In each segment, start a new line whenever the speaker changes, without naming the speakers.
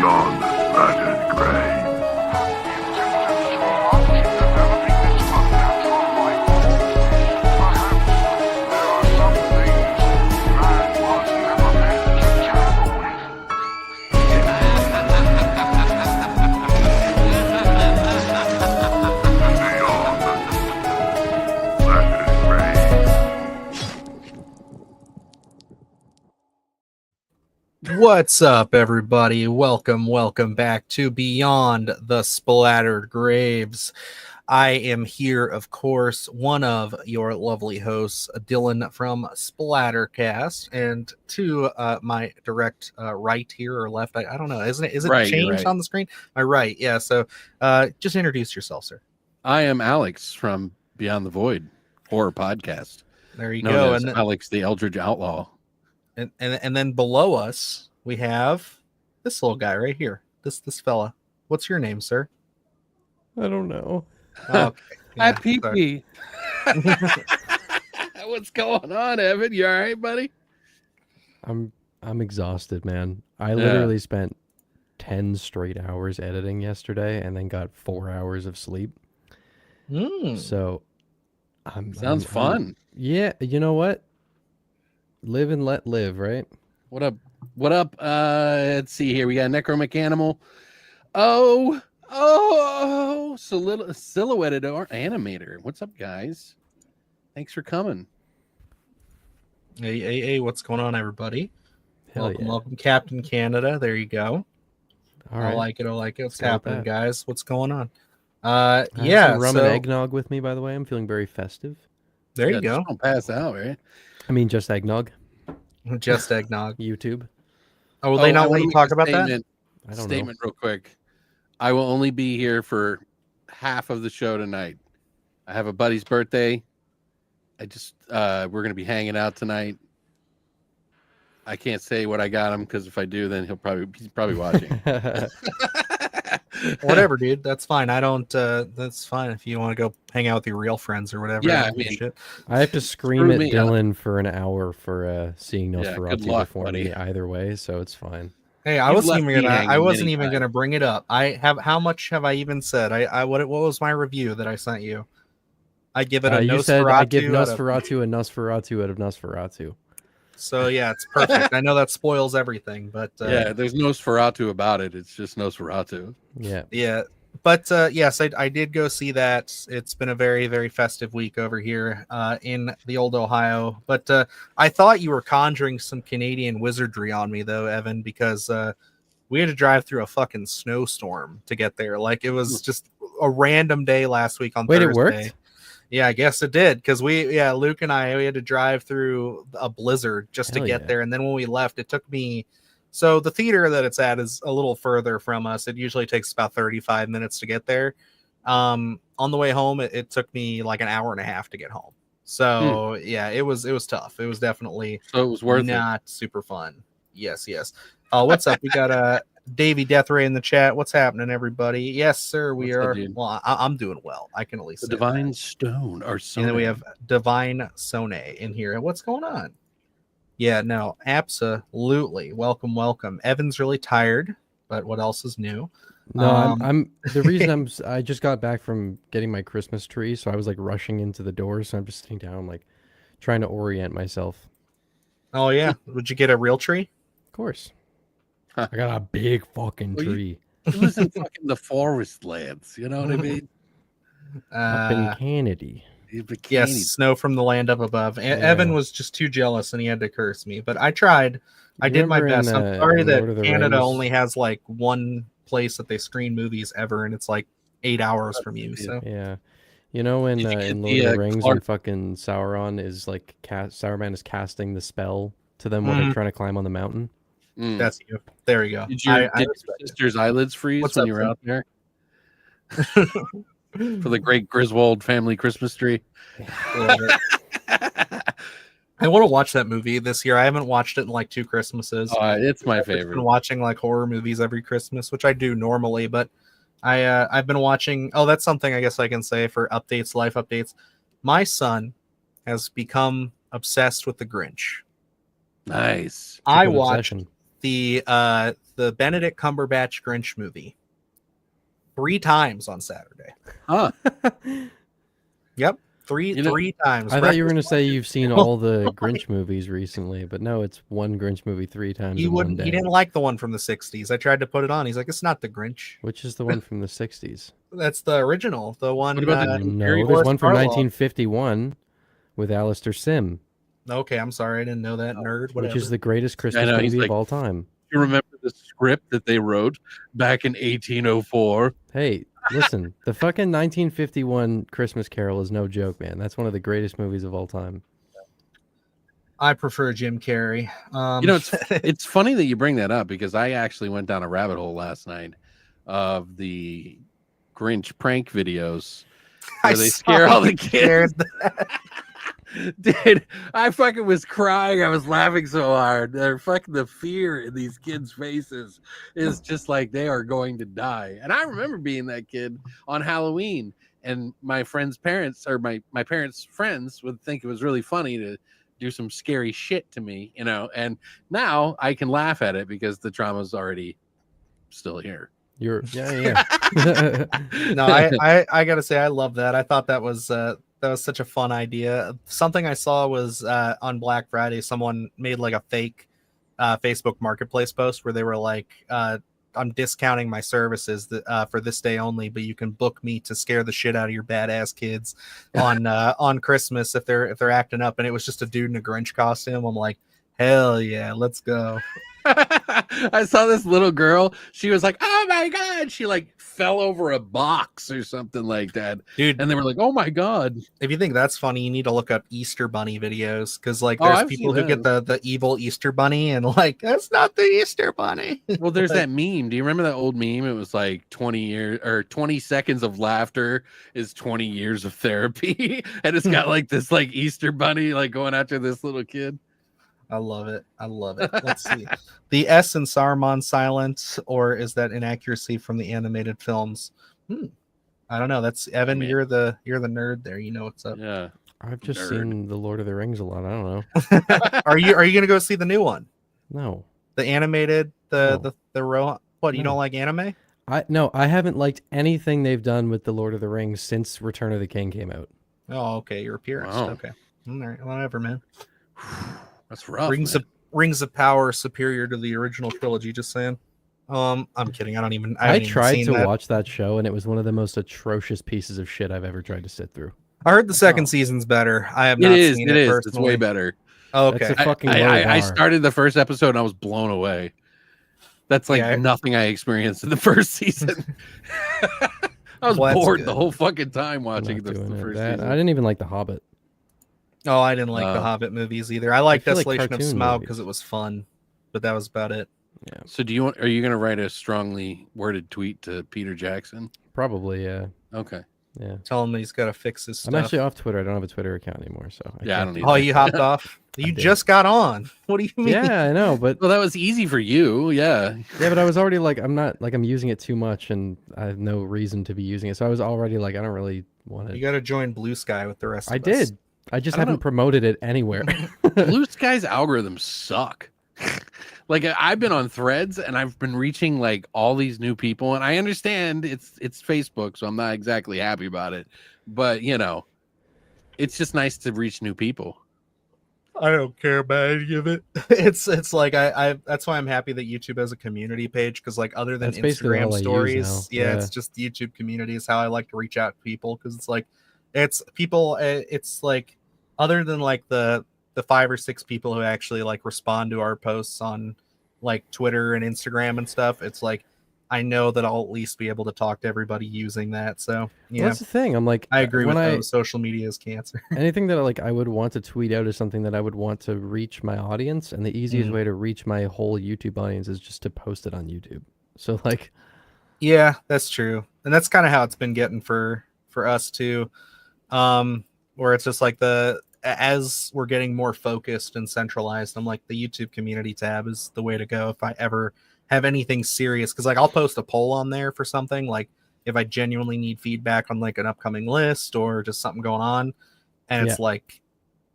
beyond the splattered grave.
What's up, everybody? Welcome back to Beyond the Splattered Graves. I am here, of course, one of your lovely hosts, Dylan from Splattercast, and to my direct right here or left, I don't know, is it
right,
changed on the screen? My right, yeah. So just introduce yourself, sir.
I am Alex from Beyond the Void horror podcast.
There you
known
go,
as
and
Alex the Eldritch Outlaw.
And then below us we have this little guy right here. This fella. What's your name, sir?
I don't know.
Okay.
Hi, Pee-Pee. What's going on, Evan? You all right, buddy?
I'm exhausted, man. I literally spent 10 straight hours editing yesterday and then got 4 hours of sleep. So
sounds fun.
Yeah, you know what? Live and let live, right?
What up? Let's see here. We got Necromechanimal. Silhouetted animator. What's up, guys? Thanks for coming.
Hey, what's going on, everybody?
Hell
Welcome, Captain Canada. There you go.
All right.
I like it. What's
Go with
happening,
that.
guys? What's going on?
I have some rum and eggnog with me, by the way. I'm feeling very festive.
There you go.
Just don't pass out, right?
I mean, just eggnog.
Just eggnog.
YouTube.
Oh, will they not let you talk about that?
I don't
know. Real quick. I will only be here for half of the show tonight. I have a buddy's birthday. We're going to be hanging out tonight. I can't say what I got him because if I do, then he's probably watching.
Whatever, dude. That's fine. I don't. That's fine if you want to go hang out with your real friends or whatever.
Yeah,
shit.
I have to scream at Dylan for an hour for seeing Nosferatu before
buddy.
me either way, so it's fine.
Hey, I wasn't even gonna bring it up. How much have I even said? What was my review that I sent you? I give it a
you
Nosferatu.
Said I give Nosferatu a Nosferatu out of Nosferatu.
So yeah, it's perfect. I know that spoils everything, but
there's Nosferatu about it. It's just Nosferatu.
Yeah. But yes, I did go see that. It's been a very, very festive week over here in the old Ohio. But I thought you were conjuring some Canadian wizardry on me, though, Evan, because we had to drive through a fucking snowstorm to get there. Like, it was just a random day last week on Thursday.
It worked?
Yeah, I guess it did, because Luke and I, we had to drive through a blizzard just to get there. And then when we left, it took me... So the theater that it's at is a little further from us. It usually takes about 35 minutes to get there. On the way home, it took me like an hour and a half to get home. So yeah, it was tough. It was definitely not super fun. Yes. What's up? We got Davey Deathray in the chat. What's happening, everybody? Yes, sir. We are. Well, I'm doing well. I can at least say
Divine
that.
Stone or Sone.
And then we have Divine Sone in here. What's going on? Yeah, no, absolutely. Welcome. Evan's really tired, but what else is new?
No, I'm the reason I just got back from getting my Christmas tree, so I was like rushing into the door, so I'm just sitting down, like trying to orient myself.
Oh yeah, would you get a real tree?
Of course. I got a big fucking tree.
You live in fucking the forest lands, you know what I mean?
Up in Canada.
Yes, snow from the land up above. Yeah. Evan was just too jealous and he had to curse me, but I tried. I did my best. I'm sorry that Canada only has like one place that they screen movies ever, and it's like 8 hours from you. So
yeah, you know when in Lord of the Rings when fucking Sauron is like Sauron is casting the spell to them when they're trying to climb on the mountain.
That's you. There you go.
Did your sister's eyelids freeze when you were out there? For the great Griswold family Christmas tree.
I want to watch that movie this year. I haven't watched it in like 2 Christmases.
It's my favorite.
I've been watching like horror movies every Christmas, which I do normally, but I've been watching. Oh, that's something I guess I can say for updates, life updates. My son has become obsessed with the Grinch.
Nice.
I watched the the Benedict Cumberbatch Grinch movie 3 times on Saturday.
Huh.
Yep. Three times.
I thought you were going to say you've seen all the Grinch movies recently, but no, it's one Grinch movie 3 times in one day.
He didn't like the one from the 60s. I tried to put it on. He's like, it's not the Grinch.
Which is the one from the 60s?
That's the original. The one.
What about
No, there's one from 1951 with Alistair Sim.
Okay, I'm sorry. I didn't know that, nerd. Whatever.
Which is the greatest Christmas movie of all time.
You remember the script that they wrote back in 1804?
Hey, listen, the fucking 1951 Christmas Carol is no joke, man. That's one of the greatest movies of all time.
I prefer Jim Carrey.
It's funny that you bring that up because I actually went down a rabbit hole last night of the Grinch prank videos where they scare all the kids. Dude, I fucking was crying. I was laughing so hard. The fear in these kids' faces is just like they are going to die. And I remember being that kid on Halloween, and my friends' parents or my parents' friends would think it was really funny to do some scary shit to me, and now I can laugh at it because the trauma's already still here.
No, I gotta say I love that. I thought that was such a fun idea. Something I saw was on Black Friday, someone made like a fake Facebook Marketplace post where they were like, I'm discounting my services for this day only, but you can book me to scare the shit out of your badass kids on Christmas if they're acting up. And it was just a dude in a Grinch costume. I'm like, hell yeah, let's go.
I saw this little girl. She was like, oh my God. She like fell over a box or something like that. Dude. And they were like, oh my God.
If you think that's funny, you need to look up Easter Bunny videos. Cause like there's people who get the evil Easter Bunny and like, that's not the Easter Bunny.
Well, there's that meme. Do you remember that old meme? It was like 20 years or 20 seconds of laughter is 20 years of therapy. And it's got like this like Easter Bunny like going after this little kid.
I love it. Let's see. The S in Saruman silent, or is that inaccuracy from the animated films? I don't know. That's Evan. You're the nerd there. You know what's up.
Yeah.
I've just seen The Lord of the Rings a lot. I don't know.
Are you gonna go see the new one?
No.
The animated, the Rohan. What, you don't like anime?
I haven't liked anything they've done with The Lord of the Rings since Return of the King came out.
Oh, okay. You're a purist.
Wow.
Okay. All right. Whatever, man.
That's rough.
Rings of Power superior to the original trilogy. Just saying. I'm kidding. I
tried to watch that show, and it was one of the most atrocious pieces of shit I've ever tried to sit through.
I heard the second season's better. I have not seen it. It is.
It's way better.
Oh, okay.
I started the first episode and I was blown away. That's like nothing I experienced in the first season. I was bored the whole fucking time watching the first season.
I didn't even like The Hobbit.
Oh, I didn't like the Hobbit movies either. I liked Desolation of Smaug because it was fun, but that was about it.
Yeah.
So are you going to write a strongly worded tweet to Peter Jackson?
Probably, yeah.
Okay.
Yeah.
Tell him that he's got to fix his stuff.
I'm actually off Twitter. I don't have a Twitter account anymore, so
I don't need.
Oh, you hopped off? You just got on. What do you mean?
Yeah, I know, but
well, that was easy for you. Yeah.
Yeah, but I was already like, I'm using it too much, and I have no reason to be using it. So I was already like, I don't really want it.
You got to join Blue Sky with the rest of us.
I did. I just haven't promoted it anywhere.
Blue Sky's algorithms suck. Like I've been on Threads and I've been reaching like all these new people, and I understand it's Facebook, so I'm not exactly happy about it. But it's just nice to reach new people.
I don't care about any of it. It's like I that's why I'm happy that YouTube has a community page, because like other than Instagram stories, it's just YouTube community is how I like to reach out to people, because it's like it's people. It's like other than like the 5 or 6 people who actually like respond to our posts on like Twitter and Instagram and stuff, it's like I know that I'll at least be able to talk to everybody using that. So yeah,
well, that's the thing. I'm like,
I agree with social media is cancer.
Anything that like I would want to tweet out is something that I would want to reach my audience, and the easiest way to reach my whole YouTube audience is just to post it on YouTube. So like,
yeah, that's true, and that's kind of how it's been getting for us too. Where it's just like as we're getting more focused and centralized, I'm like, the YouTube community tab is the way to go if I ever have anything serious, because like I'll post a poll on there for something, like if I genuinely need feedback on like an upcoming list or just something going on, and it's like,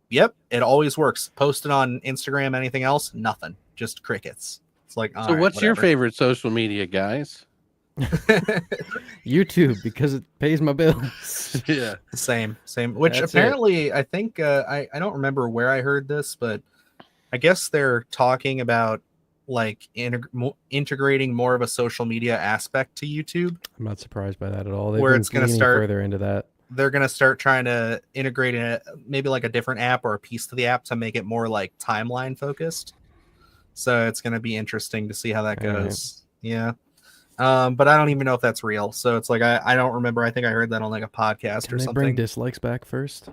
yep, it always works. Post it on Instagram, anything else, nothing, just crickets. It's like,
So what's your favorite social media, guys?
YouTube, because it pays my bills.
Yeah,
same. Which
That's
apparently, I think I don't remember where I heard this, but I guess they're talking about like integrating more of a social media aspect to YouTube.
I'm not surprised by that at all. They've
Where
been
it's going to
leaning
start
further into that.
They're going to start trying to integrate maybe like a different app or a piece to the app to make it more like timeline focused. So it's going to be interesting to see how that goes. Right. Yeah. But I don't even know if that's real. So it's like, I don't remember. I think I heard that on like a podcast or something.
Bring dislikes back first?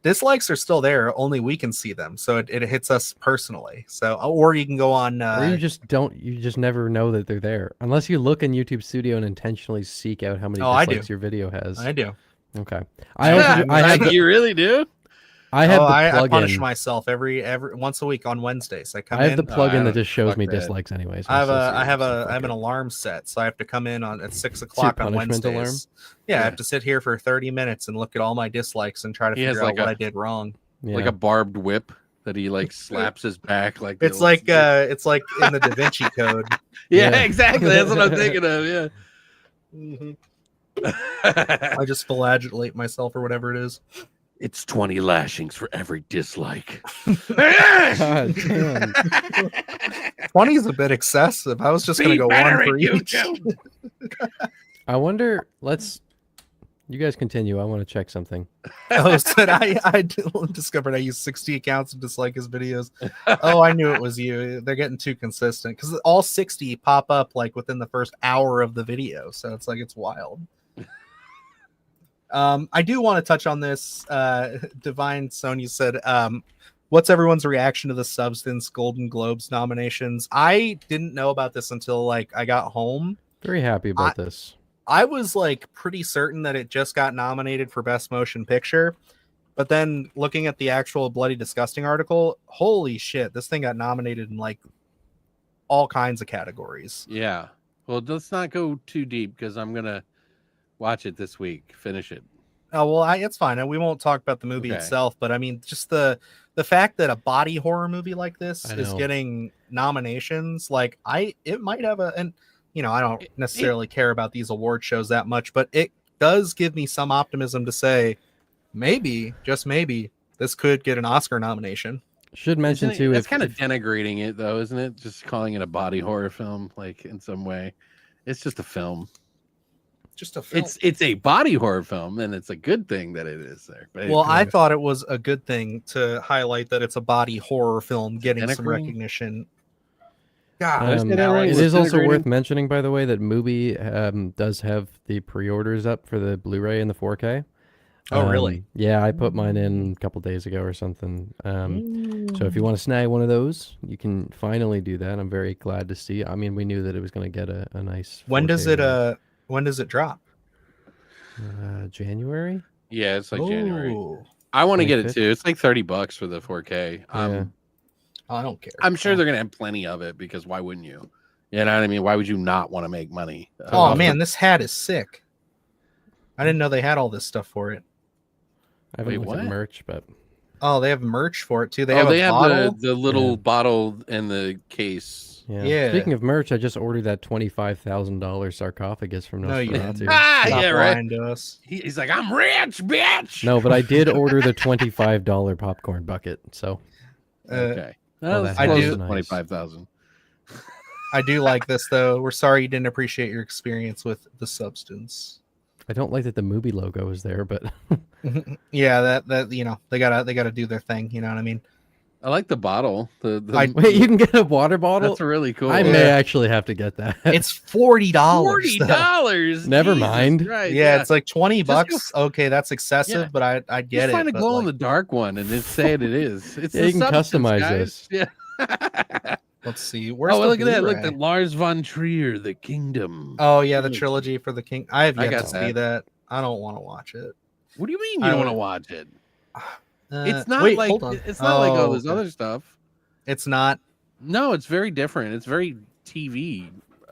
Dislikes are still there. Only we can see them. So it hits us personally. So, or you can go on.
Or you just never know that they're there. Unless you look in YouTube Studio and intentionally seek out how many dislikes your video has.
I do.
Okay.
You really do?
I punish myself every once a week on Wednesdays. I
have the plugin that just shows me dislikes anyways.
I have an alarm set, so I have to come in at 6 o'clock on Wednesdays. Alarm? Yeah, I have to sit here for 30 minutes and look at all my dislikes and try to figure out what I did wrong.
Yeah. Like a barbed whip that he like slaps his back like.
It's like in the Da Vinci Code.
Yeah, exactly. That's what I'm thinking of. Yeah.
Mm-hmm. I just flagellate myself or whatever it is.
It's 20 lashings for every dislike.
God damn. 20 is a bit excessive. I was just going to go one for each.
I wonder, you guys continue. I want to check something.
I discovered I used 60 accounts to dislike his videos. Oh, I knew it was you. They're getting too consistent because all 60 pop up like within the first hour of the video. So it's like, it's wild. I do want to touch on this. Divine Sonia said, what's everyone's reaction to the Substance Golden Globes nominations? I didn't know about this until like I got home.
Very happy about this.
I was like pretty certain that it just got nominated for Best Motion Picture, but then looking at the actual Bloody Disgusting article, holy shit, this thing got nominated in like all kinds of categories.
Yeah. Well, let's not go too deep because I'm gonna watch it this week. Finish it.
Oh well, it's fine. We won't talk about the movie itself, but I mean, just the fact that a body horror movie like this is getting nominations, like it might have and you know, I don't necessarily care about these award shows that much, but it does give me some optimism to say maybe, just maybe, this could get an Oscar nomination.
Should mention too,
it's kind of denigrating it though, isn't it? Just calling it a body horror film, like in some way. It's just a film.
Just a film.
It's a body horror film, and it's a good thing that it is there. But
well, I thought it was a good thing to highlight that it's a body horror film getting some recognition.
God, it is also worth mentioning, by the way, that Mubi does have the pre-orders up for the Blu-ray and the 4K.
Oh, really?
Yeah, I put mine in a couple days ago or something. So if you want to snag one of those, you can finally do that. I'm very glad to see. I mean, we knew that it was going to get a nice.
When does it drop?
January?
Yeah, it's like January. I want to get it too. It's like $30 for the 4K.
Yeah. I don't care.
I'm sure they're gonna have plenty of it because why wouldn't you? You know what I mean? Why would you not want to make money?
Oh man, this hat is sick. I didn't know they had all this stuff for it.
I haven't looked at merch, but
they have merch for it too.
They have the little bottle in the case.
Yeah. Speaking of merch, I just ordered that $25,000 sarcophagus from Nosferatu.
Yeah, right. He's like, I'm rich, bitch.
No, but I did order the $25 popcorn bucket. So
okay.
I do
25,000.
I do like this though. We're sorry you didn't appreciate your experience with the Substance.
I don't like that the movie logo is there, but
yeah, that you know, they gotta do their thing. You know what I mean?
I like the bottle.
Wait, you can get a water bottle?
That's really cool.
I may actually have to get that.
It's $40.
$40.
Never mind.
Right,
yeah, it's like $20. Okay, that's excessive, but I get
just
it.
Find a glow in the dark one and just say it is. It's
you can customize
this.
Yeah.
Let's see. Where's
look at that. Look at Lars von Trier, The Kingdom.
Oh yeah, the trilogy for the King. I have yet to see that. I don't want to watch it.
What do you mean you don't want to watch it? It's not like all this other stuff.
It's not.
No, it's very different. It's very TV.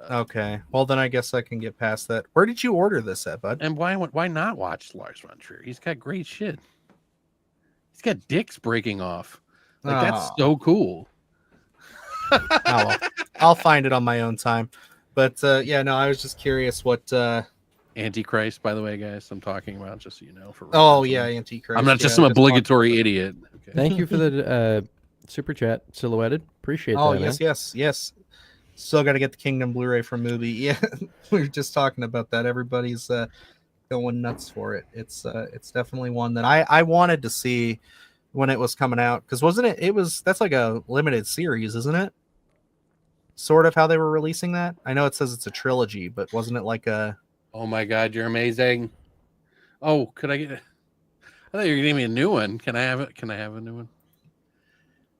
Okay. Well, then I guess I can get past that. Where did you order this at, bud?
And why not watch Lars von Trier? He's got great shit. He's got dicks breaking off. Like that's so cool.
Oh, well, I'll find it on my own time. But yeah, no, I was just curious what.
Antichrist, by the way, guys, I'm talking about, just so you know. For
Oh
reference.
yeah, Antichrist.
I'm not just some obligatory idiot. Okay.
Thank you for the super chat, Silhouetted. Appreciate
Oh
that,
yes,
man.
yes. Still got to get the Kingdom Blu-ray from Mubi. Yeah, we were just talking about that. Everybody's going nuts for it. It's definitely one that I wanted to see when it was coming out, because wasn't it? That's like a limited series, isn't it? Sort of how they were releasing that. I know it says it's a trilogy, but wasn't it like a?
Oh my God, you're amazing. Oh, could I get? I thought you were giving me a new one. Can I have it? Can I have a new one?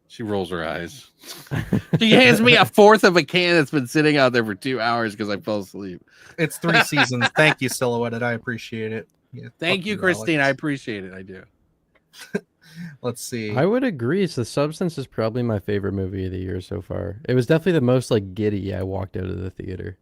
She rolls her eyes. She hands me a fourth of a can that's been sitting out there for 2 hours because I fell asleep.
It's 3 seasons. Thank you, Silhouetted. I appreciate it. Yeah,
Thank you, Christine.
Alex.
I appreciate it. I do.
Let's see.
I would agree. The Substance is probably my favorite movie of the year so far. It was definitely the most like giddy I walked out of the theater.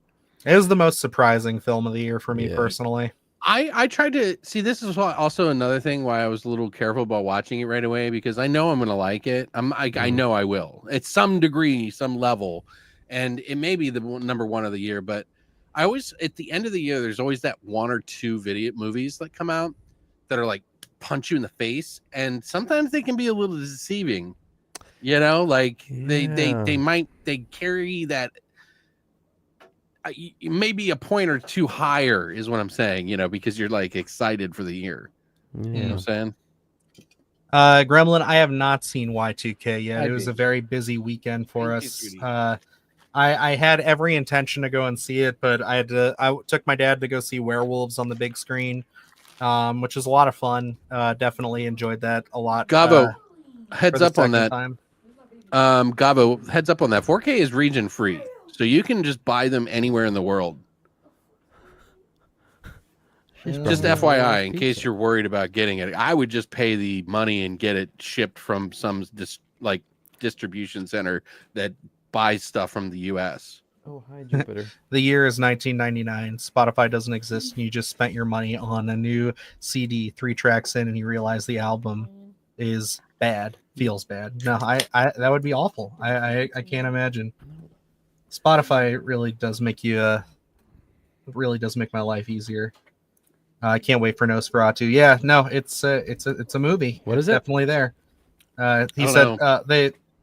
It was the most surprising film of the year for me personally.
I tried to see, this is also another thing why I was a little careful about watching it right away, because I know I'm going to like it. I know I will at some degree, some level, and it may be the number one of the year. But I always, at the end of the year, there's always that 1 or 2 video movies that come out that are like punch you in the face, and sometimes they can be a little deceiving. You know, like they carry that. Maybe a point or 2 higher is what I'm saying, you know, because you're like excited for the year.
Yeah.
You know what I'm saying?
Gremlin, I have not seen Y2K yet. It was a very busy weekend for us. I had every intention to go and see it, but I took my dad to go see Werewolves on the big screen, which was a lot of fun. Definitely enjoyed that a lot.
Gavo, heads up on that.
Time.
Gavo, heads up on that. 4K is region free, so you can just buy them anywhere in the world. Just FYI, in case you're worried about getting it, I would just pay the money and get it shipped from some distribution center that buys stuff from the U.S.
Oh, hi, Jupiter.
The year is 1999. Spotify doesn't exist, and you just spent your money on a new CD 3 tracks in, and you realize the album is bad, feels bad. No, I that would be awful. I can't imagine. Spotify really does make my life easier. I can't wait for Nosferatu. Yeah, no, it's a movie.
What is it?
Definitely there. He said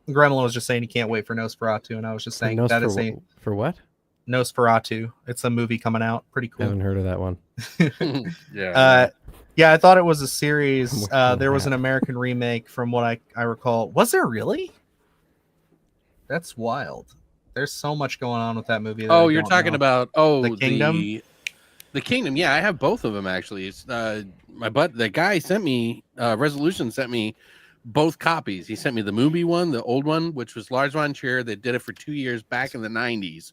Gremlin was just saying he can't wait for Nosferatu, and I was just saying that is
for what?
Nosferatu. It's a movie coming out. Pretty cool.
I haven't heard of that one.
Yeah, I thought it was a series. There was an American remake from what I recall. Was there really? That's wild. There's so much going on with that movie.
Oh, you're talking about
the Kingdom?
The Kingdom. Yeah, I have both of them actually. It's the guy sent me Resolution sent me both copies. He sent me the movie one, the old one, which was Lars von Trier. They did it for 2 years back in the 90s,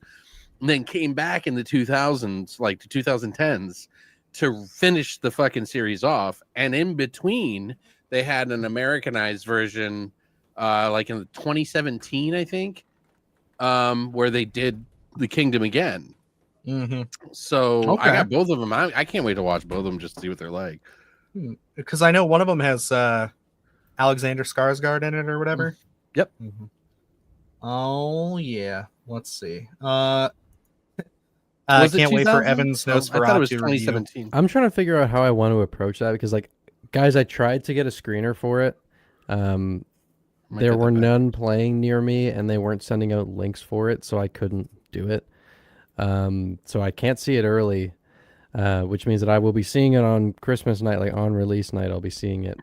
and then came back in the 2000s, like the 2010s, to finish the fucking series off. And in between, they had an Americanized version, like in 2017, I think, where they did the Kingdom again.
Mm-hmm.
So I got both of them. I can't wait to watch both of them just to see what they're like.
Because I know one of them has Alexander Skarsgård in it or whatever.
Yep.
Mm-hmm. Oh yeah. Let's see. I can't wait for Evan's Nosferatu.
I thought it was 2017.
Review. I'm trying to figure out how I want to approach that because, like, guys, I tried to get a screener for it. There were none playing near me, and they weren't sending out links for it, so I couldn't do it. So I can't see it early, which means that I will be seeing it on Christmas night, like on release night. I'll be seeing it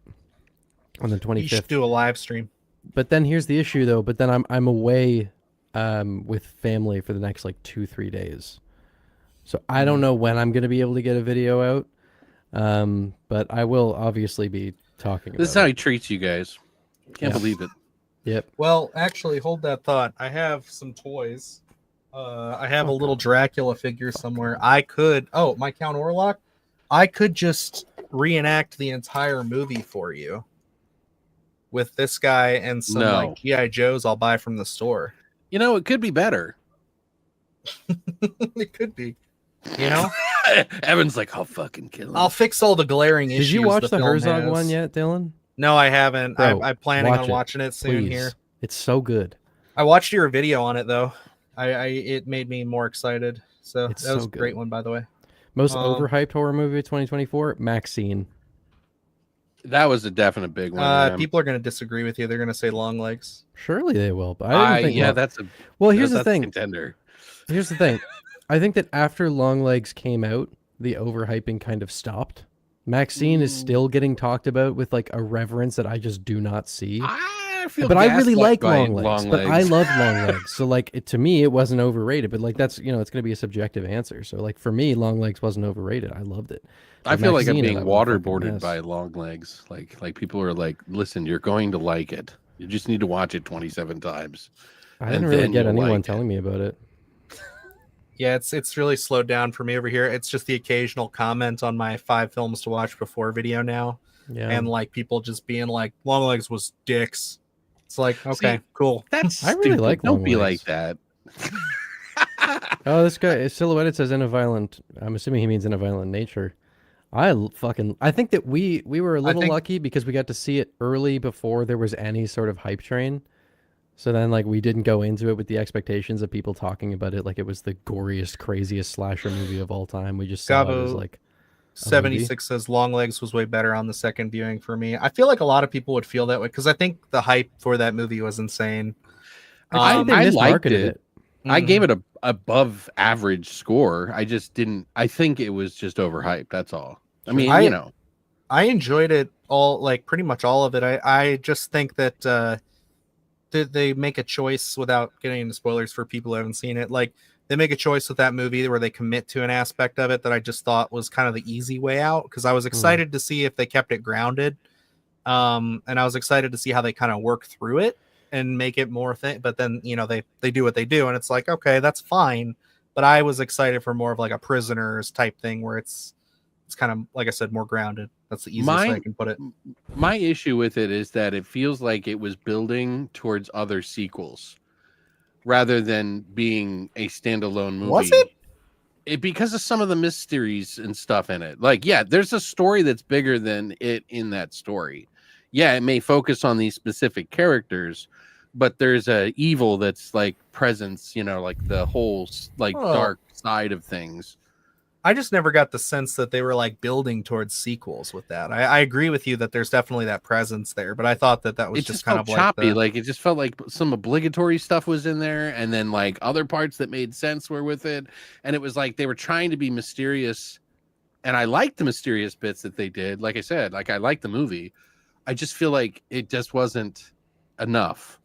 on the 25th.
You should do a live stream.
But then here's the issue, though. But then I'm away with family for the next like 2-3 days, so I don't know when I'm going to be able to get a video out. But I will obviously be talking about
This is how he treats you guys. Can't believe it.
Yep.
Well, actually, hold that thought. I have some toys. I have a little Dracula figure somewhere. I could. Oh, my Count Orlok. I could just reenact the entire movie for you with this guy and some like GI Joes I'll buy from the store.
You know, it could be better.
It could be. You know,
Evan's like, I'll fucking kill him.
I'll fix all the glaring issues.
Did you watch the Herzog
has.
one yet, Dylan?
No, I haven't.
Bro,
I'm planning on watching it soon.
Please.
Here.
It's so good.
I watched your video on it though. It made me more excited. So
It's
that was
so
a great
good.
one, by the way.
Most overhyped horror movie of 2024, Maxine.
That was a definite big one. Yeah.
People are going to disagree with you. They're going to say Longlegs.
Surely they will, but I didn't think.
Yeah, that's a
well. Here's the
that's a
thing.
contender.
Here's the thing. I think that after Longlegs came out, the overhyping kind of stopped. Maxine is still getting talked about with like a reverence that I just do not see.
I feel
But I really
gaslit
like
by
Longlegs. But I
Longlegs.
love Longlegs. So like to me, it wasn't overrated. But like that's it's going to be a subjective answer. So like for me, Longlegs wasn't overrated. I loved it.
I
But
feel like I'm
Maxine,
being
that was a fucking
waterboarded
mess.
by Longlegs. Like people are like, listen, you're going to like it. You just need to watch it 27 times.
I
and
didn't really
then
get
you'll
anyone
like it.
telling me about it.
Yeah, it's really slowed down for me over here. It's just the occasional comment on my 5 films to watch before video now.
Yeah.
And like people just being like, Longlegs was dicks. It's like, okay,
See,
cool.
That's
I really
stupid.
like
Don't be like
Longlegs.
that.
Oh, this guy Silhouetted says in a violent. I'm assuming he means in a violent nature. I think that we were a little lucky because we got to see it early before there was any sort of hype train. So then like we didn't go into it with the expectations of people talking about it like it was the goriest, craziest slasher movie of all time. We just saw it as
Gabo
like
76 says Longlegs was way better on the second viewing for me. I feel like a lot of people would feel that way because I think the hype for that movie was insane.
I think they
liked
mismarketed
it. I gave it a above average score. I just didn't. I think it was just overhyped. That's all. I mean,
I enjoyed it all, like pretty much all of it. I just think that they make a choice without getting into spoilers for people who haven't seen it. Like they make a choice with that movie where they commit to an aspect of it that I just thought was kind of the easy way out because I was excited to see if they kept it grounded. And I was excited to see how they kind of work through it and make it more thing. But then, they do what they do and it's like, okay, that's fine. But I was excited for more of like a Prisoners type thing where it's kind of, like I said, more grounded. That's the easiest way I can put it.
My issue with it is that it feels like it was building towards other sequels rather than being a standalone movie.
Was it?
Because of some of the mysteries and stuff in it. Like, yeah, there's a story that's bigger than it in that story. Yeah, it may focus on these specific characters, but there's a evil that's like presence, like the whole dark side of things.
I just never got the sense that they were like building towards sequels with that. I agree with you that there's definitely that presence there, but I thought that was just kind of
choppy. Like it just felt like some obligatory stuff was in there, and then like other parts that made sense were with it, and it was like they were trying to be mysterious, and I liked the mysterious bits that they did. Like I said, like I liked the movie. I just feel like it just wasn't enough.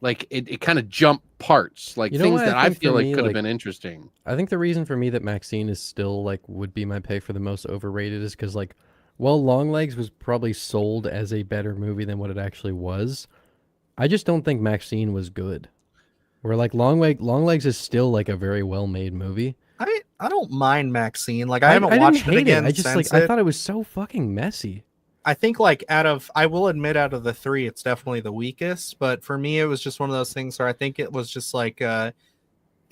Like it kind of jumped parts, like things that I feel like could have been interesting.
I think the reason for me that Maxine is still like would be my pick for the most overrated is because like, while Longlegs was probably sold as a better movie than what it actually was, I just don't think Maxine was good. Where like Longlegs is still like a very well made movie.
I don't mind Maxine. Like I haven't watched it again.
I just I thought it was so fucking messy. I
think like I will admit out of the 3, it's definitely the weakest. But for me, it was just one of those things where I think it was just like it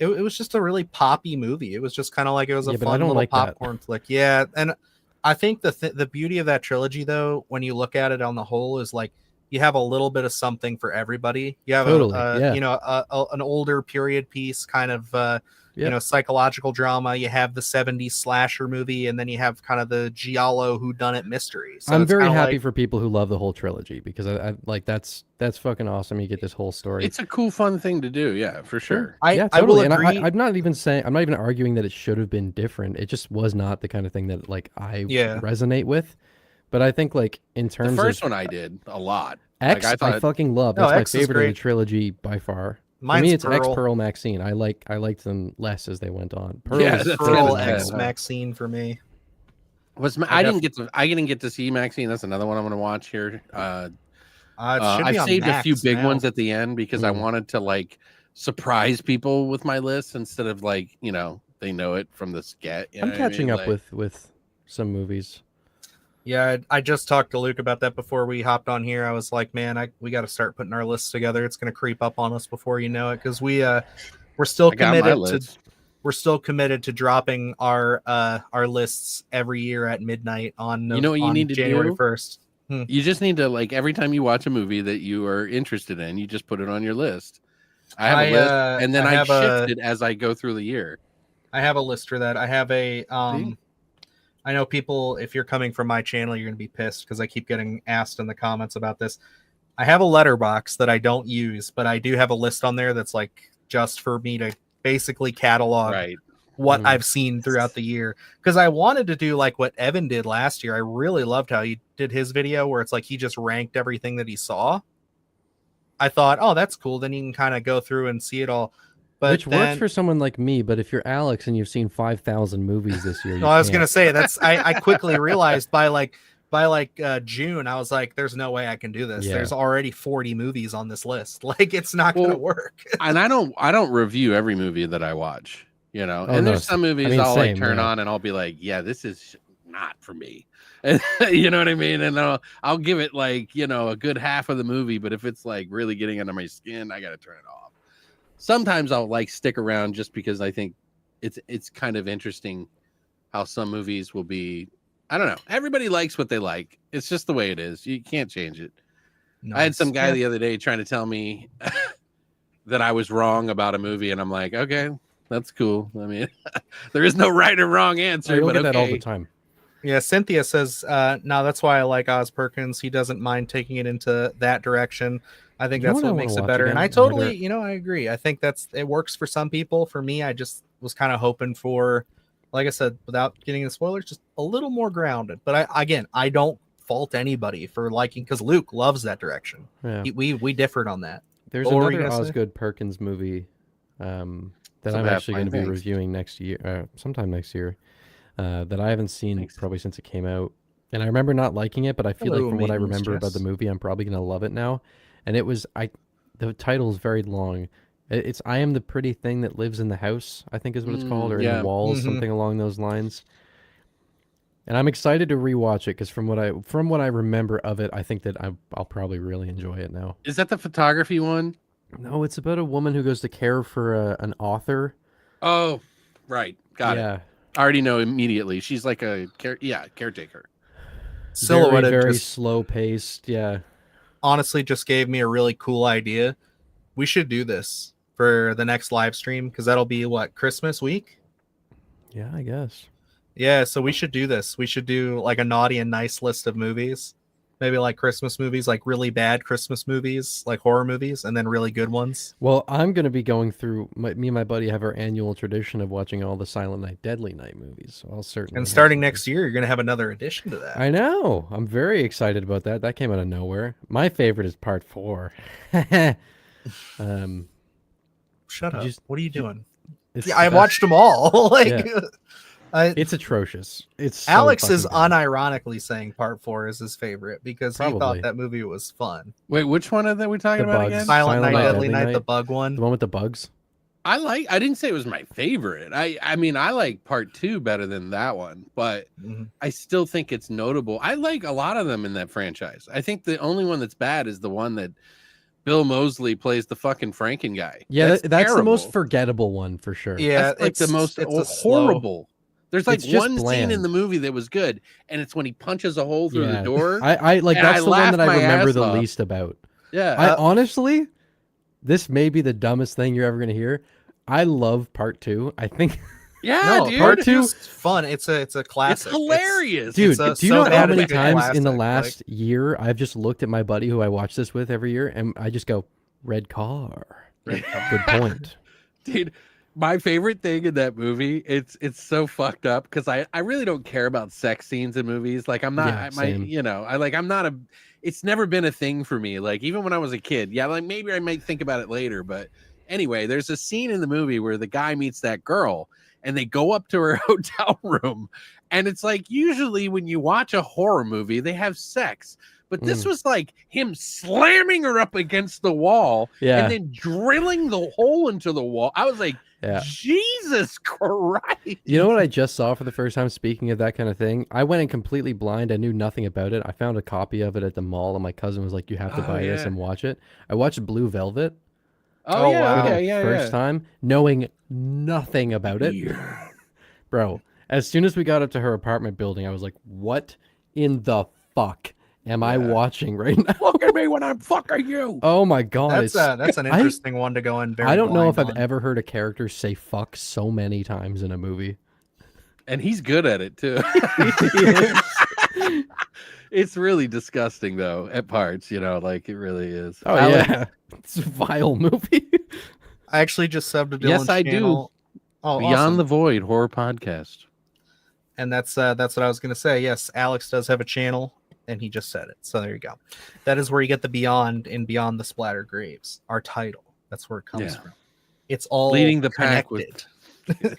was just a really poppy movie. It was just kind of like it was a fun little popcorn flick. Yeah, and I think the beauty of that trilogy, though, when you look at it on the whole, is like you have a little bit of something for everybody. You have an older period piece kind of. Psychological drama. You have the 70s slasher movie, and then you have kind of the giallo whodunit mystery. So
I'm very happy for people who love the whole trilogy because I like that's fucking awesome. You get this whole story.
It's a cool, fun thing to do. Yeah, for sure.
Totally. I will agree. I'm not even arguing that it should have been different. It just was not the kind of thing that like I resonate with. But I think like in terms of
the first one, I did a lot.
X, I fucking love. That's my favorite of the trilogy by far. For me, it's X, Pearl, Maxine. I liked them less as they went on.
Pearl, X, Maxine for me.
I didn't get to see Maxine. That's another one I'm going to watch here. I've saved a few big ones at the end because I wanted to like surprise people with my list instead of like they know it from the get.
I'm catching up with some movies.
Yeah, I just talked to Luke about that before we hopped on here. I was like, man, we got to start putting our lists together. It's going to creep up on us before you know it because we're still committed to dropping our lists every year at midnight on
you need
January
to do?
1st.
You just need to, like, every time you watch a movie that you are interested in, you just put it on your list. I have a list, and then I shift it as I go through the year.
I have a list for that. I have a
See?
I know people, if you're coming from my channel, you're going to be pissed because I keep getting asked in the comments about this. I have a letterbox that I don't use, but I do have a list on there that's like just for me to basically catalog what I've seen throughout the year. Because I wanted to do like what Evan did last year. I really loved how he did his video where it's like he just ranked everything that he saw. I thought, oh, that's cool. Then you can kind of go through and see it all. But
Which works for someone like me, but if you're Alex and you've seen 5,000 movies this year,
I was gonna say I quickly realized by June, I was like, there's no way I can do this.
Yeah.
There's already 40 movies on this list. Like, it's not gonna work.
And I don't review every movie that I watch, you know. And there's some movies I'll like turn on and I'll be like, yeah, this is not for me. And, you know what I mean? And I'll give it like, you know, a good half of the movie, but if it's like really getting under my skin, I gotta turn it off. Sometimes I'll like stick around just because I think it's kind of interesting how some movies will be. I don't know. Everybody likes what they like. It's just the way it is. You can't change it. Nice. I had some guy the other day trying to tell me that I was wrong about a movie, and I'm like, okay, that's cool. I mean, there is no right or wrong answer.
You'll
but
get that all the time.
Yeah, Cynthia says, no, that's why I like Oz Perkins. He doesn't mind taking it into that direction. I think that's what makes it better. And I totally, I agree. I think it works for some people. For me, I just was kind of hoping for, like I said, without getting the spoilers, just a little more grounded. But I don't fault anybody for liking, because Luke loves that direction. Yeah. We differed on that.
There's another Osgood Perkins movie that I'm actually going to be reviewing next year, sometime next year, that I haven't seen probably since it came out. And I remember not liking it, but I feel like from what I remember about the movie, I'm probably going to love it now. And it was the title is very long. It's I Am the Pretty Thing That Lives in the House, I think is what it's called, or in the walls, something along those lines. And I'm excited to rewatch it because from what I remember of it, I think that I'll probably really enjoy it now.
Is that the photography one?
No, it's about a woman who goes to care for an author.
Oh, right, got it. I already know immediately. She's like a caretaker.
Silhouetted,
very slow paced. Yeah.
Honestly, just gave me a really cool idea. We should do this for the next live stream because that'll be what, Christmas week?
Yeah, I guess.
Yeah, so we should do this. We should do like a naughty and nice list of movies. Maybe like Christmas movies, like really bad Christmas movies, like horror movies, and then really good ones.
Well, I'm going to be going through, me and my buddy have our annual tradition of watching all the Silent Night, Deadly Night movies. So I'll certainly.
And starting next year, you're going to have another addition to that.
I know. I'm very excited about that. That came out of nowhere. My favorite is part 4.
Shut up. What are you doing? I watched them all.
It's atrocious. It's
Alex is unironically saying part 4 is his favorite because he thought that movie was fun.
Wait, which one are we talking about again?
Silent Night, Deadly Night, the bug one.
The one with the bugs.
I didn't say it was my favorite. I mean, I like part 2 better than that one, but I still think it's notable. I like a lot of them in that franchise. I think the only one that's bad is the one that Bill Moseley plays the fucking Franken guy.
Yeah, that's the most forgettable one for sure.
Yeah,
that's like the most horrible. There's like one scene in the movie that was good, and it's when he punches a hole through the door.
I like that's the one that I remember the least about.
Yeah.
I honestly, this may be the dumbest thing you're ever going to hear. I love part 2. I think.
Yeah, dude.
Part 2 is fun. It's a classic.
It's hilarious.
Dude, do you know how many times in the last year I've just looked at my buddy who I watch this with every year, and I just go, red car. Good point.
Dude, my favorite thing in that movie, it's so fucked up because I really don't care about sex scenes in movies. Like I'm not I'm not a it's never been a thing for me. Like even when I was a kid, like maybe I might think about it later, but anyway, there's a scene in the movie where the guy meets that girl and they go up to her hotel room, and it's like usually when you watch a horror movie, they have sex. But this was like him slamming her up against the wall and then drilling the hole into the wall. I was like, Jesus Christ.
You know what I just saw for the first time, speaking of that kind of thing? I went in completely blind. I knew nothing about it. I found a copy of it at the mall, and my cousin was like, you have to buy this and watch it. I watched Blue Velvet.
Oh, yeah.
For the first time, knowing nothing about it. Bro, as soon as we got up to her apartment building, I was like, what in the fuck am I watching right now?
Look at me when I'm fucking you.
Oh my god,
That's an interesting one to go in.
I don't know if I've
on.
ever heard a character say "fuck" so many times in a movie,
and he's good at it too. It's really disgusting though at parts, like it really is.
Oh yeah, it's a vile movie.
I actually just subbed to Dylan's
Yes, I
channel.
do.
Oh,
Beyond
awesome.
the Void horror podcast.
And that's what I was going to say. Yes, Alex does have a channel, and he just said it. So there you go. That is where you get the Beyond and Beyond the Splatter Graves. Our title. That's where it comes from. It's all
leading the
connected.
Pack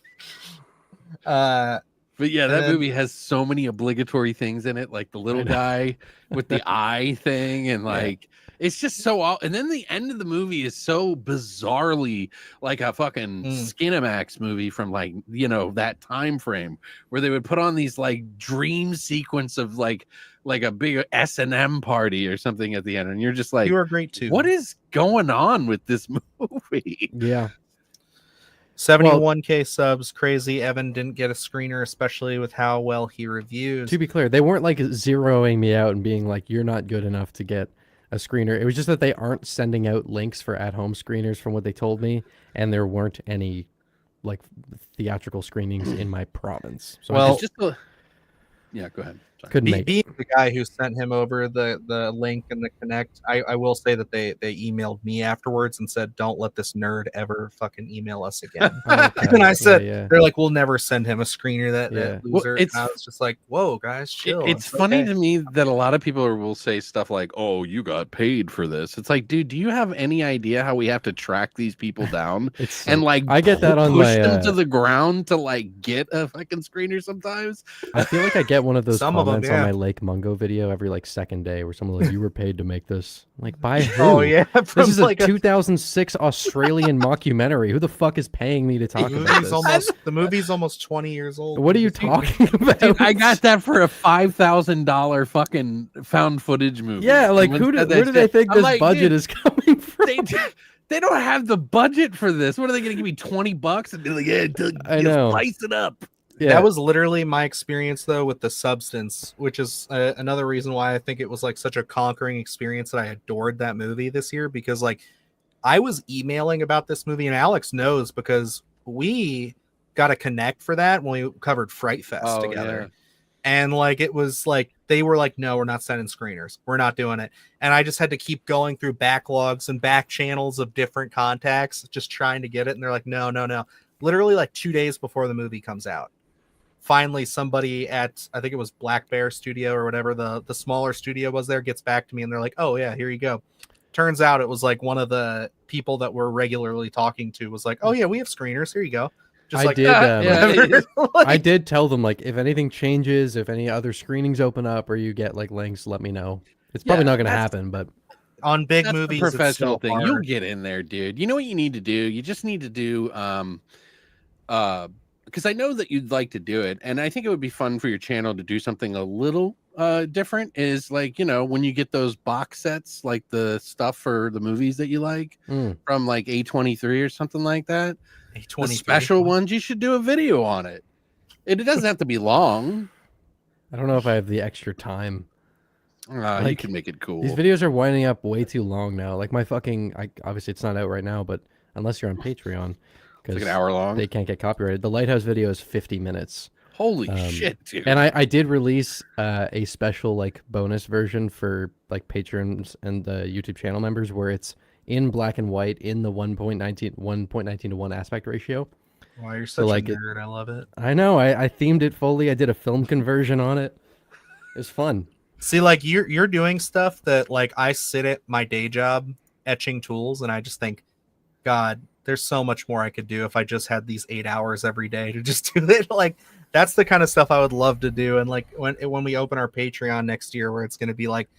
But yeah, that movie has so many obligatory things in it, like the little guy with the eye thing, and like it's just so. And then the end of the movie is so bizarrely like a fucking Skinamax movie from like that time frame where they would put on these like dream sequence of like a big S&M party or something at the end, and you're just like,
you are great too.
What is going on with this movie?
Yeah.
71K subs, crazy. Evan didn't get a screener, especially with how well he reviews.
To be clear, they weren't like zeroing me out and being like, you're not good enough to get a screener. It was just that they aren't sending out links for at-home screeners from what they told me, and there weren't any like theatrical screenings in my province. So
well,
yeah, go ahead.
Being the guy who sent him over the link and the connect, I will say that they emailed me afterwards and said, don't let this nerd ever fucking email us again. And I said, they're like, we'll never send him a screener, that loser. And I was just like, whoa, guys, chill.
It's funny to me that a lot of people will say stuff like, oh, you got paid for this. It's like, dude, do you have any idea how we have to track these people down and like
I get that on
push
my
them to the ground to like get a fucking screener sometimes?
I feel like I get one of those
Some
comments
of them,
on my Lake Mungo video every like second day where someone like, you were paid to make this. I'm like, by who?
Oh yeah,
this is like a 2006 Australian mockumentary. Who the fuck is paying me to talk about this?
The movie's almost 20 years old.
What are you talking about?
Dude, I got that for a $5,000 fucking found footage movie.
Yeah, like where do they think this budget is coming from?
They don't have the budget for this. What are they going to give me $20 and be like, yeah,
I know,
spice it up?
Yeah. That was literally my experience though with The Substance, which is another reason why I think it was like such a conquering experience that I adored that movie this year, because like I was emailing about this movie, and Alex knows because we got a connect for that when we covered Fright Fest together. Yeah. And like it was like they were like, no, we're not sending screeners, we're not doing it. And I just had to keep going through backlogs and back channels of different contacts just trying to get it, and they're like, no. Literally like 2 days before the movie comes out, finally somebody at, I think it was Black Bear Studio or whatever the smaller studio was there, gets back to me, and they're like, oh yeah, here you go. Turns out it was like one of the people that we're regularly talking to was like, oh yeah, we have screeners, here you go. Just
I did tell them, like, if anything changes, if any other screenings open up or you get like links, let me know. It's probably not going to happen, but
on big movies,
professional thing, you'll get in there, dude. You know what you need to do? You just need to do because I know that you'd like to do it, and I think it would be fun for your channel to do something a little different, is like, when you get those box sets, like the stuff for the movies that you like from like A23 or something like that, the special ones, you should do a video on it. It doesn't have to be long.
I don't know if I have the extra time.
You can make it cool.
These videos are winding up way too long now. Like my obviously it's not out right now, but unless you're on Patreon,
it's like an hour long,
they can't get copyrighted. The Lighthouse video is 50 minutes.
Holy shit, dude.
And I did release a special like bonus version for like patrons and the YouTube channel members where it's in black and white in the 1.19 to 1 aspect ratio.
Wow, you're such a nerd. I love it.
I know. I themed it fully. I did a film conversion on it. It was fun.
See, like you're doing stuff that like I sit at my day job etching tools, and I just think, God, there's so much more I could do if I just had these 8 hours every day to just do it. Like that's the kind of stuff I would love to do. And like when we open our Patreon next year, where it's going to be like,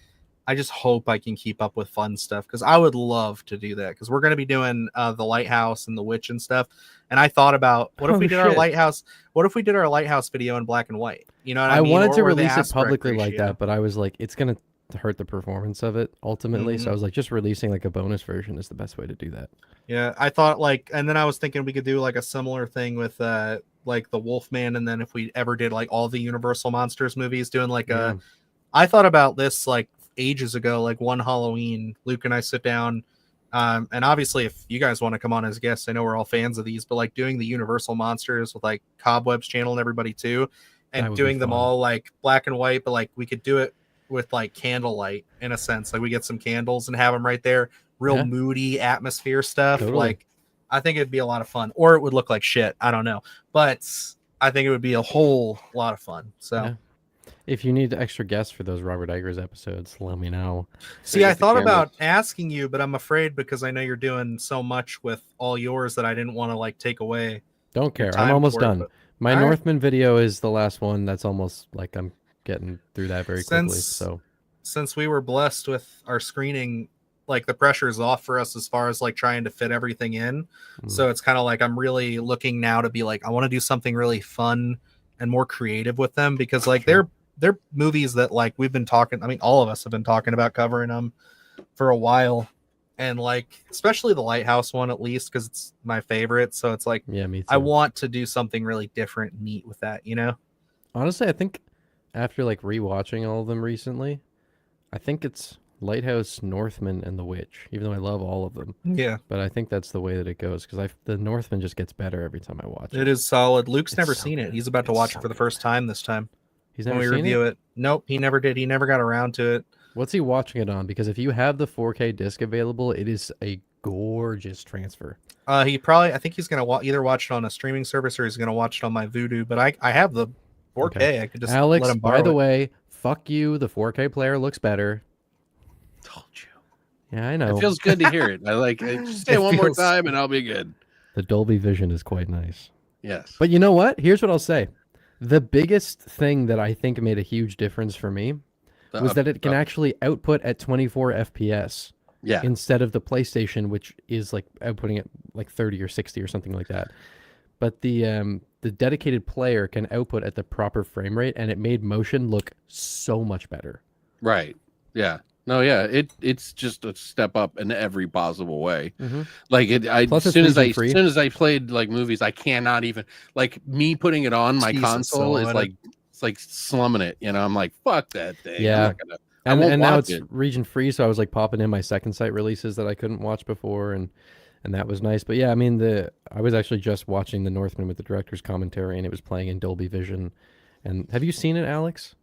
I just hope I can keep up with fun stuff, because I would love to do that, because we're going to be doing the Lighthouse and the Witch and stuff. And I thought about what if we did our Lighthouse? What if we did our Lighthouse video in black and white? You know what I mean?
Wanted to release it publicly like that, but I was like, it's going to hurt the performance of it ultimately. So I was like, just releasing like a bonus version is the best way to do that.
Yeah, I thought like, and then I was thinking we could do like a similar thing with like the Wolfman, and then if we ever did like all the Universal Monsters movies, doing like I thought about this like ages ago, like one Halloween, Luke and I sit down. And obviously, if you guys want to come on as guests, I know we're all fans of these, but like doing the Universal Monsters with like Cobweb's channel and everybody too, and doing them all like black and white, but like we could do it with like candlelight in a sense. Like we get some candles and have them right there, real moody atmosphere stuff.
Totally.
Like I think it'd be a lot of fun, or it would look like shit. I don't know, but I think it would be a whole lot of fun. So
if you need extra guests for those Robert Eggers episodes, let me know.
See, I thought about asking you, but I'm afraid because I know you're doing so much with all yours that I didn't want to like take away.
Don't care. I'm almost done. My Northman video is the last one. That's almost like I'm getting through that very quickly. So
since we were blessed with our screening, like the pressure is off for us as far as like trying to fit everything in. So it's kind of like I'm really looking now to be like I want to do something really fun and more creative with them because like they're movies that like we've been talking. I mean, all of us have been talking about covering them for a while, and like especially the Lighthouse one at least because it's my favorite. So it's like
me too.
I want to do something really different, neat with that. You know,
honestly, I think after like rewatching all of them recently, I think it's Lighthouse, Northman, and The Witch. Even though I love all of them, but I think that's the way that it goes because the Northman just gets better every time I watch it.
It is solid. Luke's never seen it. He's about to watch it for the first time this time.
He's never
when we review it. Nope, he never did. He never got around to it.
What's he watching it on? Because if you have the 4K disc available, it is a gorgeous transfer.
I think he's gonna either watch it on a streaming service or he's gonna watch it on my Vudu. But I have the 4K.
Okay.
I could just
Alex,
let him borrow
by the
it.
way, fuck you. The 4K player looks better.
Told you.
Yeah, I know.
It feels good to hear it. I like it. Just say it one more time and I'll be good.
The Dolby Vision is quite nice.
Yes.
But you know what? Here's what I'll say. The biggest thing that I think made a huge difference for me was that it can actually output at 24 FPS instead of the PlayStation, which is like outputting at like 30 or 60 or something like that. But the dedicated player can output at the proper frame rate, and it made motion look so much better.
Right. Yeah. No, yeah, it's just a step up in every possible way. Like as soon as I played like movies, I cannot even like me putting it on my console is like it's like slumming it. You know, I'm like fuck that thing.
Yeah, and now it's
it.
region free, so I was like popping in my second sight releases that I couldn't watch before, and that was nice. But yeah, I mean I was actually just watching The Northman with the director's commentary, and it was playing in Dolby Vision. And have you seen it, Alex?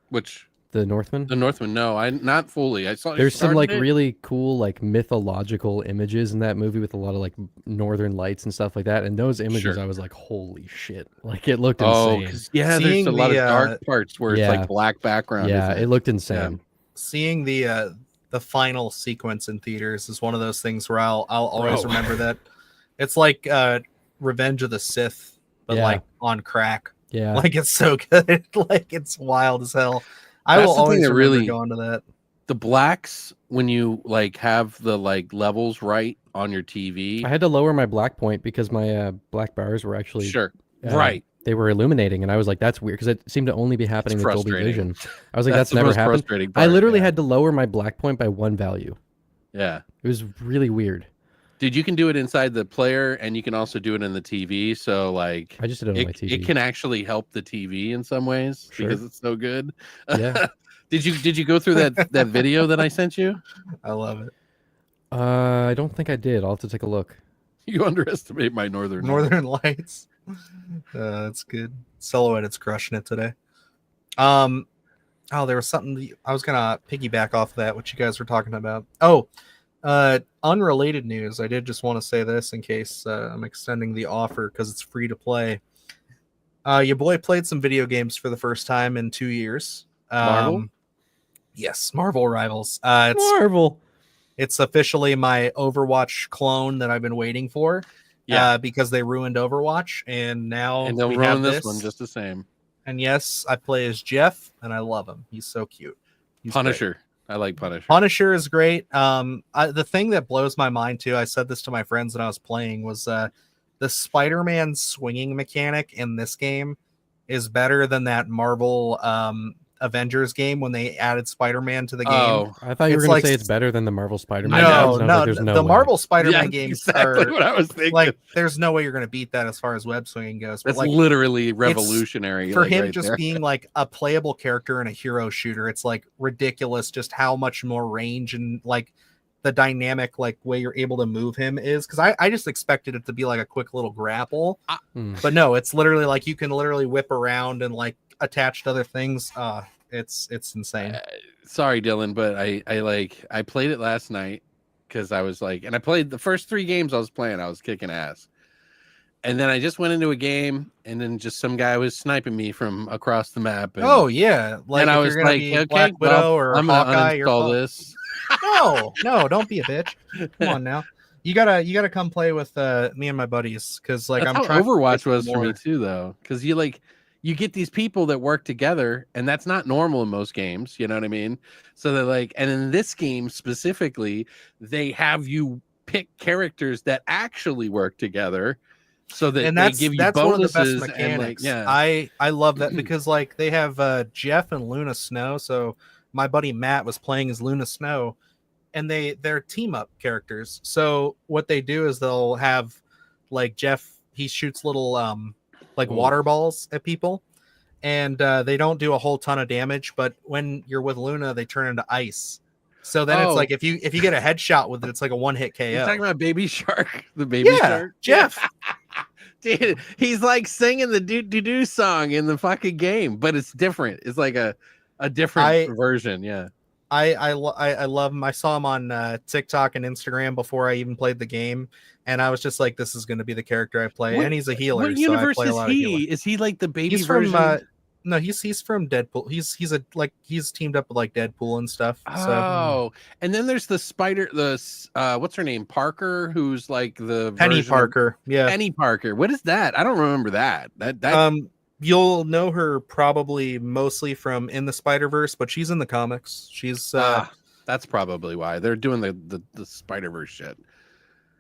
Which?
The Northman?
The Northman, no, I not fully. I saw.
There's some like really cool like mythological images in that movie with a lot of like northern lights and stuff like that. And those images, I was like, holy shit! Like it looked insane.
There's a lot of dark parts where it's like black background.
Yeah, it looked insane.
Seeing the final sequence in theaters is one of those things where I'll always remember that. It's like Revenge of the Sith, but like on crack.
Yeah,
like it's so good. Like it's wild as hell. I will always remember going to that.
The blacks, when you like have the like levels right on your TV.
I had to lower my black point because my black bars were actually
right.
They were illuminating, and I was like, "That's weird," because it seemed to only be happening with Dolby Vision. I was like, "That's never happened." I literally had to lower my black point by one value.
Yeah,
it was really weird.
Dude, you can do it inside the player, and you can also do it in the TV. So, like,
I just did it on my TV.
It can actually help the TV in some ways because it's so good.
Yeah.
Did you go through that video that I sent you?
I love it.
I don't think I did. I'll have to take a look.
You underestimate my Northern
Lights. That's good. Silhouette, it's crushing it today. There was something I was gonna piggyback off of that. What you guys were talking about? Unrelated news. I did just want to say this in case I'm extending the offer because it's free to play. Your boy played some video games for the first time in 2 years.
Marvel?
Yes, Marvel Rivals.
Marvel.
It's officially my Overwatch clone that I've been waiting for. Yeah, because they ruined Overwatch, and now
they'll ruin this one just the same.
And yes, I play as Jeff, and I love him. He's so cute. He's
Punisher.
Great.
I like Punisher.
Punisher is great. The thing that blows my mind too, I said this to my friends when I was playing, was the Spider-Man swinging mechanic in this game is better than that Marvel Avengers game when they added Spider-Man to the game.
Oh,
I thought you were
It's
going
like
to say it's better than the Marvel Spider-Man
no,
games. I was
no,
like, there's no
the
way.
Marvel Spider-Man
yeah,
games
exactly
are
what I was thinking.
like, there's no way you're going to beat that as far as web swinging goes. But
That's
like,
literally revolutionary.
for
like,
him
right
just
there.
being like a playable character in a hero shooter, it's like ridiculous just how much more range and like the dynamic like way you're able to move him is, because I just expected it to be like a quick little grapple, but no, it's literally like you can literally whip around and like attach to other things. It's insane.
Sorry, Dylan, but I played it last night because I was like, and I played the first 3 games I was playing. I was kicking ass. And then I just went into a game, and then just some guy was sniping me from across the map. And,
Oh yeah, like
and
if
I
you're
was
gonna
like,
be
okay,
Black Widow
well,
or
I'm gonna
Hawkeye, you're
uninstall this.
No, don't be a bitch. Come on now. You gotta come play with me and my buddies, because like
That's
I'm
how
trying
Overwatch
to
was for me
more.
too, though, because you get these people that work together, and that's not normal in most games. You know what I mean? So they're like, and in this game specifically, they have you pick characters that actually work together, so that
And
they give you
that's
bonuses.
one of the best
and
mechanics.
yeah,
I love that, because like they have Jeff and Luna Snow. So my buddy Matt was playing as Luna Snow, and they're team up characters. So what they do is they'll have like Jeff, he shoots little like water balls at people, and they don't do a whole ton of damage, but when you're with Luna, they turn into ice. So then it's like if you get a headshot with it, it's like a one-hit KO.
You're talking about Baby Shark, the Baby Shark,
Jeff.
Dude, he's like singing the doo song in the fucking game, but it's different. It's like a different version. Yeah.
I love him. I saw him on TikTok and Instagram before I even played the game, and I was just like, this is going to be the character I play. And he's a healer.
What universe
so I play
is
a lot of healer.
he? Is he like the baby
He's
version?
from no, he's from Deadpool. He's teamed up with like Deadpool and stuff.
Oh, and then there's what's her name? Parker, who's like the
Penny Parker. Yeah,
Penny Parker. What is that? I don't remember that. That
you'll know her probably mostly from In the Spider-Verse, but she's in the comics. She's
that's probably why they're doing the Spider-Verse shit.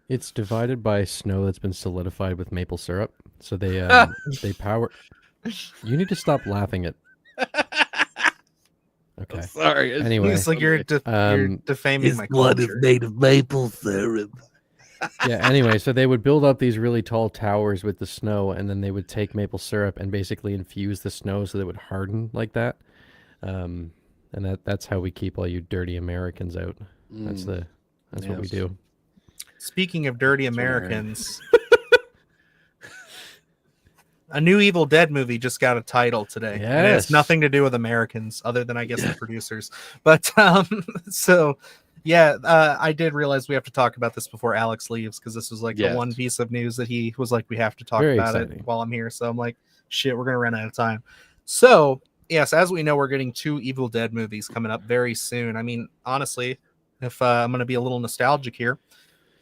It's divided by snow that's been solidified with maple syrup. So they power. You need to stop laughing at. Okay.
I'm sorry.
Anyway,
it's like you're defaming my
blood
culture.
is made of maple syrup.
Yeah, anyway, so they would build up these really tall towers with the snow, and then they would take maple syrup and basically infuse the snow so that it would harden like that. And that's how we keep all you dirty Americans out. That's what we do.
Speaking of dirty Americans, a new Evil Dead movie just got a title today.
Yes.
And it has nothing to do with Americans, other than I guess the producers. But so yeah, I did realize we have to talk about this before Alex leaves, because this was like the one piece of news that he was like, we have to talk
Very
about
exciting.
it while I'm here. So I'm like, shit, we're gonna run out of time. So yes, as we know, we're getting 2 Evil Dead movies coming up very soon. I mean, honestly, if I'm gonna be a little nostalgic here,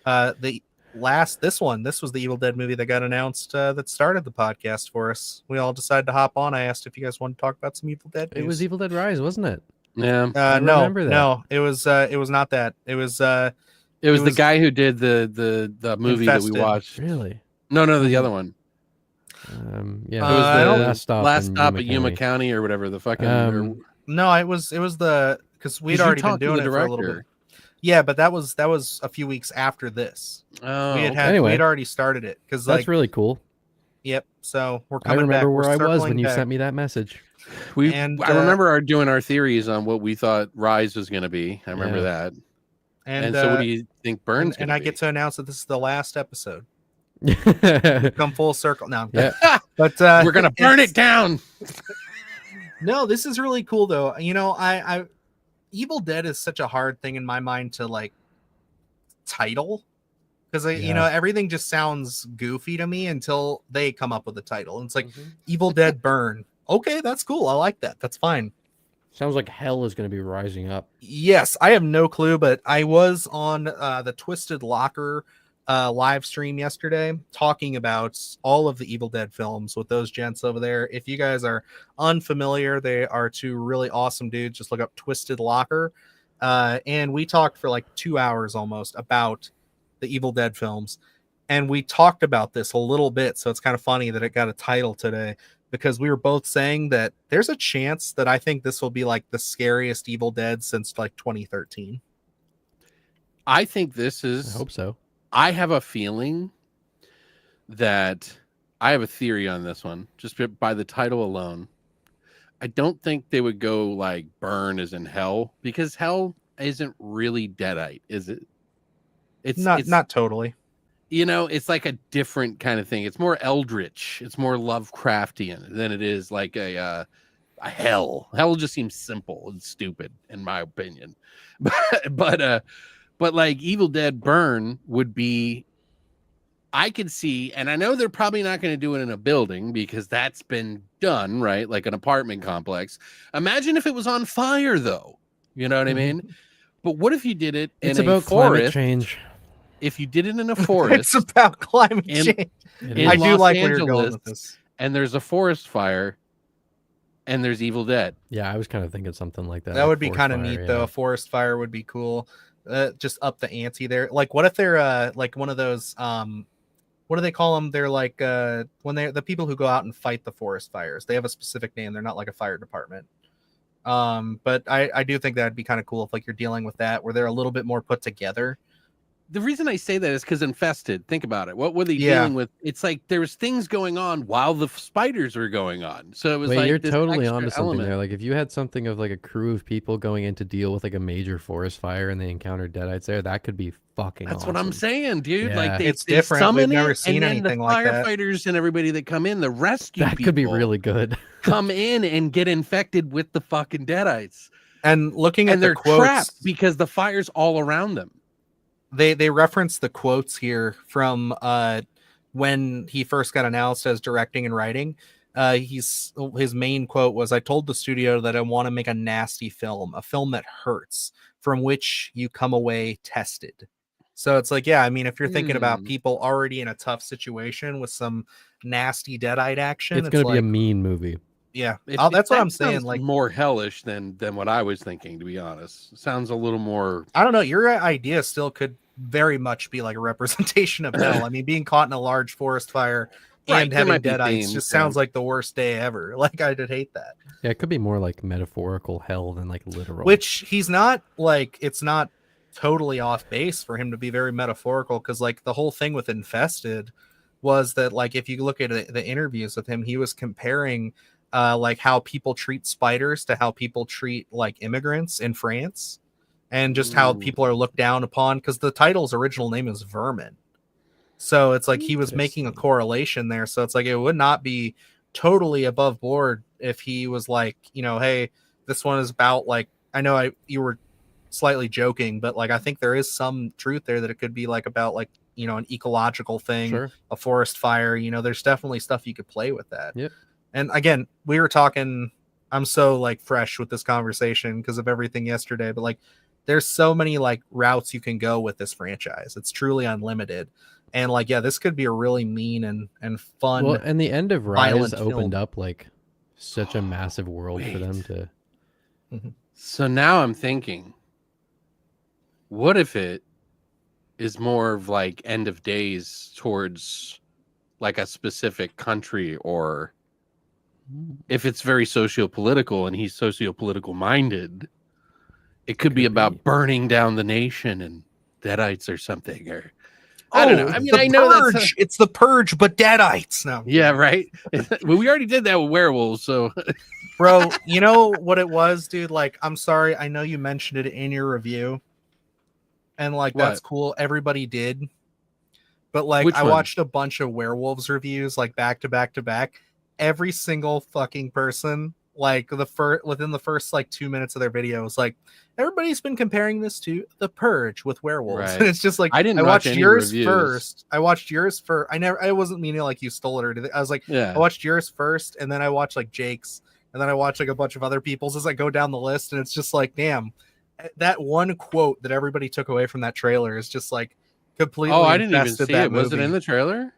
this was the Evil Dead movie that got announced that started the podcast for us. We all decided to hop on. I asked if you guys want to talk about some Evil Dead news.
It was Evil Dead Rise, wasn't it?
Yeah.
No, it was not that. It was
the guy who did the movie
Infested.
that we watched.
Really?
No, the other one.
Yeah,
It was the
last stop
at Yuma County or whatever the fucking.
No, it was because we'd already been doing it for a little bit. Yeah, but that was a few weeks after this.
Oh,
we had already started it, because
that's really cool.
Yep. So we're
I
coming back.
remember where I was when
circling
you
back.
sent me that message.
I remember doing our theories on what we thought Rise was going to be. I remember that.
And
so, what do you think Burns?
And I get to announce that this is the last episode.
Yeah.
Come full circle now.
Yeah.
But
we're gonna burn it down.
No, this is really cool though. You know, I Evil Dead is such a hard thing in my mind to like title, because you know, everything just sounds goofy to me until they come up with a title. And it's like Evil Dead Burn. Okay, that's cool. I like that. That's fine.
Sounds like hell is going to be rising up.
Yes, I have no clue, but I was on the Twisted Locker live stream yesterday talking about all of the Evil Dead films with those gents over there. If you guys are unfamiliar, they are 2 really awesome dudes. Just look up Twisted Locker. And we talked for like 2 hours almost about the Evil Dead films. And we talked about this a little bit, so it's kind of funny that it got a title today. because we were both saying that there's a chance that I think this will be like the scariest Evil Dead since like 2013.
I think this is.
I hope so.
I have a feeling that I have a theory on this one, just by the title alone. I don't think they would go like burn as in hell, because hell isn't really Deadite, is it? It's
not totally.
You know, it's like a different kind of thing. It's more eldritch. It's more Lovecraftian than it is like a hell. Hell just seems simple and stupid, in my opinion. But like Evil Dead Burn would be, I could see, and I know they're probably not going to do it in a building because that's been done, right? Like an apartment complex. Imagine if it was on fire, though. You know what I mean? But what if you did it in a forest?
Climate change.
If you did it in a forest,
It's about climate change. I do like where you're going with this.
And there's a forest fire, and there's Evil Dead.
Yeah, I was kind of thinking something like that.
That would be kind of neat, though. A forest fire would be cool. Just up the ante there. Like, what if they're like one of those what do they call them? They're like when they're the people who go out and fight the forest fires. They have a specific name. They're not like a fire department. But I do think that'd be kind of cool if like you're dealing with that, where they're a little bit more put together.
The reason I say that is because Infested, think about it. What were they dealing with? It's like there was things going on while the spiders were going on. So it was like
you're
this
totally
extra
onto something
element.
there. Like if you had something of like a crew of people going in to deal with like a major forest fire and they encountered Deadites there, that could be fucking
That's
awesome.
what I'm saying, dude.
Yeah.
Like
It's different. We've
summon
never
it,
seen
and
anything
then
like
the
that.
firefighters and everybody that come in, the rescue
That could be
people
really good.
come in and get infected with the fucking Deadites.
And looking at
And
the
they're
quotes,
trapped because the fire's all around them.
they reference the quotes here from when he first got announced as directing and writing. His main quote was, "I told the studio that I want to make a nasty film, a film that hurts, from which you come away tested." So it's like, yeah, I mean, if you're thinking about people already in a tough situation with some nasty Deadite action,
It's going to
like,
be a mean movie.
Yeah,
That's
what I'm saying. Like
more hellish than what I was thinking, to be honest. It sounds a little more.
I don't know. Your idea still could very much be like a representation of hell. I mean, being caught in a large forest fire and having Deadites just sounds like the worst day ever. Like, I did hate that.
Yeah, it could be more like metaphorical hell than like literal.
Which he's not like, it's not totally off base for him to be very metaphorical, because like the whole thing with Infested was that, like, if you look at the interviews with him, he was comparing like how people treat spiders to how people treat like immigrants in France, and just how people are looked down upon, because the title's original name is Vermin. So it's like he was making a correlation there. So it's like it would not be totally above board if he was like, you know, hey, this one is about, like, I know you were slightly joking, but like I think there is some truth there that it could be like about, like, you know, an ecological thing, a forest fire. You know, there's definitely stuff you could play with that.
Yep.
And again, we were talking, I'm so like fresh with this conversation because of everything yesterday, but like there's so many like routes you can go with this franchise. It's truly unlimited. And like, yeah, this could be a really mean and fun.
Well, and the end of Rise opened
film
up like such a massive world for them to.
So now I'm thinking, what if it is more of like End of Days towards like a specific country, or if it's very socio-political and he's socio-political minded, it could be about burning down the nation and Deadites or something, or I don't know. I mean, I know that's
it's the Purge, but Deadites. No.
Yeah, right. Well, we already did that with werewolves, so
bro, you know what it was, dude? Like, I'm sorry, I know you mentioned it in your review, and like that's cool. Everybody did, but like I watched a bunch of werewolves reviews, like back to back to back. Every single fucking person, like within the first like 2 minutes of their video, was like, everybody's been comparing this to The Purge with werewolves. Right. And it's just like, I watched yours first. I watched yours first. I wasn't meaning like you stole it or anything. I was like, I watched yours first, and then I watched like Jake's, and then I watched like a bunch of other people's as I go down the list, and it's just like, damn, that one quote that everybody took away from that trailer is just like completely.
Oh, I didn't even see it. Was it in the trailer?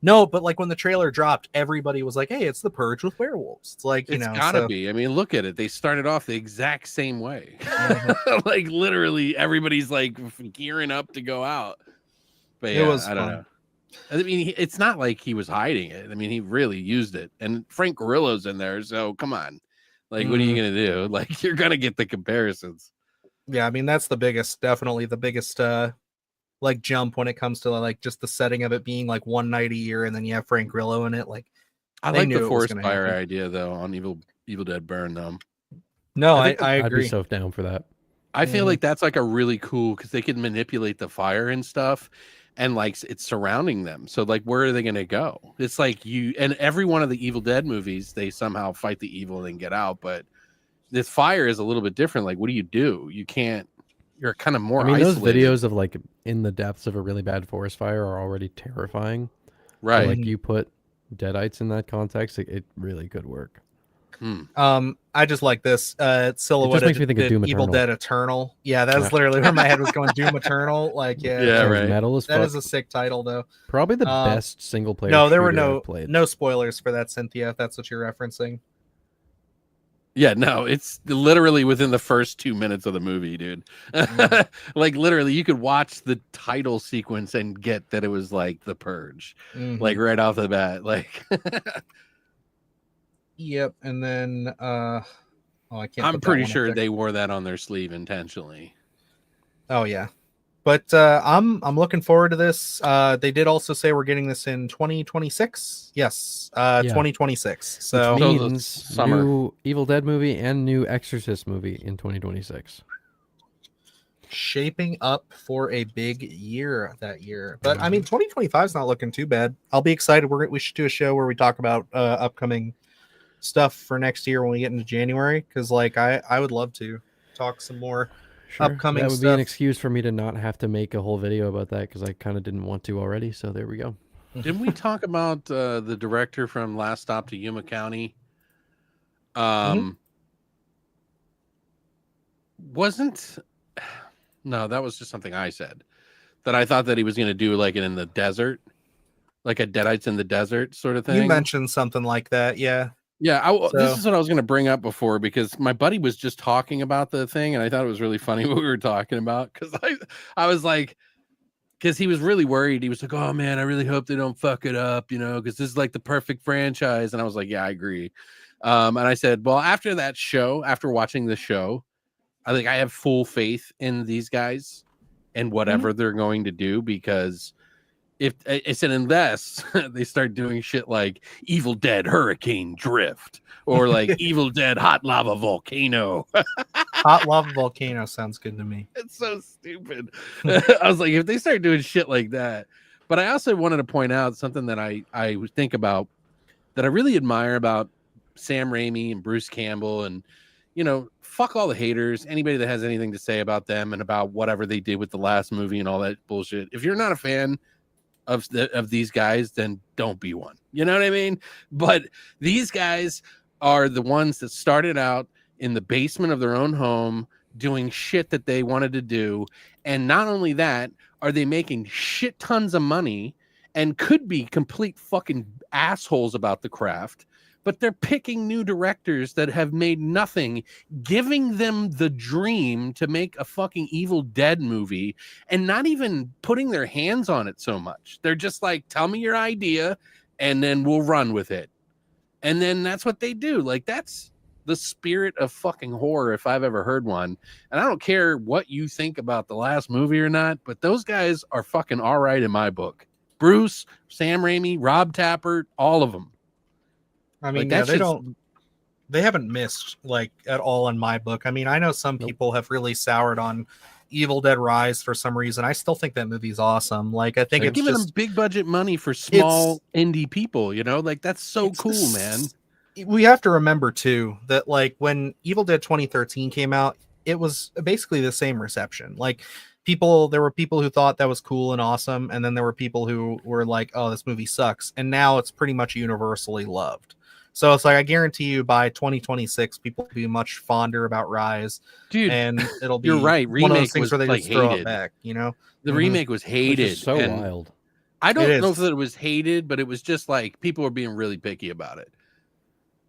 No, but like when the trailer dropped, everybody was like, hey, it's The Purge with werewolves. It's like,
it's gotta be. I mean, look at it. They started off the exact same way. Like literally everybody's like gearing up to go out. But yeah, I don't know. I mean, it's not like he was hiding it. I mean, he really used it. And Frank Grillo's in there, so come on. Like, what are you gonna do? Like, you're gonna get the comparisons.
Yeah, I mean that's definitely the biggest like jump when it comes to like just the setting of it being like one night a year, and then you have Frank Grillo in it. Like,
I like the forest fire idea though on Evil Dead Burn though.
No, I agree.
I'd be so down for that.
I feel like that's like a really cool because they can manipulate the fire and stuff, and like it's surrounding them. So like, where are they going to go? It's like and every one of the Evil Dead movies, they somehow fight the evil and then get out. But this fire is a little bit different. Like, what do? You can't. You're kind of more.
I mean,
isolated.
those videos of like in the depths of a really bad forest fire are already terrifying.
Right.
So, like you put Deadites in that context, it really could work.
I just like this silhouette.
It just makes me think of Doom
Evil
Eternal.
Dead Eternal. Yeah, that's literally where my head was going. Doom Eternal. Like,
yeah, right.
Metal as
that
fuck.
is a sick title, though.
Probably the best single player.
No, there were
played.
no spoilers for that, Cynthia. If that's what you're referencing.
Yeah, no, it's literally within the first 2 minutes of the movie, dude. Like literally, you could watch the title sequence and get that it was like The Purge, like right off the bat, like.
Yep, and then I can't.
I'm pretty sure they wore that on their sleeve intentionally.
Oh yeah, but I'm looking forward to this. They did also say we're getting this in 2026. Yes, 2026. So
which means new Evil Dead movie and new Exorcist movie in 2026.
Shaping up for a big year that year. But I mean, 2025 is not looking too bad. I'll be excited. We should do a show where we talk about upcoming stuff for next year when we get into January, because like I would love to talk some more upcoming
that would
stuff.
be an excuse for me to not have to make a whole video about that, because I kind of didn't want to already, so there we go.
Didn't we talk about the director from Last Stop to Yuma County? No, that was just something I said, that I thought that he was going to do like it in the desert, like a Deadites in the desert sort of thing.
You mentioned something like that, yeah.
Yeah, this is what I was going to bring up before, because my buddy was just talking about the thing, and I thought it was really funny what we were talking about, because I was like, because he was really worried. He was like, oh, man, I really hope they don't fuck it up, because this is like the perfect franchise. And I was like, yeah, I agree. And I said, well, after watching the show, I think I have full faith in these guys and whatever they're going to do, because if I said, unless they start doing shit like Evil Dead Hurricane Drift or like Evil Dead Hot Lava Volcano.
Hot Lava Volcano sounds good to me.
It's so stupid. I was like, if they start doing shit like that. But I also wanted to point out something that I think about, that I really admire about Sam Raimi and Bruce Campbell, and fuck all the haters, anybody that has anything to say about them and about whatever they did with the last movie and all that bullshit. If you're not a fan of these guys, then don't be one. You know what I mean? But these guys are the ones that started out in the basement of their own home doing shit that they wanted to do. And not only that, are they making shit tons of money and could be complete fucking assholes about the craft, but they're picking new directors that have made nothing, giving them the dream to make a fucking Evil Dead movie, and not even putting their hands on it so much. They're just like, tell me your idea and then we'll run with it. And then that's what they do. Like, that's the spirit of fucking horror if I've ever heard one. And I don't care what you think about the last movie or not, but those guys are fucking all right in my book. Bruce, Sam Raimi, Rob Tapert, all of them.
I mean,
like,
they haven't missed like at all in my book. I mean, I know some people have really soured on Evil Dead Rise for some reason. I still think that movie's awesome. Like, I think
they're
it's
giving
just
them big budget money for small indie people, like that's so cool, man.
We have to remember too that like when Evil Dead 2013 came out, it was basically the same reception. Like, there were people who thought that was cool and awesome, and then there were people who were like, oh, this movie sucks. And now it's pretty much universally loved. So it's like, I guarantee you by 2026, people will be much fonder about Rise.
Dude,
and it'll be
you're right.
One of those things
was
where they
like
just throw
hated.
it back,
The remake was hated.
So wild.
I don't know if it was hated, but it was just like people were being really picky about it.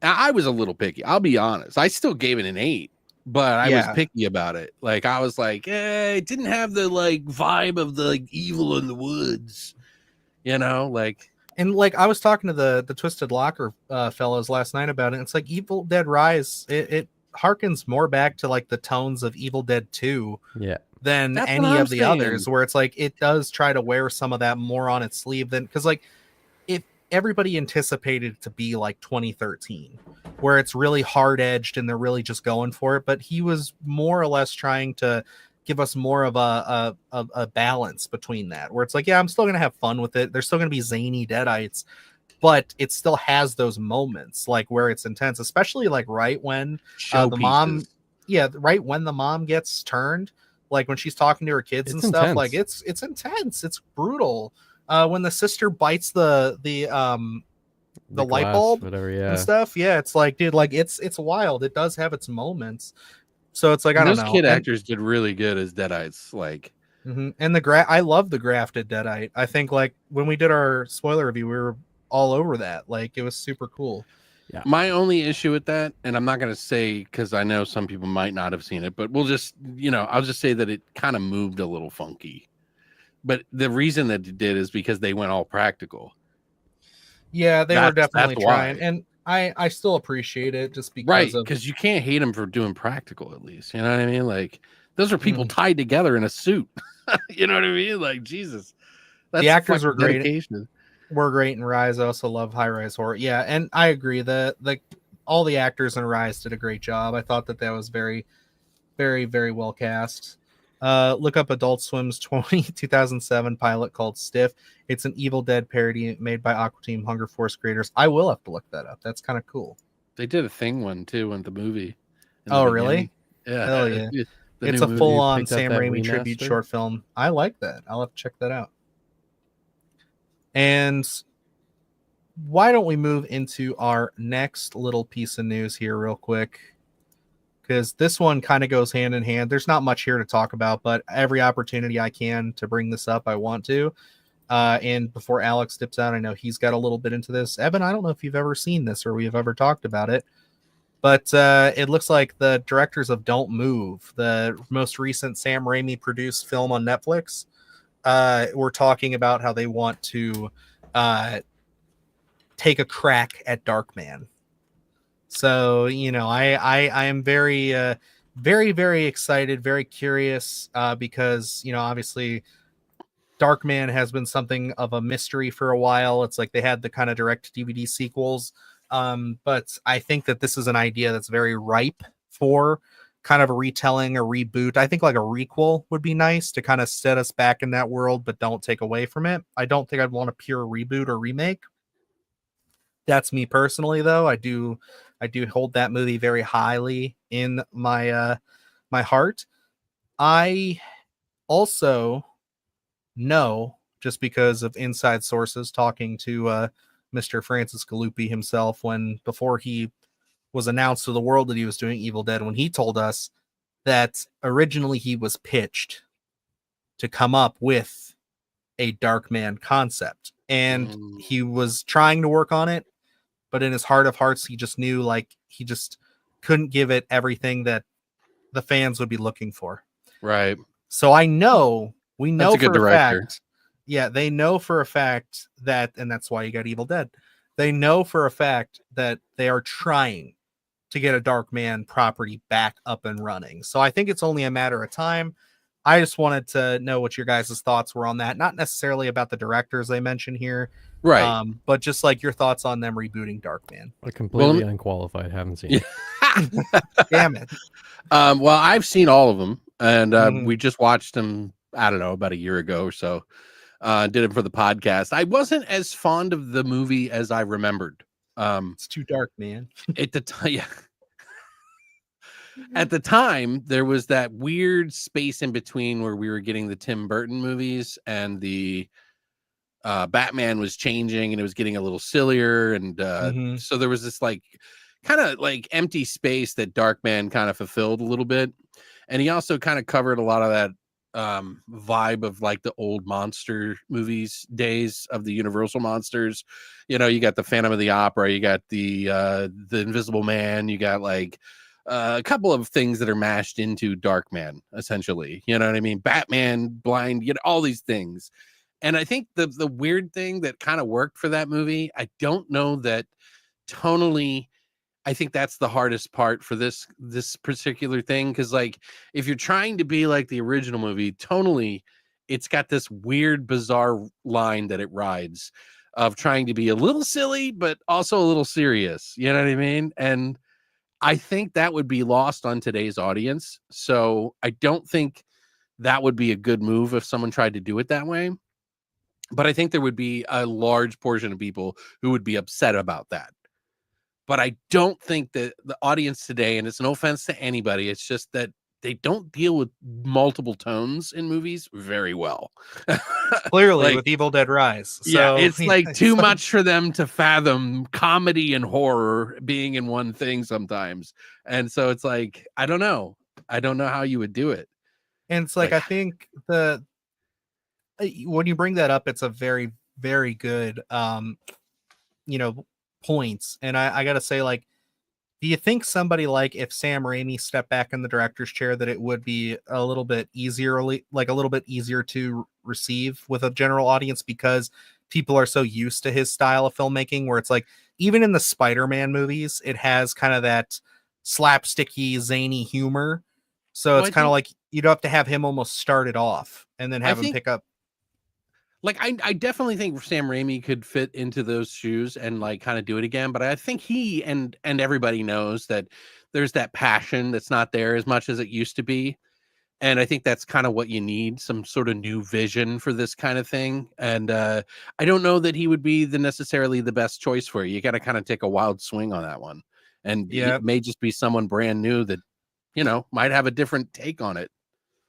Now, I was a little picky. I'll be honest. I still gave it an 8, but I was picky about it. Like, I was like, it didn't have the like vibe of the like Evil in the Woods. You know, like.
And like I was talking to the Twisted Locker fellows last night about it. And it's like Evil Dead Rise. It harkens more back to like the tones of Evil Dead 2 than
That's what
any
I'm
of the
saying.
others, where it's like it does try to wear some of that more on its sleeve than because like if everybody anticipated it to be like 2013, where it's really hard edged and they're really just going for it, but he was more or less trying to give us more of a balance between that, where it's like, yeah, I'm still gonna have fun with it. There's still gonna be zany deadites, but it still has those moments like where it's intense, especially like right when the mom, right when the mom gets turned, like when she's talking to her kids and stuff, like it's intense, it's brutal. When the sister bites the light
glass,
bulb
whatever,
and stuff, yeah, it's like, dude, like it's wild. It does have its moments. So it's like, I don't know.
Those kid actors did really good as Deadites. Like,
and I love the grafted Deadite. I think like when we did our spoiler review, we were all over that. Like it was super cool.
Yeah.
My only issue with that, and I'm not going to say because I know some people might not have seen it, but we'll just, I'll just say that it kind of moved a little funky. But the reason that it did is because they went all practical.
Yeah, they were definitely trying. Why. And I still appreciate it just because
because you can't hate them for doing practical, at least. You know what I mean? Like those are people tied together in a suit. You know what I mean? Like Jesus.
The actors were great. Were great in Rise. I also love High Rise Horror. Yeah, and I agree that all the actors in Rise did a great job. I thought that was very, very, very well cast. Look up Adult Swim's 2007 pilot called Stiff. It's an Evil Dead parody made by Aqua Team Hunger Force creators. I will have to look that up. That's kind of cool.
They did a Thing one too in the movie.
Oh, really?
Yeah.
Hell yeah. It's a full-on Sam Raimi tribute short film. I like that. I'll have to check that out. And why don't we move into our next little piece of news here real quick? Because this one kind of goes hand in hand. There's not much here to talk about, but every opportunity I can to bring this up, I want to. And before Alex dips out, I know he's got a little bit into this. Evan, I don't know if you've ever seen this or we've ever talked about it, but it looks like the directors of Don't Move, the most recent Sam Raimi produced film on Netflix, were talking about how they want to take a crack at Darkman. So, I am very, very, very excited, very curious, because, obviously Darkman has been something of a mystery for a while. It's like they had the kind of direct DVD sequels. But I think that this is an idea that's very ripe for kind of a retelling, a reboot. I think like a requel would be nice to kind of set us back in that world, but don't take away from it. I don't think I'd want a pure reboot or remake. That's me personally, though. I do hold that movie very highly in my my heart. I also know, just because of inside sources talking to Mr. Francis Galuppi himself, before he was announced to the world that he was doing Evil Dead, when he told us that originally he was pitched to come up with a Darkman concept, and he was trying to work on it, but in his heart of hearts, he just knew like he just couldn't give it everything that the fans would be looking for.
Right.
So we know
that's a good
for
director.
a fact. Yeah, they know for a fact that, and that's why you got Evil Dead. They know for a fact that they are trying to get a Darkman property back up and running. So I think it's only a matter of time. I just wanted to know what your guys' thoughts were on that. Not necessarily about the directors they mentioned here,
right?
But just like your thoughts on them rebooting Darkman.
Completely unqualified. Haven't seen it.
Damn it.
Well, I've seen all of them, and we just watched them. I don't know, about a year ago or so. Did it for the podcast. I wasn't as fond of the movie as I remembered.
It's too dark, man.
At the time, yeah. At the time, there was that weird space in between where we were getting the Tim Burton movies and the Batman was changing and it was getting a little sillier. And so there was this like kind of like empty space that Darkman kind of fulfilled a little bit. And he also kind of covered a lot of that vibe of like the old monster movies days of the Universal monsters. You got the Phantom of the Opera, you got the Invisible Man, you got like a couple of things that are mashed into Darkman, essentially. You know what I mean? Batman, Blind, all these things. And I think the weird thing that kind of worked for that movie, I don't know that tonally, I think that's the hardest part for this particular thing, because like if you're trying to be like the original movie, tonally, it's got this weird, bizarre line that it rides of trying to be a little silly, but also a little serious. You know what I mean? And I think that would be lost on today's audience. So I don't think that would be a good move if someone tried to do it that way. But I think there would be a large portion of people who would be upset about that. But I don't think that the audience today, and it's no offense to anybody, it's just that they don't deal with multiple tones in movies very well.
Clearly,
like,
with Evil Dead Rise.
Yeah,
So,
it's like
it's
too much for them to fathom comedy and horror being in one thing sometimes. And so it's like, I don't know how you would do it.
And it's like, I think when you bring that up, it's a very, very good, points. And I gotta say, like, do you think somebody like if Sam Raimi stepped back in the director's chair, that it would be a little bit easier, like a little bit easier to receive with a general audience, because people are so used to his style of filmmaking, where it's like, even in the Spider-Man movies, it has kind of that slapsticky, zany humor. So it's kind of like you'd have to have him almost start it off and then have him pick up.
Like, I definitely think Sam Raimi could fit into those shoes and like kind of do it again. But I think he and everybody knows that there's that passion that's not there as much as it used to be. And I think that's kind of what you need, some sort of new vision for this kind of thing. And I don't know that he would be necessarily the best choice for you. You got to kind of take a wild swing on that one. And it may just be someone brand new that, might have a different take on it.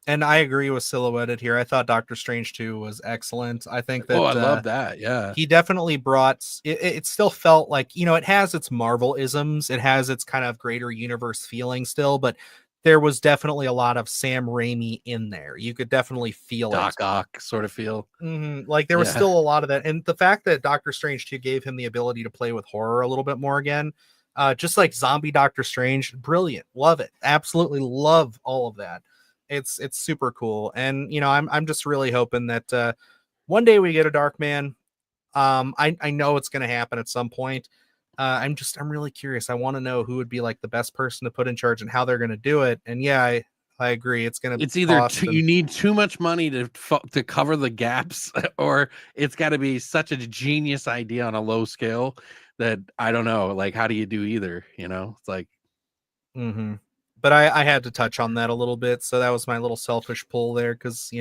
And I agree with Silhouetted here. I thought Doctor Strange 2 was excellent. I think that
I love that. Yeah.
He definitely brought it still felt like, it has its Marvel isms, it has its kind of greater universe feeling still, but there was definitely a lot of Sam Raimi in there. You could definitely feel
Doc Ock sort of feel.
Mm-hmm. Like there was still a lot of that. And the fact that Doctor Strange 2 gave him the ability to play with horror a little bit more again, just like Zombie Doctor Strange, brilliant. Love it. Absolutely love all of that. It's super cool. And, I'm just really hoping that one day we get a Darkman. I know it's going to happen at some point. I'm really curious. I want to know who would be like the best person to put in charge and how they're going to do it. And yeah, I agree. It's either
you need too much money to cover the gaps, or it's got to be such a genius idea on a low scale that I don't know. Like, how do you do either? It's like,
But I had to touch on that a little bit. So that was my little selfish pull there. Cause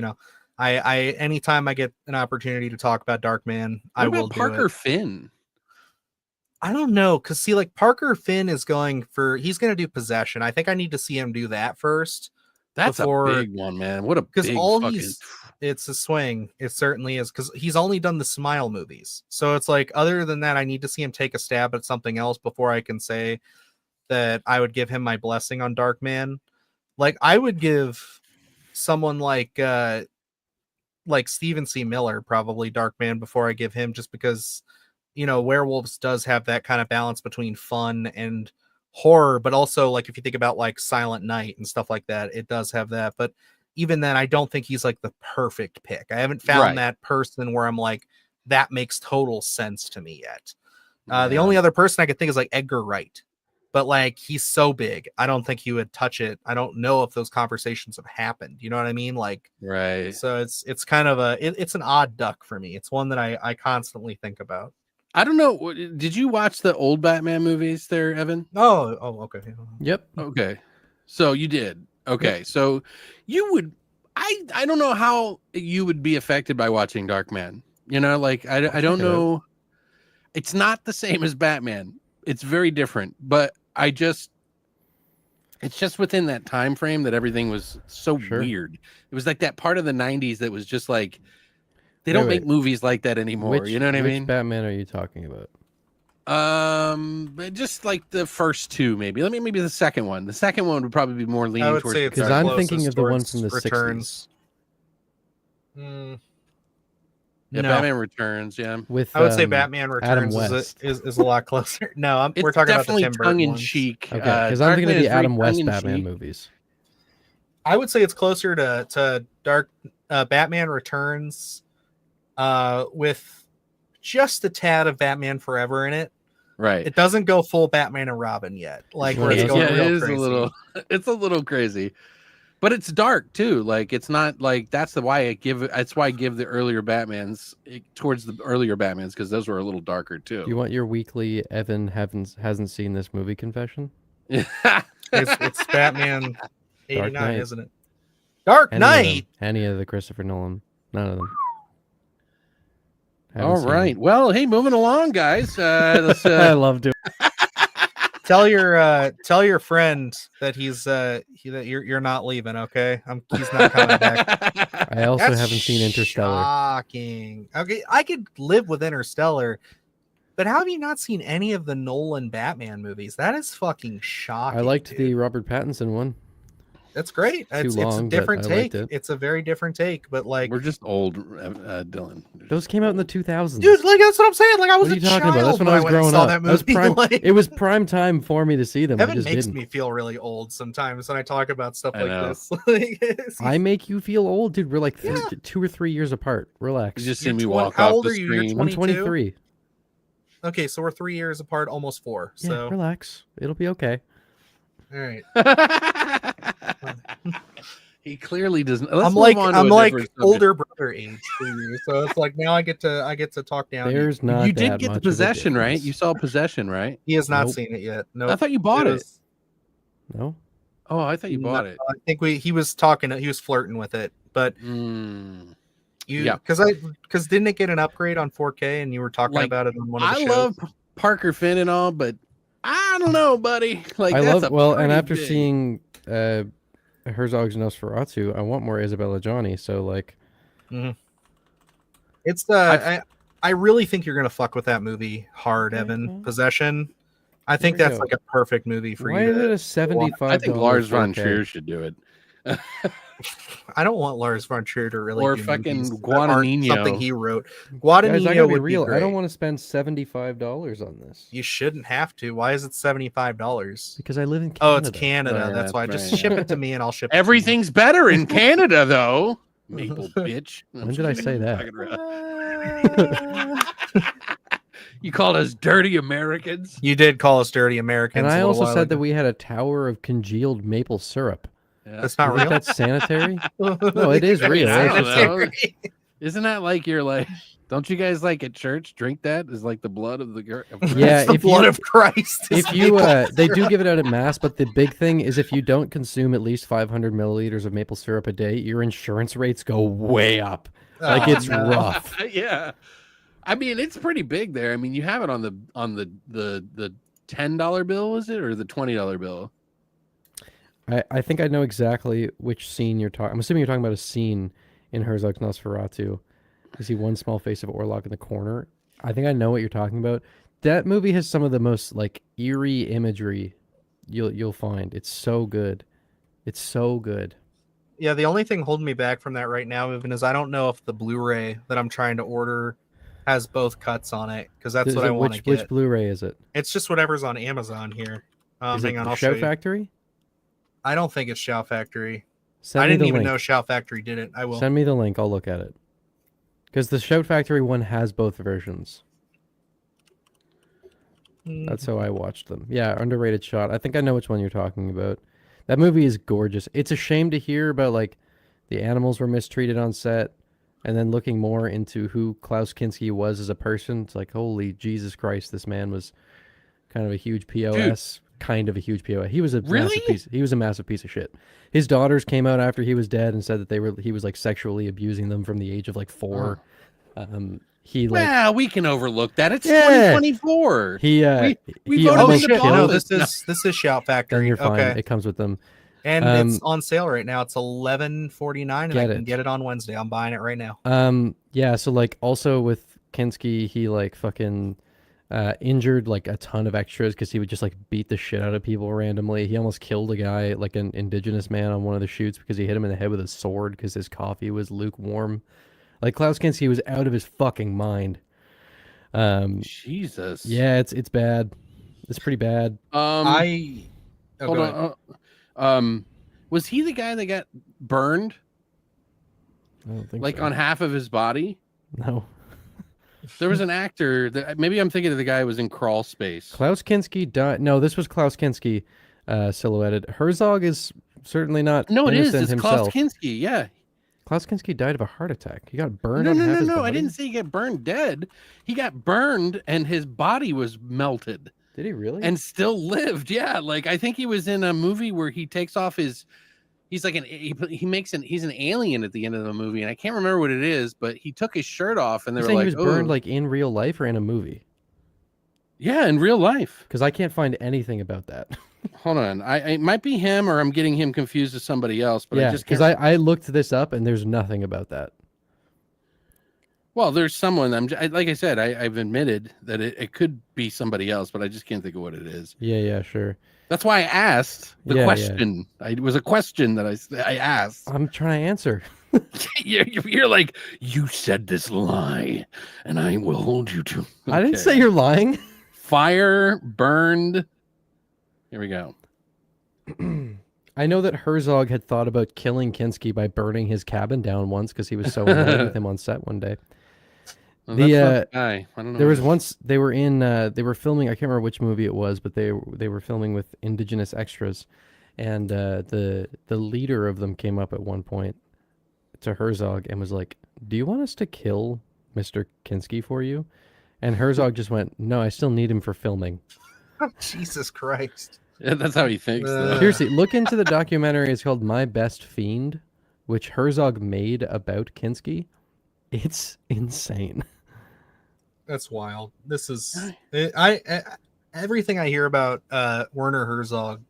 I anytime I get an opportunity to talk about Darkman, I will do
Parker
it.
Finn.
I don't know. Cause see, like Parker Finn he's going to do Possession. I think I need to see him do that first.
That's a big one, man. What a big
it's a swing. It certainly is. Cause he's only done the Smile movies. So it's like, other than that, I need to see him take a stab at something else before I can say that I would give him my blessing on Darkman. Like I would give someone like Stephen C. Miller probably Darkman before I give him, just because Werewolves does have that kind of balance between fun and horror, but also like if you think about like Silent Night and stuff like that, it does have that. But even then, I don't think he's like the perfect pick. I haven't found that person where I'm like, that makes total sense to me yet. The only other person I could think is like Edgar Wright. But like he's so big, I don't think he would touch it. I don't know if those conversations have happened. You know what I mean? Like,
right.
So it's kind of it's an odd duck for me. It's one that I constantly think about.
I don't know. Did you watch the old Batman movies there, Evan?
Oh, okay.
Yep.
Okay. So you did. Okay. Yep. So you would. I don't know how you would be affected by watching Darkman. Like I don't know. It's not the same as Batman. It's very different, but it's just within that time frame that everything was so weird. It was like that part of the 90s that was just like, they don't make movies like that anymore. You know what I mean?
Which Batman are you talking about?
Just like the first two, maybe. Maybe the second one. The second one would probably be more leaning towards,
because I'm thinking of the one from the Returns.
60s. Yeah, Batman Returns. Yeah,
I would say Batman Returns is a lot closer. No, we're talking about the Tim Burton
tongue in cheek.
Okay, because I'm thinking of the Adam West Batman movies.
I would say it's closer to Batman Returns, with just a tad of Batman Forever in it.
Right.
It doesn't go full Batman and Robin yet. Like where it's going
it
real
is
crazy.
it's a little crazy. But it's dark too. Like it's not like that's why I give the earlier Batmans towards the earlier Batmans because those were a little darker too.
Do you want your weekly Evan hasn't seen this movie confession?
It's Batman 89,
Knight.
isn't it? Dark Knight.
Any of the Christopher Nolan. None of them.
All right. Well, hey, moving along, guys. Let's,
I love doing.
Tell your friend that that you're not leaving. Okay, he's not coming back.
I also
That's
haven't seen Interstellar.
Shocking. Okay, I could live with Interstellar, but how have you not seen any of the Nolan Batman movies? That is fucking shocking.
I liked
dude.
the Robert Pattinson one.
That's great. It's a different take. It's a very different take, but like
we're just old, Dylan.
Those came out in the 2000s.
Dude, like that's what I'm saying. Like I was
what are you
a
talking
child
about? That's when I was
went and
growing
saw
up.
that movie.
It was prime time for me to see them.
Evan
I just
makes
didn't.
me feel really old sometimes when I talk about stuff
I
like
know.
this.
I make you feel old, dude. We're like 2 or 3 years apart. Relax.
You just
You're
see me
20
walk
how
off
old
the
are you? You're
screen.
20?
I'm 23.
Okay, so we're 3 years apart, almost 4.
Yeah,
So
relax. It'll be okay.
all right.
He clearly doesn't.
I'm like older brother age for you, so it's like now I get to talk down.
There's not.
You did
that
get
much
the
of a
Possession, right?
difference.
You saw Possession, right?
He has not
Nope.
seen it yet. No,
I thought you bought it.
No.
Oh, I thought you bought it.
I think he was flirting with it, but
Yeah.
because didn't it get an upgrade on 4K and you were talking
Like,
about it on one of the
I
shows?
love Parker Finn and all, but I don't know, buddy. Like
I
that's
love and
pretty
after
big.
seeing Herzog's Nosferatu, I want more Isabella Johnny. So like,
It's I really think you're gonna fuck with that movie hard, Evan. Possession. I think
There we
that's
go.
like a perfect movie for
why
you.
is it a $75?
I think Lars von
4K?
Trier should do it.
I don't want Lars von Trier to really
Or
do
fucking
movies that aren't
Guadagnino.
something he wrote.
Guys, I
Guadagnino
gotta be
would
real.
be great.
I don't want to spend $75 on this
You shouldn't have to. Why is it $75?
because I live in Canada.
Oh, it's Canada.
Oh,
That's why.
that's
Just
right.
ship it to me and I'll ship it.
Everything's better in Canada, though. Maple bitch. No,
When
I'm
did I
just
say
kidding.
that?
You called us dirty Americans.
You did call us dirty Americans.
And I
a little
also
while
said that
ago.
we had a tower of congealed maple syrup.
Yeah.
That's
You
not
think
real.
that's sanitary? No, it is real.
I
It's
don't
just
know. Isn't that like you're like? Don't you guys like at church drink that? Is like the blood of the girl.
Yeah,
It's the
if
blood
you-
of Christ.
if you they do give it out at mass, but the big thing is if you don't consume at least 500 milliliters of maple syrup a day, your insurance rates go way up. Like it's rough.
Yeah, I mean it's pretty big there. I mean you have it on the $10 bill, was it, or the $20 bill?
I think I know exactly which scene you're talking. I'm assuming you're talking about a scene in Herzog's Nosferatu. You see one small face of Orlok in the corner. I think I know what you're talking about. That movie has some of the most like eerie imagery you'll find. It's so good. It's so good.
Yeah, the only thing holding me back from that right now, even, is I don't know if the Blu-ray that I'm trying to order has both cuts on it, because that's what I want to get.
Which Blu-ray is it?
It's just whatever's on Amazon here.
Is
Hang
it
on,
the
I'll
Shout
show you.
Factory?
I don't think it's Shout Factory.
Send
I
me
didn't
the
even
link.
know Shout Factory did it. I will.
Send me the link. I'll look at it. Because the Shout Factory one has both versions. That's how I watched them. Yeah, underrated shot. I think I know which one you're talking about. That movie is gorgeous. It's a shame to hear about like the animals were mistreated on set, and then looking more into who Klaus Kinski was as a person. It's like, holy Jesus Christ, this man was kind of a huge POS. Kind of a huge POS. He was a massive piece. He was a massive piece of shit. His daughters came out after he was dead and said that he was like sexually abusing them from the age of like 4. He like
Well, we can overlook that. It's
Yeah.
2024.
he
we
he
voted
Oh
almost
in the
shit!
ball.
No,
killed-
this is Shout
then
Factory.
you're fine.
Okay,
It comes with them.
and it's on sale right now. It's $11.49, and I
Get
can
it.
get it on Wednesday. I'm buying it right now.
Yeah, so like also with Kinski, he like fucking injured like a ton of extras because he would just like beat the shit out of people randomly. He almost killed a guy, like an indigenous man, on one of the shoots because he hit him in the head with a sword because his coffee was lukewarm. Like Klaus Kinski was out of his fucking mind.
Jesus.
Yeah, it's bad. It's pretty bad.
Oh,
Hold
on. Was he the guy that got burned
I don't think
like
so.
on half of his body?
No.
There was an actor that maybe I'm thinking of the guy who was in Crawl Space.
Klaus Kinski died. No, this was Klaus Kinski silhouetted. Herzog is certainly not
No, it is.
innocent
It's
himself.
Klaus Kinski. Yeah.
Klaus Kinski died of a heart attack. He got burned
No,
on
no,
half
no,
his
no.
body.
I didn't say he got burned dead. He got burned and his body was melted
Did he really?
and still lived. Yeah. Like I think he was in a movie where he takes off his. He's like he's an alien at the end of the movie, and I can't remember what it is, but he took his shirt off, and they
You're
were
saying
like,
he was burned
"Oh."
like in real life or in a movie?
Yeah, in real life.
Because I can't find anything about that.
Hold on, it might be him, or I'm getting him confused with somebody else. But I
Yeah,
just
because
can't.
I looked this up and there's nothing about that.
Well, there's someone. Like I said, I've admitted that it could be somebody else, but I just can't think of what it is.
Yeah, sure.
That's why I asked the
Yeah.
question. It was a question that I asked.
I'm trying to answer.
You're like, you said this lie, and I will hold you to.
I didn't
Okay.
say you're lying.
Fire burned. Here we go.
I know that Herzog had thought about killing Kinski by burning his cabin down once because he was so annoyed with him on set one day.
Well,
The,
that's not the guy. I don't know.
There was once they were filming. I can't remember which movie it was, but they were filming with indigenous extras, and the leader of them came up at one point to Herzog and was like, "Do you want us to kill Mr. Kinski for you?" And Herzog just went, "No, I still need him for filming."
Jesus Christ.
Yeah, that's how he thinks. though.
Seriously, look into the documentary. It's called My Best Fiend, which Herzog made about Kinski. It's insane.
That's wild. This is everything I hear about Werner Herzog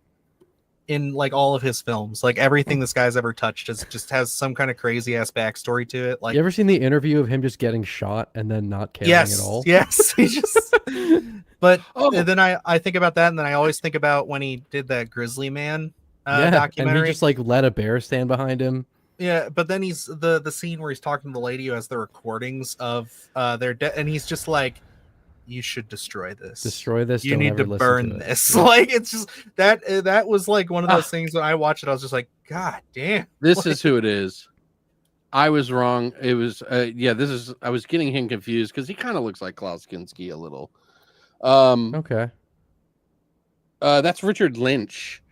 in like all of his films, like everything this guy's ever touched just has some kind of crazy ass backstory to it. Like,
You ever seen the interview of him just getting shot and then not caring at all?
Yes. He just but
Oh.
then I think about that, and then I always think about when he did that Grizzly Man
And
documentary.
he just like let a bear stand behind him.
Yeah, but then he's the scene where he's talking to the lady who has the recordings of their and he's just like, "You should destroy this.
Destroy this.
You
don't
need
ever
to
listen
burn
to it."
this." Like, it's just that was like one of those things when I watched it, I was just like, God damn.
This is who it is. I was wrong. It was I was getting him confused because he kind of looks like Klaus Kinski a little.
Okay.
That's Richard Lynch.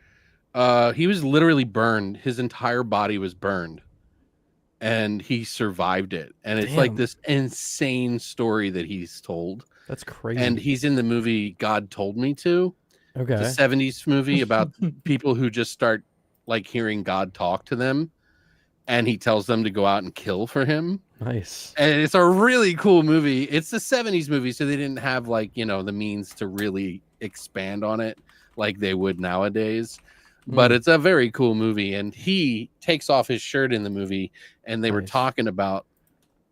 He was literally burned. His entire body was burned, and he survived it. And it's like
Damn.
this insane story that he's told.
That's crazy.
And he's in the movie God Told Me To,
okay.
the 70s movie about people who just start like hearing God talk to them, and he tells them to go out and kill for him.
Nice.
And it's a really cool movie. It's the 70s movie, so they didn't have like, the means to really expand on it like they would nowadays. But it's a very cool movie, and he takes off his shirt in the movie, and they were
Nice.
talking about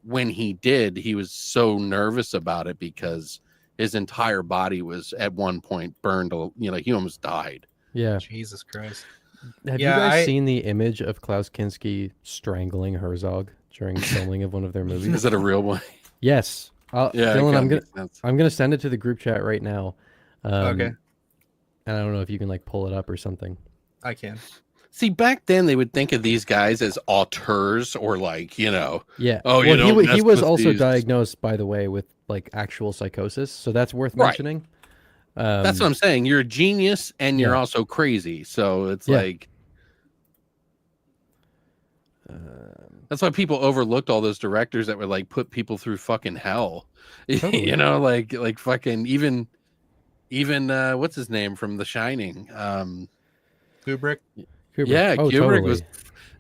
when he did, he was so nervous about it because his entire body was at one point burned, he almost died.
Yeah.
Jesus Christ.
Have
Yeah,
you guys
I-
seen the image of Klaus Kinski strangling Herzog during filming of one of their movies?
Is it a real one?
Yes.
Yeah,
Dylan,
I'm
I'm gonna send it to the group chat right now.
Okay.
And I don't know if you can like pull it up or something.
I can.
See, back then they would think of these guys as auteurs or like,
Yeah.
Oh, you
well,
don't
he
mess
was
with
also
these.
diagnosed, by the way, with like actual psychosis, so that's worth
Right.
mentioning.
That's what I'm saying. You're a genius and you're
Yeah.
also crazy. So it's
Yeah.
like that's why people overlooked all those directors that would like put people through fucking hell.
Totally.
like fucking even what's his name from The Shining?
Kubrick.
Kubrick.
Yeah,
Oh,
Kubrick
totally.
was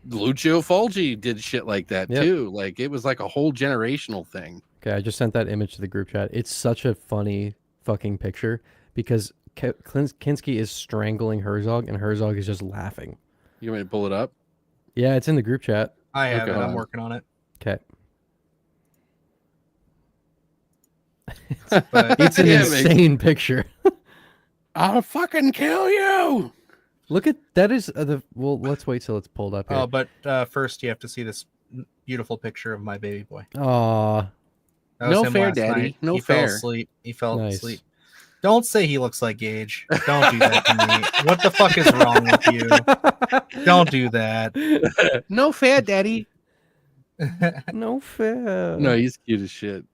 Lucio Fulci did shit like that
Yep.
too. Like it was like a whole generational thing.
Okay, I just sent that image to the group chat. It's such a funny fucking picture because Kinski is strangling Herzog and Herzog is just laughing.
You want me to pull it up?
Yeah, it's in the group chat.
I have
Okay,
it.
hold
I'm
on.
working on it.
Okay.
But
It's an
Yeah, it makes-
insane picture.
I'll fucking kill you.
Look at that is well, let's wait till it's pulled up here.
oh, but first you have to see this beautiful picture of my baby boy.
Aw,
That was
No
him
fair,
last
Daddy.
night.
No
he
fair.
fell asleep. He fell
Nice.
asleep. Don't say he looks like Gage. Don't do that to me. What the fuck is wrong with you? Don't do that.
No fair, Daddy.
No fair.
No, he's cute as shit.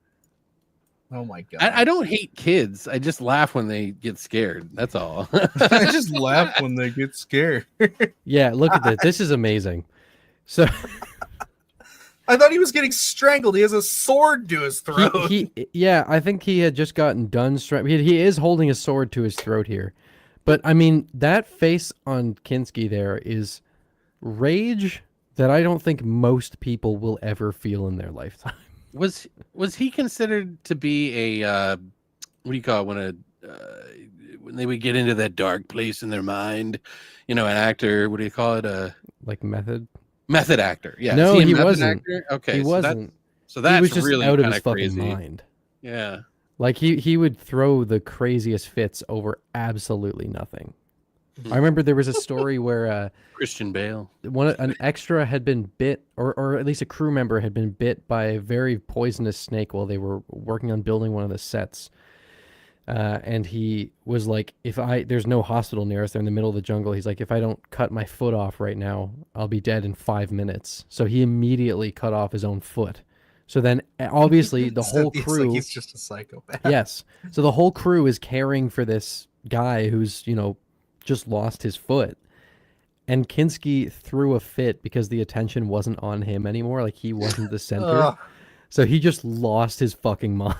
Oh my god!
I don't hate kids. I just laugh when they get scared. That's all.
I just laugh when they get scared.
Yeah, look at this. This is amazing. So
I thought he was getting strangled. He has a sword to his throat.
Yeah, I think he had just gotten done. He is holding a sword to his throat here. But I mean, that face on Kinski there is rage that I don't think most people will ever feel in their lifetime.
Was he considered to be a what do you call it when they would get into that dark place in their mind? You know, an actor. What do you call it?
Like method
actor. Yeah.
No,
he
wasn't.
Actor? Okay,
he wasn't.
So that's
he was just
really
out of his fucking
crazy.
mind.
Yeah.
Like he would throw the craziest fits over absolutely nothing. I remember there was a story where
Christian Bale,
an extra had been bit, or at least a crew member had been bit by a very poisonous snake while they were working on building one of the sets. And he was like, there's no hospital near us, they're in the middle of the jungle. He's like, if I don't cut my foot off right now, I'll be dead in 5 minutes. So he immediately cut off his own foot. So then obviously the whole crew,
he's just a psychopath.
Yes. So the whole crew is caring for this guy who's, just lost his foot. And Kinski threw a fit because the attention wasn't on him anymore. Like he wasn't the center. So he just lost his fucking mind.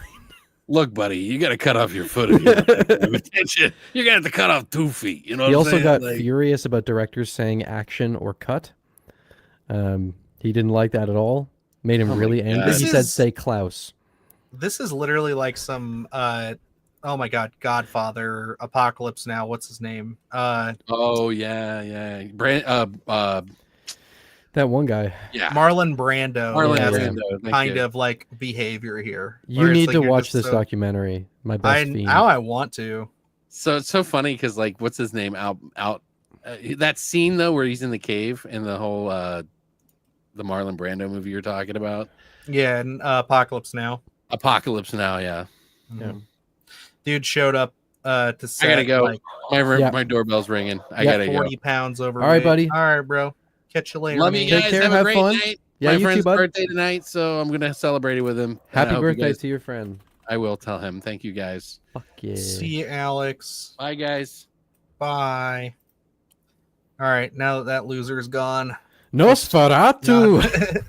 Look, buddy, you got to cut off your foot if you have attention. You're going to have to cut off 2 feet. You know
He
what I'm
also
saying?
got furious about directors saying action or cut. He didn't like that at all. Made him really angry.
This
He said,
is-
say Klaus.
This is literally like some oh my god, Godfather Apocalypse Now. What's his name?
Oh yeah.
That one guy.
Yeah.
Marlon Brando.
Marlon
has
Brando.
kind of like behavior here.
You
where it's
need
like
to
you're
watch
just
this
so-
documentary. My best fiend.
Now I want to.
So it's so funny because like, what's his name? That scene though where he's in the cave and the whole the Marlon Brando movie you're talking about.
Yeah, and Apocalypse Now.
Apocalypse Now, yeah.
Yeah.
Dude showed up to set,
I gotta go.
like,
My doorbell's ringing. I gotta go.
40 pounds over.
All right, buddy.
All right, bro. Catch you later.
Love you
man.
guys.
Take care,
Have a
have
great
fun.
night.
Yeah,
My
you too,
friend's
bud.
birthday tonight, so I'm gonna celebrate it with him. And I
Happy
hope you
birthday
guys-
to your friend.
I will tell him. Thank you guys.
Fuck yeah.
See you, Alex.
Bye guys.
Bye. All right, now that loser's gone.
Nosferatu.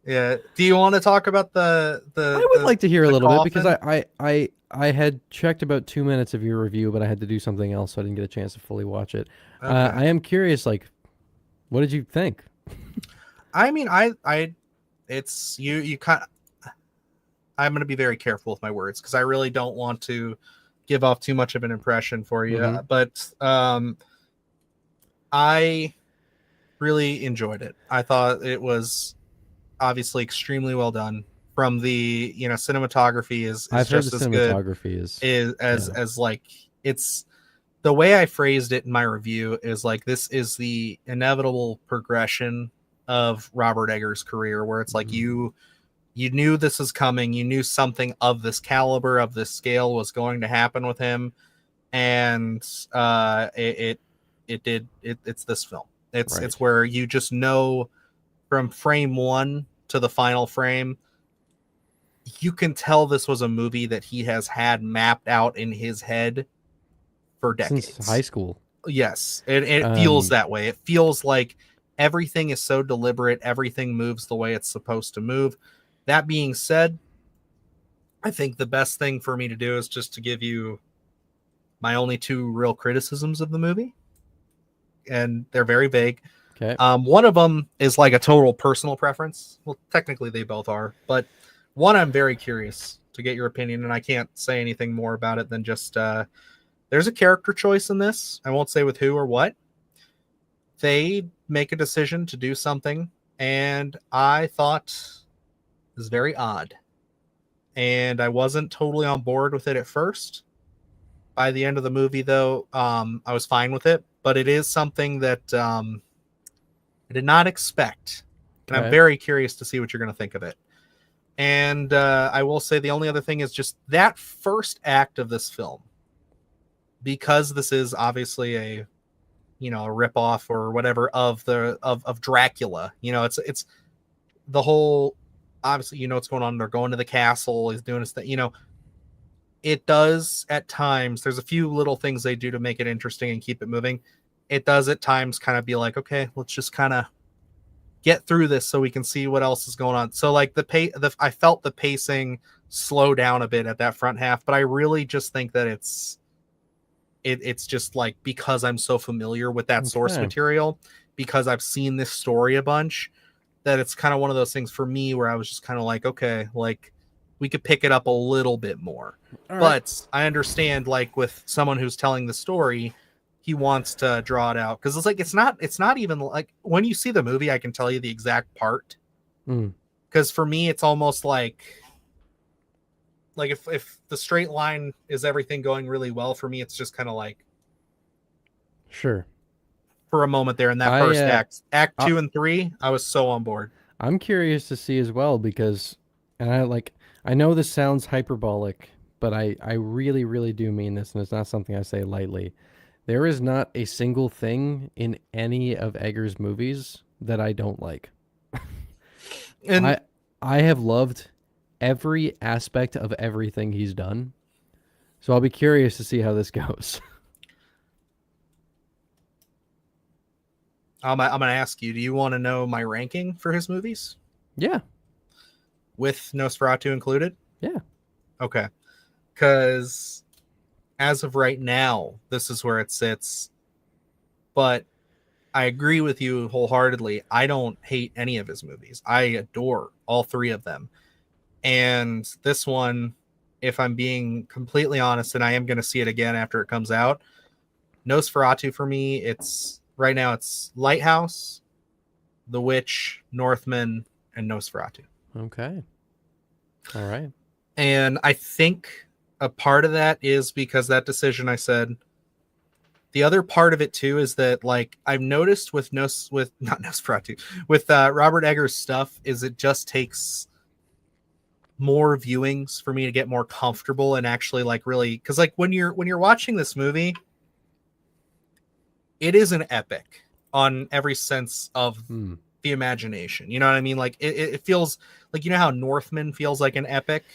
Yeah. Do you want to talk about the?
I would like to hear a
the
little bit because
coffin?
I had checked about 2 minutes of your review, but I had to do something else, so I didn't get a chance to fully watch it.
Okay.
I am curious, like, what did you think?
I mean, it's you kind. I'm going to be very careful with my words because I really don't want to give off too much of an impression for you.
Mhm.
But I really enjoyed it. I thought it was obviously extremely well done. From the cinematography is
I've heard
just
the
as good
cinematography is
as like it's the way I phrased it in my review is like this is the inevitable progression of Robert Eggers' career where it's like you knew this was coming, you knew something of this caliber, of this scale was going to happen with him, and it's this film. It's where you just know from frame one to the final frame, you can tell this was a movie that he has had mapped out in his head for decades.
since high school.
Yes, it feels that way. It feels like everything is so deliberate, everything moves the way it's supposed to move. That being said, I think the best thing for me to do is just to give you my only 2 real criticisms of the movie. And they're very vague.
Okay.
One of them is like a total personal preference. Well, technically they both are, but one I'm very curious to get your opinion, and I can't say anything more about it than just there's a character choice in this. I won't say with who or what. They make a decision to do something, and I thought it was very odd. And I wasn't totally on board with it at first. By the end of the movie, though, I was fine with it. But it is something that I did not expect. And I'm very curious to see what you're going to think of it. And I will say the only other thing is just that first act of this film. Because this is obviously a ripoff or whatever of Dracula. It's the whole, obviously, you know what's going on. They're going to the castle. He's doing his thing. You know, it does at times. There's a few little things they do to make it interesting and keep it moving. It does at times kind of be like, okay, let's just kind of get through this so we can see what else is going on. So like I felt the pacing slow down a bit at that front half, but I really just think that it's just like, because I'm so familiar with that source material, because I've seen this story a bunch, that it's kind of one of those things for me where I was just kind of like, okay, like we could pick it up a little bit more. But I understand, like with someone who's telling the story, he wants to draw it out, because it's like it's not even like when you see the movie I can tell you the exact part, because for me it's almost like if the straight line is everything going really well, for me it's just kind of like,
sure,
for a moment there in that first act 2 and 3, I was so on board.
I'm curious to see as well, because I know this sounds hyperbolic, but I really, really do mean this, and it's not something I say lightly. There is not a single thing in any of Egger's movies that I don't like. And I have loved every aspect of everything he's done. So I'll be curious to see how this goes.
I'm going to ask you, do you want to know my ranking for his movies?
Yeah.
With Nosferatu included?
Yeah.
Okay. Because as of right now, this is where it sits. But I agree with you wholeheartedly. I don't hate any of his movies. I adore all 3 of them. And this one, if I'm being completely honest, and I am going to see it again after it comes out, Nosferatu for me, it's right now it's Lighthouse, The Witch, Northman, and Nosferatu.
Okay. All right.
And I think a part of that is because that decision I said. The other part of it too is that, like, I've noticed with not Nosferatu, with Robert Eggers stuff, is it just takes more viewings for me to get more comfortable and actually like really, because like when you're watching this movie, it is an epic on every sense of the imagination. You know what I mean? Like it feels like, you know how Northman feels like an epic?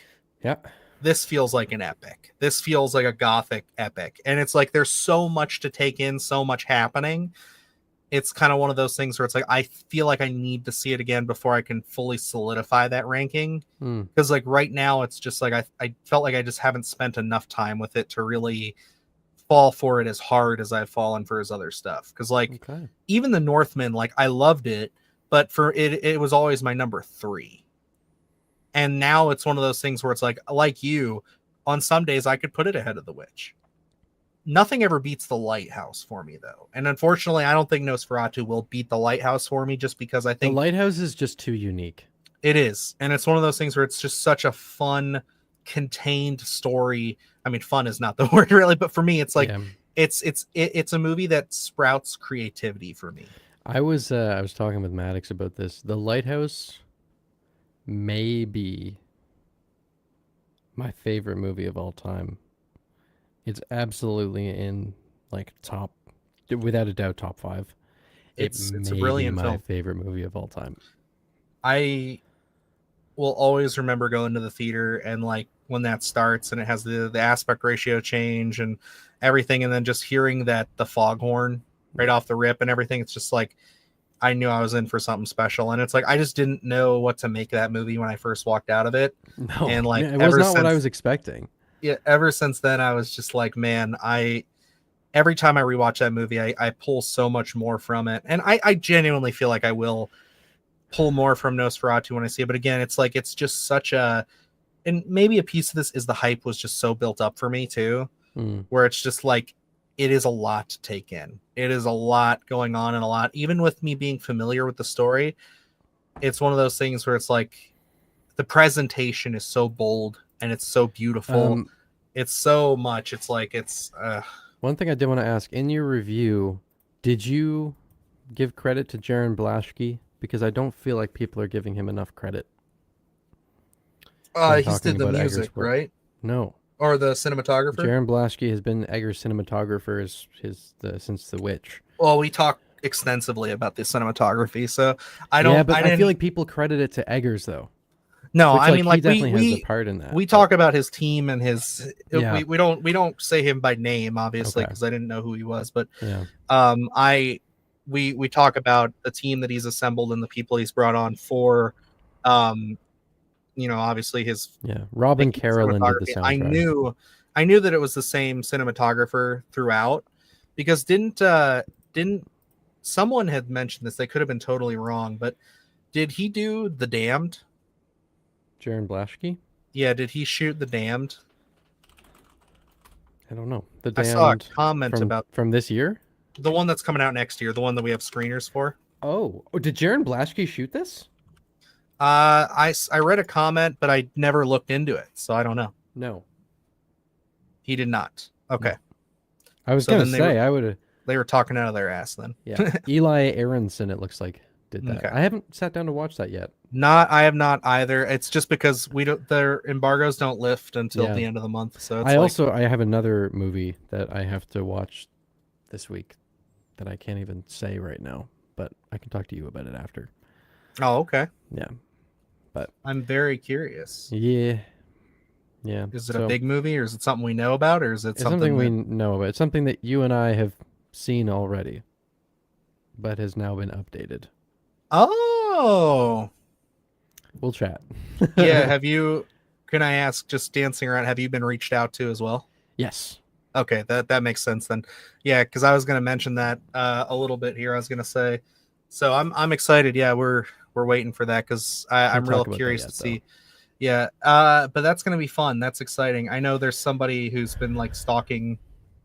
Yeah.
This feels like an epic. This feels like a gothic epic. And it's like there's so much to take in, so much happening. It's kind of one of those things where it's like I feel like I need to see it again before I can fully solidify that ranking. Because like right now it's just like I felt like I just haven't spent enough time with it to really fall for it as hard as I've fallen for his other stuff. Because like even the Northman, like I loved it, but for it was always my number 3. And now it's one of those things where it's like you, on some days I could put it ahead of The Witch. Nothing ever beats The Lighthouse for me, though. And unfortunately, I don't think Nosferatu will beat The Lighthouse for me, just because I think
The Lighthouse is just too unique.
It is. And it's one of those things where it's just such a fun, contained story. I mean, fun is not the word really, but for me, it's like it's a movie that sprouts creativity for me.
I was talking with Maddox about this. The Lighthouse may be my favorite movie of all time. It's absolutely in like top, without a doubt, top 5.
It's a brilliant
my
film.
Favorite movie of all time.
I will always remember going to the theater and like when that starts and it has the aspect ratio change and everything, and then just hearing that the foghorn right off the rip and everything. It's just like I knew I was in for something special, and it's like I just didn't know what to make of that movie when I first walked out of it.
No,
and like
it was not what I was expecting.
Yeah, ever since then I was just like, man, every time I rewatch that movie, I pull so much more from it, and I genuinely feel like I will pull more from Nosferatu when I see it. But again, it's like it's just such a, and maybe a piece of this is the hype was just so built up for me too, where it's just like it is a lot to take in. It is a lot going on, and a lot, even with me being familiar with the story, it's one of those things where it's like the presentation is so bold and it's so beautiful. It's so much. It's like it's.
One thing I did want to ask, in your review, did you give credit to Jaron Blaschke? Because I don't feel like people are giving him enough credit.
He did the music, right?
No.
Or the cinematographer?
Jaron Blaschke has been Eggers' cinematographer since The Witch.
Well, we talk extensively about the cinematography. So I
I feel
didn't.
like people credit it to Eggers though.
No,
Which,
I mean,
he
like
definitely has a
we
part in that.
we talk about his team and his.
Yeah.
We don't say him by name, obviously,
Okay.
because I didn't know who he was. But
Yeah.
We talk about the team that he's assembled and the people he's brought on for, obviously his.
Robin
making
Carolyn did the
cinematography.
soundtrack.
I knew that it was the same cinematographer throughout, because didn't someone had mentioned this? They could have been totally wrong, but did he do The Damned?
Jaron Blaschke?
Yeah, did he shoot The Damned?
I don't know. The
I saw a
Damned
comment about
from this year?
the one that's coming out next year, the one that we have screeners for.
Oh, did Jaron Blaschke shoot this?
I read a comment, but I never looked into it, so I don't know.
No.
He did not. Okay.
No. I was
So
gonna
then
say I would have.
They were talking out of their ass then.
Yeah, Eli Aronson, it looks like, did that.
Okay.
I haven't sat down to watch that yet.
I have not either. It's just because their embargoes don't lift until
Yeah.
the end of the month. So it's
I have another movie that I have to watch this week that I can't even say right now, but I can talk to you about it after.
Oh, okay.
Yeah. But
I'm very curious.
yeah.
Is it a big movie, or is it something we know about, or is it
It's
something
we know about? It's something that you and I have seen already, but has now been updated.
Oh.
We'll chat.
Yeah. Can I ask, just dancing around, have you been reached out to as well?
Yes.
Okay, that makes sense then. Yeah, because I was going to mention that a little bit here. I was going to say, so I'm excited. Yeah, we're waiting for that, because I'm real curious to see. Yeah, but that's going to be fun. That's exciting. I know there's somebody who's been like stalking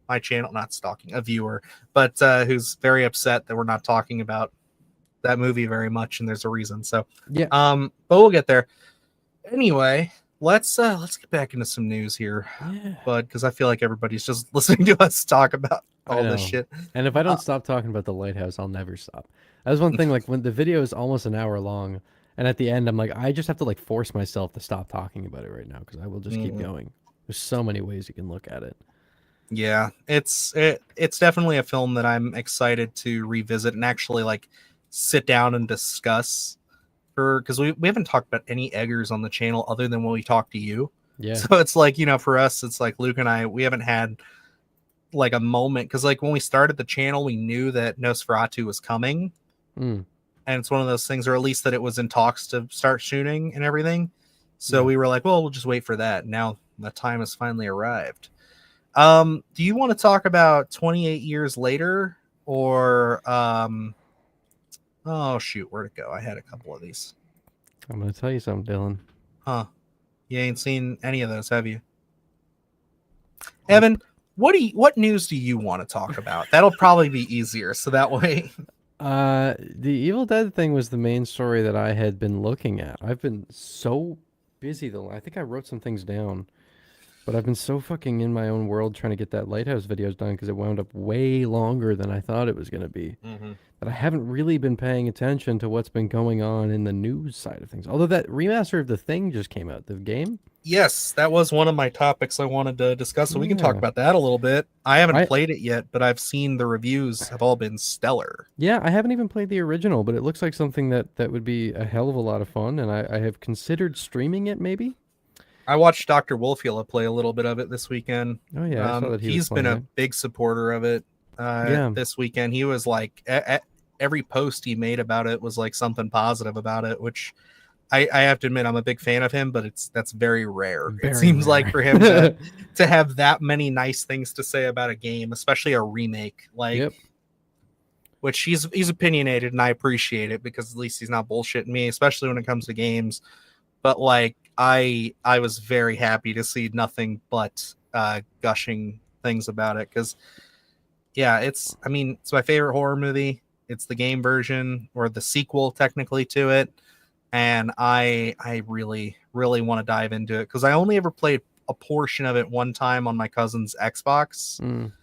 my channel, not stalking, a viewer, but who's very upset that we're not talking about that movie very much, and there's a reason. So
yeah,
but we'll get there. Anyway, let's get back into some news here, bud, because I feel like everybody's just listening to us talk about all this shit.
And if I don't stop talking about the lighthouse, I'll never stop. That was one thing. Like, when the video is almost an hour long, and at the end, I'm like, I just have to like force myself to stop talking about it right now, because I will just keep going. There's so many ways you can look at it.
Yeah, it's definitely a film that I'm excited to revisit and actually like sit down and discuss, because we haven't talked about any Eggers on the channel other than when we talked to you.
Yeah.
So it's like, for us, it's like Luke and I, we haven't had like a moment, because like when we started the channel, we knew that Nosferatu was coming. And it's one of those things, or at least that it was in talks to start shooting and everything. So we were like, well, we'll just wait for that. Now the time has finally arrived. Do you want to talk about 28 years later, or oh shoot, where'd it go? I had a couple of these.
I'm gonna tell you something, Dylan.
Huh? You ain't seen any of those, have you? Evan, what news do you want to talk about? That'll probably be easier, so that way.
The Evil Dead thing was the main story that I had been looking at. I've been so busy though. I think I wrote some things down, but I've been so fucking in my own world trying to get that Lighthouse videos done, because it wound up way longer than I thought it was going to be. That I haven't really been paying attention to what's been going on in the news side of things. Although that remaster of The Thing just came out, the game.
Yes, that was one of my topics I wanted to discuss, so we can talk about that a little bit. I haven't played it yet, but I've seen the reviews have all been stellar.
Yeah, I haven't even played the original, but it looks like something that would be a hell of a lot of fun, and I have considered streaming it maybe.
I watched Dr. Wolfula play a little bit of it this weekend.
Oh yeah, I saw that
he's been a big supporter of it this weekend. He was like, every post he made about it was like something positive about it, which I have to admit I'm a big fan of him, but that's very rare. It seems like for him to have that many nice things to say about a game, especially a remake, like which he's opinionated, and I appreciate it, because at least he's not bullshitting me, especially when it comes to games. But like I was very happy to see nothing but gushing things about it, because it's my favorite horror movie. It's the game version, or the sequel technically to it. And I really, really want to dive into it, because I only ever played a portion of it one time on my cousin's Xbox, and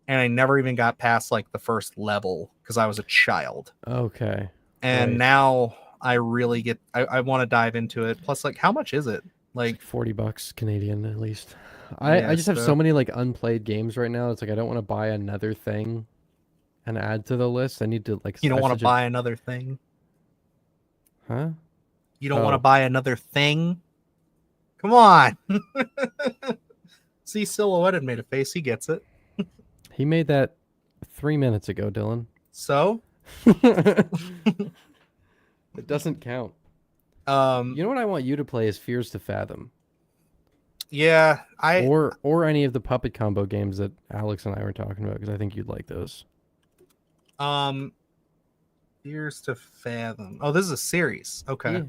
I never even got past like the first level because I was a child.
Okay.
And now I really I want to dive into it. Plus, like, how much is it? Like
$40 Canadian at least. I just have so many like unplayed games right now. It's like I don't want to buy another thing and add to the list. I need to like.
You don't
I have
want
such
to buy another thing.
Huh?
You don't want to
Oh.
buy another thing. Come on. See, Silhouetted made a face. He gets it.
He made that 3 minutes ago, Dylan.
So,
It doesn't count.
um,
You know what I want you to play is Fears to Fathom,
yeah,
or any of the puppet combo games that Alex and I were talking about, because I think you'd like those.
Fears to Fathom. Oh, this is a series. Okay.
Yeah,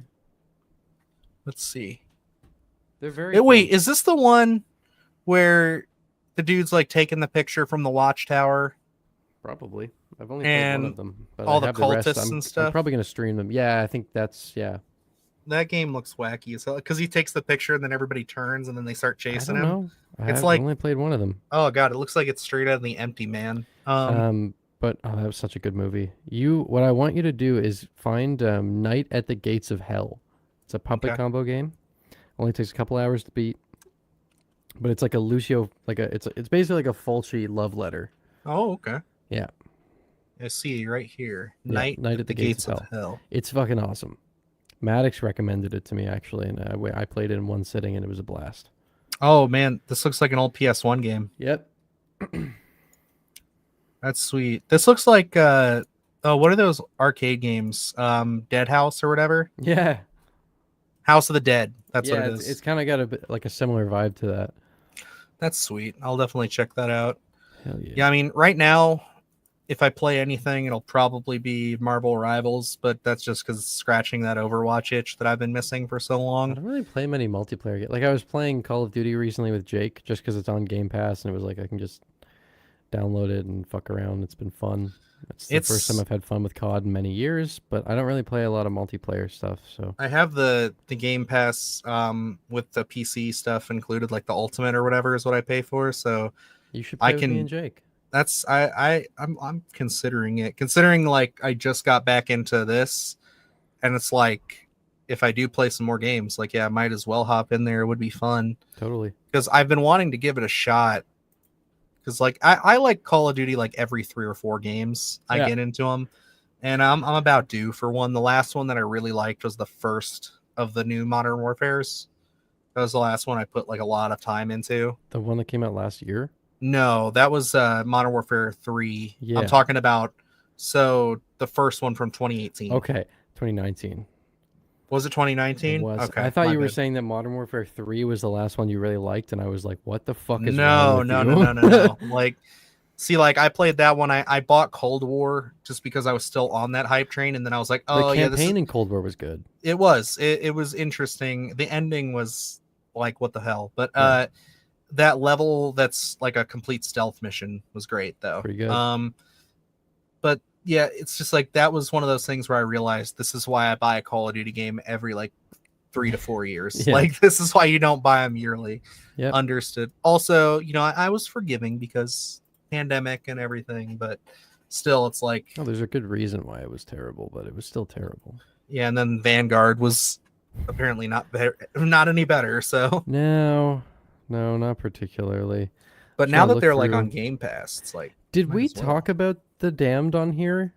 Let's see.
they're very.
Wait,
fun.
is this the one where the dude's like taking the picture from the watchtower?
Probably. I've only played one
And
of them, but
all
I
the
have the rest.
cultists
I'm
and stuff?
probably gonna stream them. Yeah, I think that's
That game looks wacky as hell because he takes the picture and then everybody turns and then they start
I
chasing
don't
him.
know.
It's
I've
like-
only played one of them.
Oh god, it looks like it's straight out of The Empty Man.
But that was such a good movie. What I want you to do is find Night at the Gates of Hell. It's a puppet
Okay.
combo game. Only takes a couple hours to beat. But it's like a Lucio, it's basically like a Fulci love letter.
Oh, okay.
Yeah.
I see right here.
Yeah,
Night at the Gates of Hell.
It's fucking awesome. Maddox recommended it to me actually, and I played it in one sitting, and it was a blast.
Oh man, this looks like an old PS1 game.
Yep.
That's sweet. This looks like oh, what are those arcade games? Dead House or whatever?
Yeah.
House of the Dead. That's
yeah,
what it is.
It's kind of got a bit like a similar vibe to that.
That's sweet. I'll definitely check that out.
Hell yeah.
Yeah, I mean, right now, if I play anything, it'll probably be Marvel Rivals, but that's just because scratching that Overwatch itch that I've been missing for so
I
long.
don't really play many multiplayer games. Like I was playing Call of Duty recently with Jake just because it's on Game Pass, and it was like I can just download it and fuck around. It's been fun. It's the first time I've had fun with COD in many years, but I don't really play a lot of multiplayer stuff. So
I have the Game Pass with the PC stuff included, like the Ultimate or whatever is what I pay for. So
you should play
I
with
can.
me and Jake.
That's I'm considering it. Considering like I just got back into this, and it's like if I do play some more games, like yeah, I might as well hop in there. It would be fun.
Totally.
Because I've been wanting to give it a shot. Because like I like Call of Duty like every 3 or 4 games I get into them, and I'm about due for one. The last one that I really liked was the first of the new Modern Warfares. That was the last one I put like a lot of time into.
The one that came out last year?
No, that was Modern Warfare 3.
Yeah.
I'm talking about the first one from 2018.
Okay, 2019.
Was it 2019?
It was.
Okay.
I thought
my
you were
bad.
saying that Modern Warfare 3 was the last one you really liked, and I was like, what the fuck is
No,
wrong with you?
no. Like, see, like I played that one. I bought Cold War just because I was still on that hype train, and then I was like, oh
the
yeah,
campaign in Cold War was good.
It was. It was interesting. The ending was like, what the hell? But that level that's like a complete stealth mission was great though.
Pretty good.
But yeah, it's just like that was one of those things where I realized this is why I buy a Call of Duty game every like 3 to 4 years.
Yeah.
Like this is why you don't buy them yearly.
Yeah.
Understood. Also, you know, I was forgiving because pandemic and everything, but still it's like
Oh, there's a good reason why it was terrible, but it was still terrible.
yeah, and then Vanguard was apparently not any better, so
No, not particularly.
but
Should I
now that
look
they're like
through-
on Game Pass, it's like
Did
might
we
as well.
talk about The Damned on here?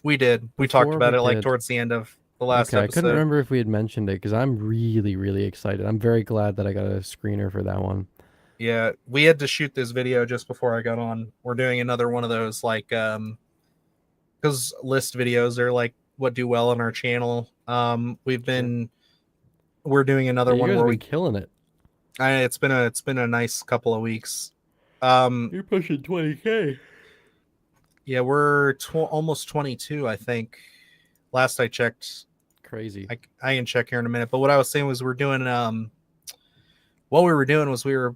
We did. We talked
Before
about
we
it like
did.
towards the end of the last
Okay, I
episode.
couldn't remember if we had mentioned it because I'm really, really excited. I'm very glad that I got a screener for that one.
Yeah, we had to shoot this video just before I got on. We're doing another one of those like because list videos are like what do well on our channel. We're doing another
Yeah, you
one
guys
where
have been killing it.
it's been a nice couple of weeks.
You're pushing 20K.
Yeah, we're almost 22, I think. Last I checked.
Crazy.
I can check here in a minute. But what I was saying was we're doing what we were doing was we were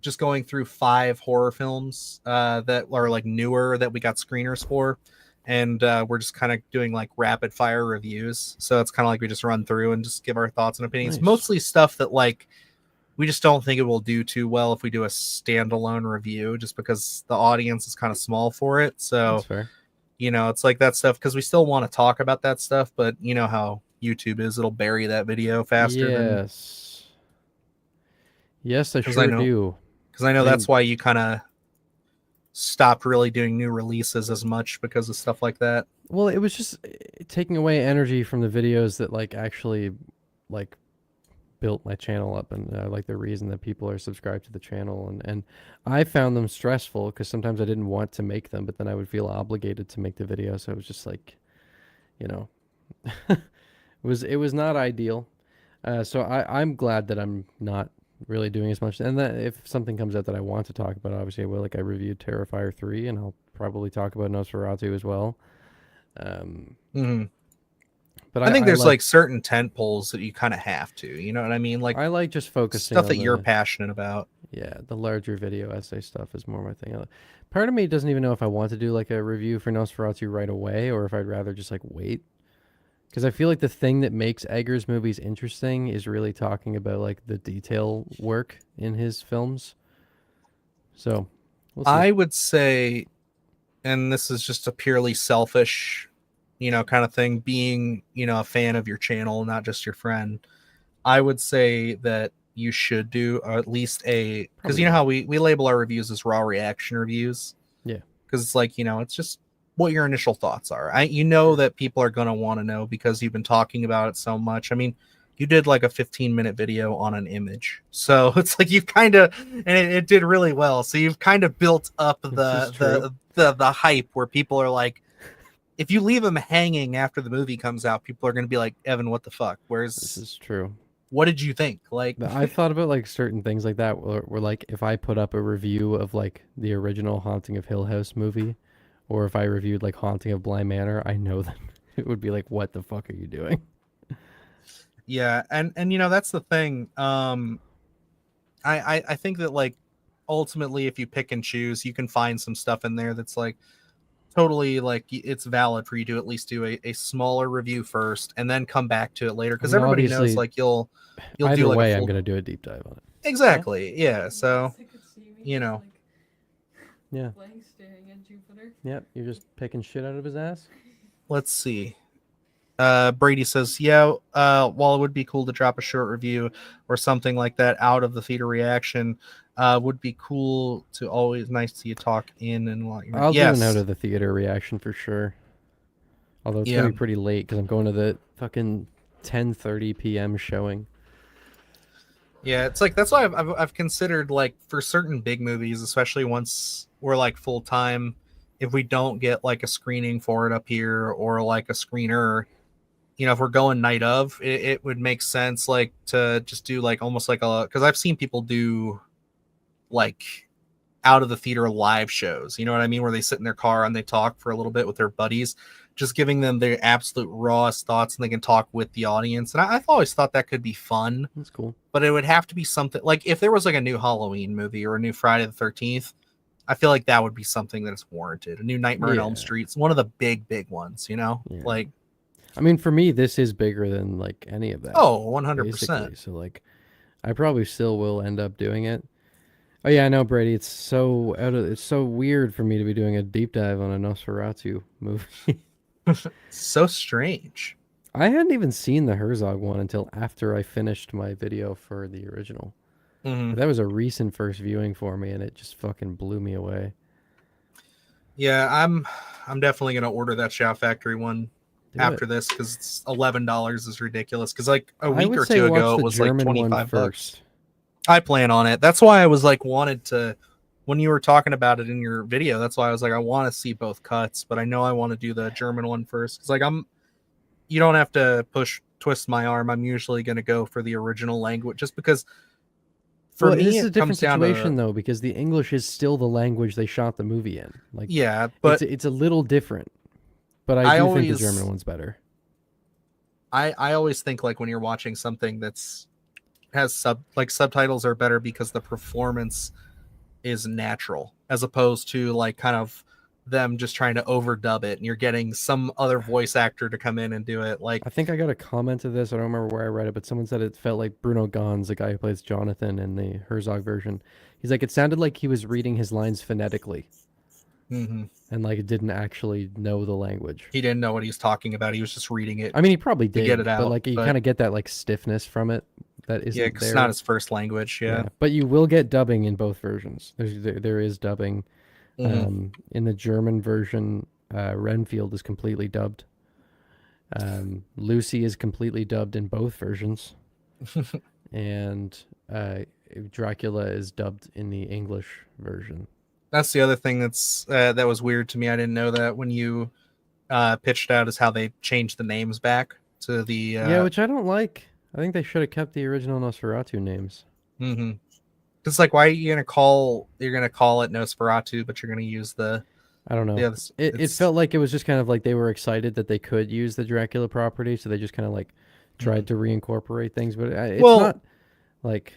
just going through 5 horror films that are like newer that we got screeners for, and we're just kind of doing like rapid fire reviews. So it's kind of like we just run through and just give our thoughts and opinions.
Nice.
Mostly stuff that like we just don't think it will do too well if we do a standalone review, just because the audience is kind of small for it. So
That's fair.
you know, it's like that stuff because we still want to talk about that stuff, but you know how YouTube is; it'll bury that video faster.
Yes, I
'Cause I
sure
know-
do.
Because I know that's why you kind of stopped really doing new releases as much because of stuff like that.
Well, it was just taking away energy from the videos that like actually like built my channel up, and like the reason that people are subscribed to the channel, and I found them stressful because sometimes I didn't want to make them, but then I would feel obligated to make the video, so it was just like, you know, it was not ideal. So I'm glad that I'm not really doing as much, and that if something comes out that I want to talk about, obviously I will. Like I reviewed Terrifier 3, and I'll probably talk about Nosferatu as well. But
I think there's like certain tent poles that you kind of have to, you know what I mean? Like
I like just focusing
stuff
on
that you're passionate about.
Yeah, the larger video essay stuff is more my thing. Part of me doesn't even know if I want to do like a review for Nosferatu right away, or if I'd rather just like wait. Because I feel like the thing that makes Eggers' movies interesting is really talking about like the detail work in his films. So, we'll see.
I would say, and this is just a purely selfish, you know, kind of thing, being, you know, a fan of your channel, not just your friend, I would say that you should do at least because you know how we label our reviews as raw reaction reviews.
Yeah.
Because it's like, you know, it's just what your initial thoughts are. You know that people are going to want to know because you've been talking about it so much. I mean, you did like a 15-minute video on an image. So it's like you've kind of, and it did really well. So you've kind of built up the hype where people are like, if you leave them hanging after the movie comes out, people are going to be like, Evan, what the fuck?
This is true.
What did you think? Like,
I've thought about like certain things like that where like if I put up a review of like the original Haunting of Hill House movie, or if I reviewed like Haunting of Bly Manor, I know that it would be like, what the fuck are you doing?
Yeah, and you know, that's the thing. I think that like ultimately if you pick and choose, you can find some stuff in there that's like totally like it's valid for you to at least do a smaller review first and then come back to it later, because everybody knows like you'll
either
do like
way I'm gonna do a deep dive on it.
Exactly. Yeah. So you know.
Yeah. Yep, you're just picking shit out of his ass.
Let's see. Brady says, yeah, while it would be cool to drop a short review or something like that out of the theater reaction, would be cool to always nice to see you talk in and while you're
I'll do an out of the theater reaction for sure. Although it's gonna be pretty late because I'm going to the fucking 10:30 p.m. showing.
Yeah, it's like that's why I've considered like for certain big movies, especially once we're like full time, if we don't get like a screening for it up here or like a screener, you know, if we're going night of, it would make sense like to just do like almost like because I've seen people do like out of the theater live shows, you know what I mean, where they sit in their car and they talk for a little bit with their buddies, just giving them their absolute rawest thoughts, and they can talk with the audience. And I've always thought that could be fun.
That's cool. But
it would have to be something like if there was like a new Halloween movie or a new Friday the 13th, I feel like that would be something that is warranted. A new Nightmare on Elm Street, it's one of the big ones, you know?
Yeah.
Like,
I mean, for me, this is bigger than like any of that.
Oh, 100%.
Basically. So like, I probably still will end up doing it. Oh yeah, I know, Brady. It's so weird for me to be doing a deep dive on a Nosferatu movie.
So strange.
I hadn't even seen the Herzog one until after I finished my video for the original.
Mm-hmm.
That was a recent first viewing for me, and it just fucking blew me away.
Yeah, I'm definitely gonna order that Shout Factory one after this because it's $11 is ridiculous. Because like a week or two ago, it was like $25. I plan on it. That's why I was like wanted to. When you were talking about it in your video, that's why I was like, I want to see both cuts, but I know I want to do the German one first. Because like you don't have to twist my arm. I'm usually going to go for the original language, just because. For me,
this is a different situation though, because the English is still the language they shot the movie in. Like,
yeah, but
it's a little different. But I do think the German one's better.
I always think like when you're watching something has subtitles are better because the performance is natural, as opposed to like kind of them just trying to overdub it and you're getting some other voice actor to come in and do it. Like,
I think I got a comment to this. I don't remember where I read it, but someone said it felt like Bruno Gans, the guy who plays Jonathan in the Herzog version. He's like, it sounded like he was reading his lines phonetically.
Mm-hmm.
And like didn't actually know the language.
He didn't know what he was talking about. He was just reading it.
I mean, he probably did,
get it out,
but like you kind of get that like stiffness from it. That isn't there.
It's not his first language. Yeah,
but you will get dubbing in both versions. There is dubbing. In the German version, Renfield is completely dubbed. Lucy is completely dubbed in both versions. And Dracula is dubbed in the English version.
That's the other thing that was weird to me. I didn't know that when you pitched out is how they changed the names back to the
yeah, which I don't like. I think they should have kept the original Nosferatu names.
It's like, why are you gonna call it Nosferatu, but you're gonna use the
I don't know. It felt like it was just kind of like they were excited that they could use the Dracula property, so they just kind of like tried to reincorporate things, but it's not like.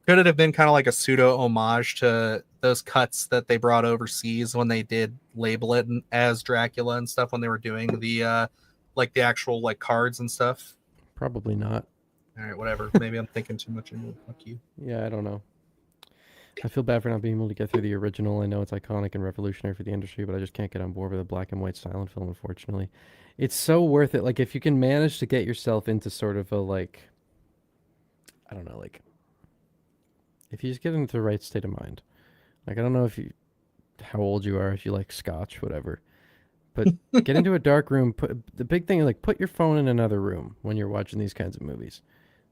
Could it have been kind of like a pseudo homage to those cuts that they brought overseas when they did label it as Dracula and stuff when they were doing the like the actual like cards and stuff?
Probably not.
All right, whatever. Maybe I'm thinking too much into it. Fuck you.
Yeah, I don't know. I feel bad for not being able to get through the original. I know it's iconic and revolutionary for the industry, but I just can't get on board with a black and white silent film, unfortunately. It's so worth it. Like, if you can manage to get yourself into sort of a, like, I don't know, like, if you just get into the right state of mind. Like, I don't know how old you are, if you like scotch, whatever. But get into a dark room. The big thing is, like, put your phone in another room when you're watching these kinds of movies.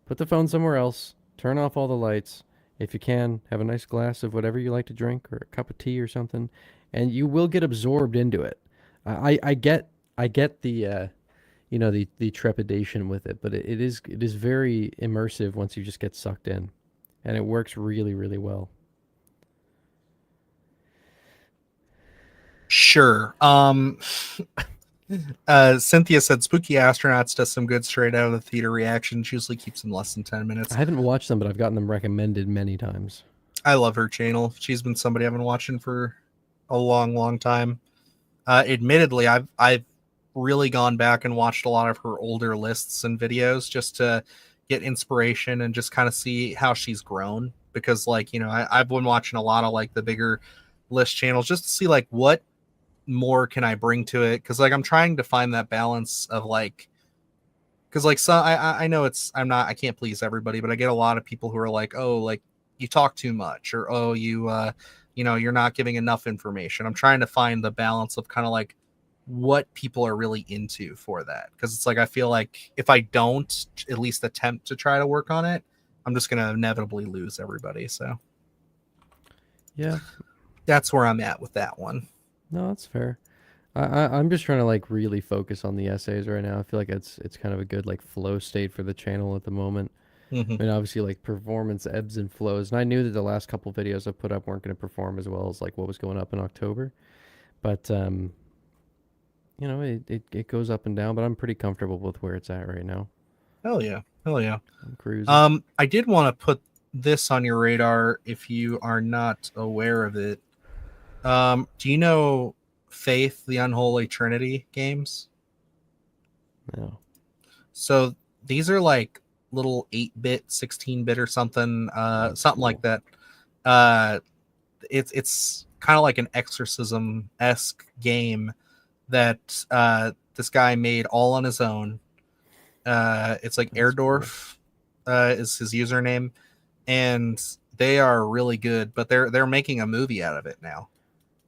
Put the phone somewhere else. Turn off all the lights. If you can, have a nice glass of whatever you like to drink or a cup of tea or something, and you will get absorbed into it. I get the the trepidation with it, but it is very immersive once you just get sucked in, and it works really, really well.
Sure. Cynthia said Spooky Astronauts does some good straight out of the theater reactions. Usually keeps them less than 10 minutes.
I haven't watched them, but I've gotten them recommended many times.
I love her channel. She's been somebody I've been watching for a long, long time. Admittedly, I've really gone back and watched a lot of her older lists and videos just to get inspiration and just kind of see how she's grown. Because, like, you know, I've been watching a lot of like the bigger list channels just to see like what more can I bring to it, because like I'm trying to find that balance of like, because like I know I can't please everybody, but I get a lot of people who are like, oh, like you talk too much, or oh, you're not giving enough information. I'm trying to find the balance of kind of like what people are really into for that, because it's like I feel like if I don't at least attempt to try to work on it, I'm just gonna inevitably lose everybody. So
yeah,
that's where I'm at with that one.
No, that's fair. I'm just trying to like really focus on the essays right now. I feel like it's kind of a good like flow state for the channel at the moment. I mean, obviously like performance ebbs and flows, and I knew that the last couple videos I put up weren't going to perform as well as like what was going up in October. But it goes up and down, but I'm pretty comfortable with where it's at right now.
Hell yeah.
I'm cruising.
I did want to put this on your radar if you are not aware of it. Do you know Faith, the Unholy Trinity games?
No.
So these are like little 8-bit, 16-bit or something, something like that. It's kind of like an exorcism-esque game that this guy made all on his own. It's like Erdorf is his username, and they are really good, but they're making a movie out of it now.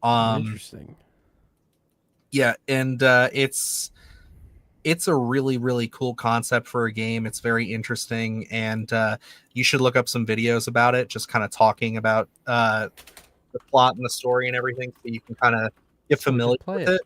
Interesting.
Yeah, and it's a really, really cool concept for a game. It's very interesting, and you should look up some videos about it, just kind of talking about the plot and the story and everything, so you can kind of get familiar with it.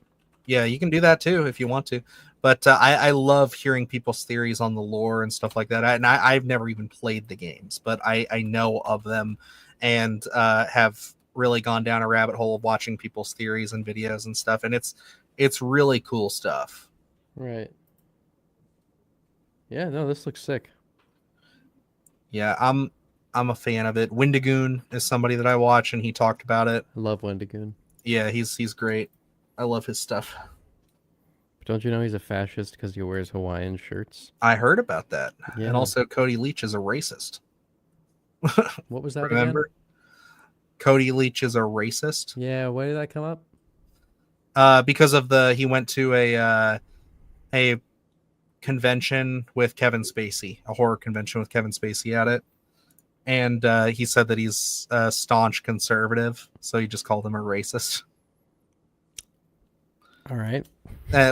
Yeah, you can do that too if you want to. But I love hearing people's theories on the lore and stuff like that. I've never even played the games, but I know of them and have really gone down a rabbit hole of watching people's theories and videos and stuff, and it's really cool stuff.
Right. Yeah, no, this looks sick.
Yeah, I'm a fan of it. Wendigoon is somebody that I watch, and he talked about it.
I love Wendigoon.
Yeah, he's great. I love his stuff.
But don't you know he's a fascist because he wears Hawaiian shirts?
I heard about that.
Yeah.
And also Cody Leach is a racist.
What was that?
Remember?
Again?
Cody Leach is a racist.
Yeah, why did that come up?
Because of he went to a convention with Kevin Spacey, a horror convention with Kevin Spacey at it, and he said that he's a staunch conservative, so he just called him a racist.
All right.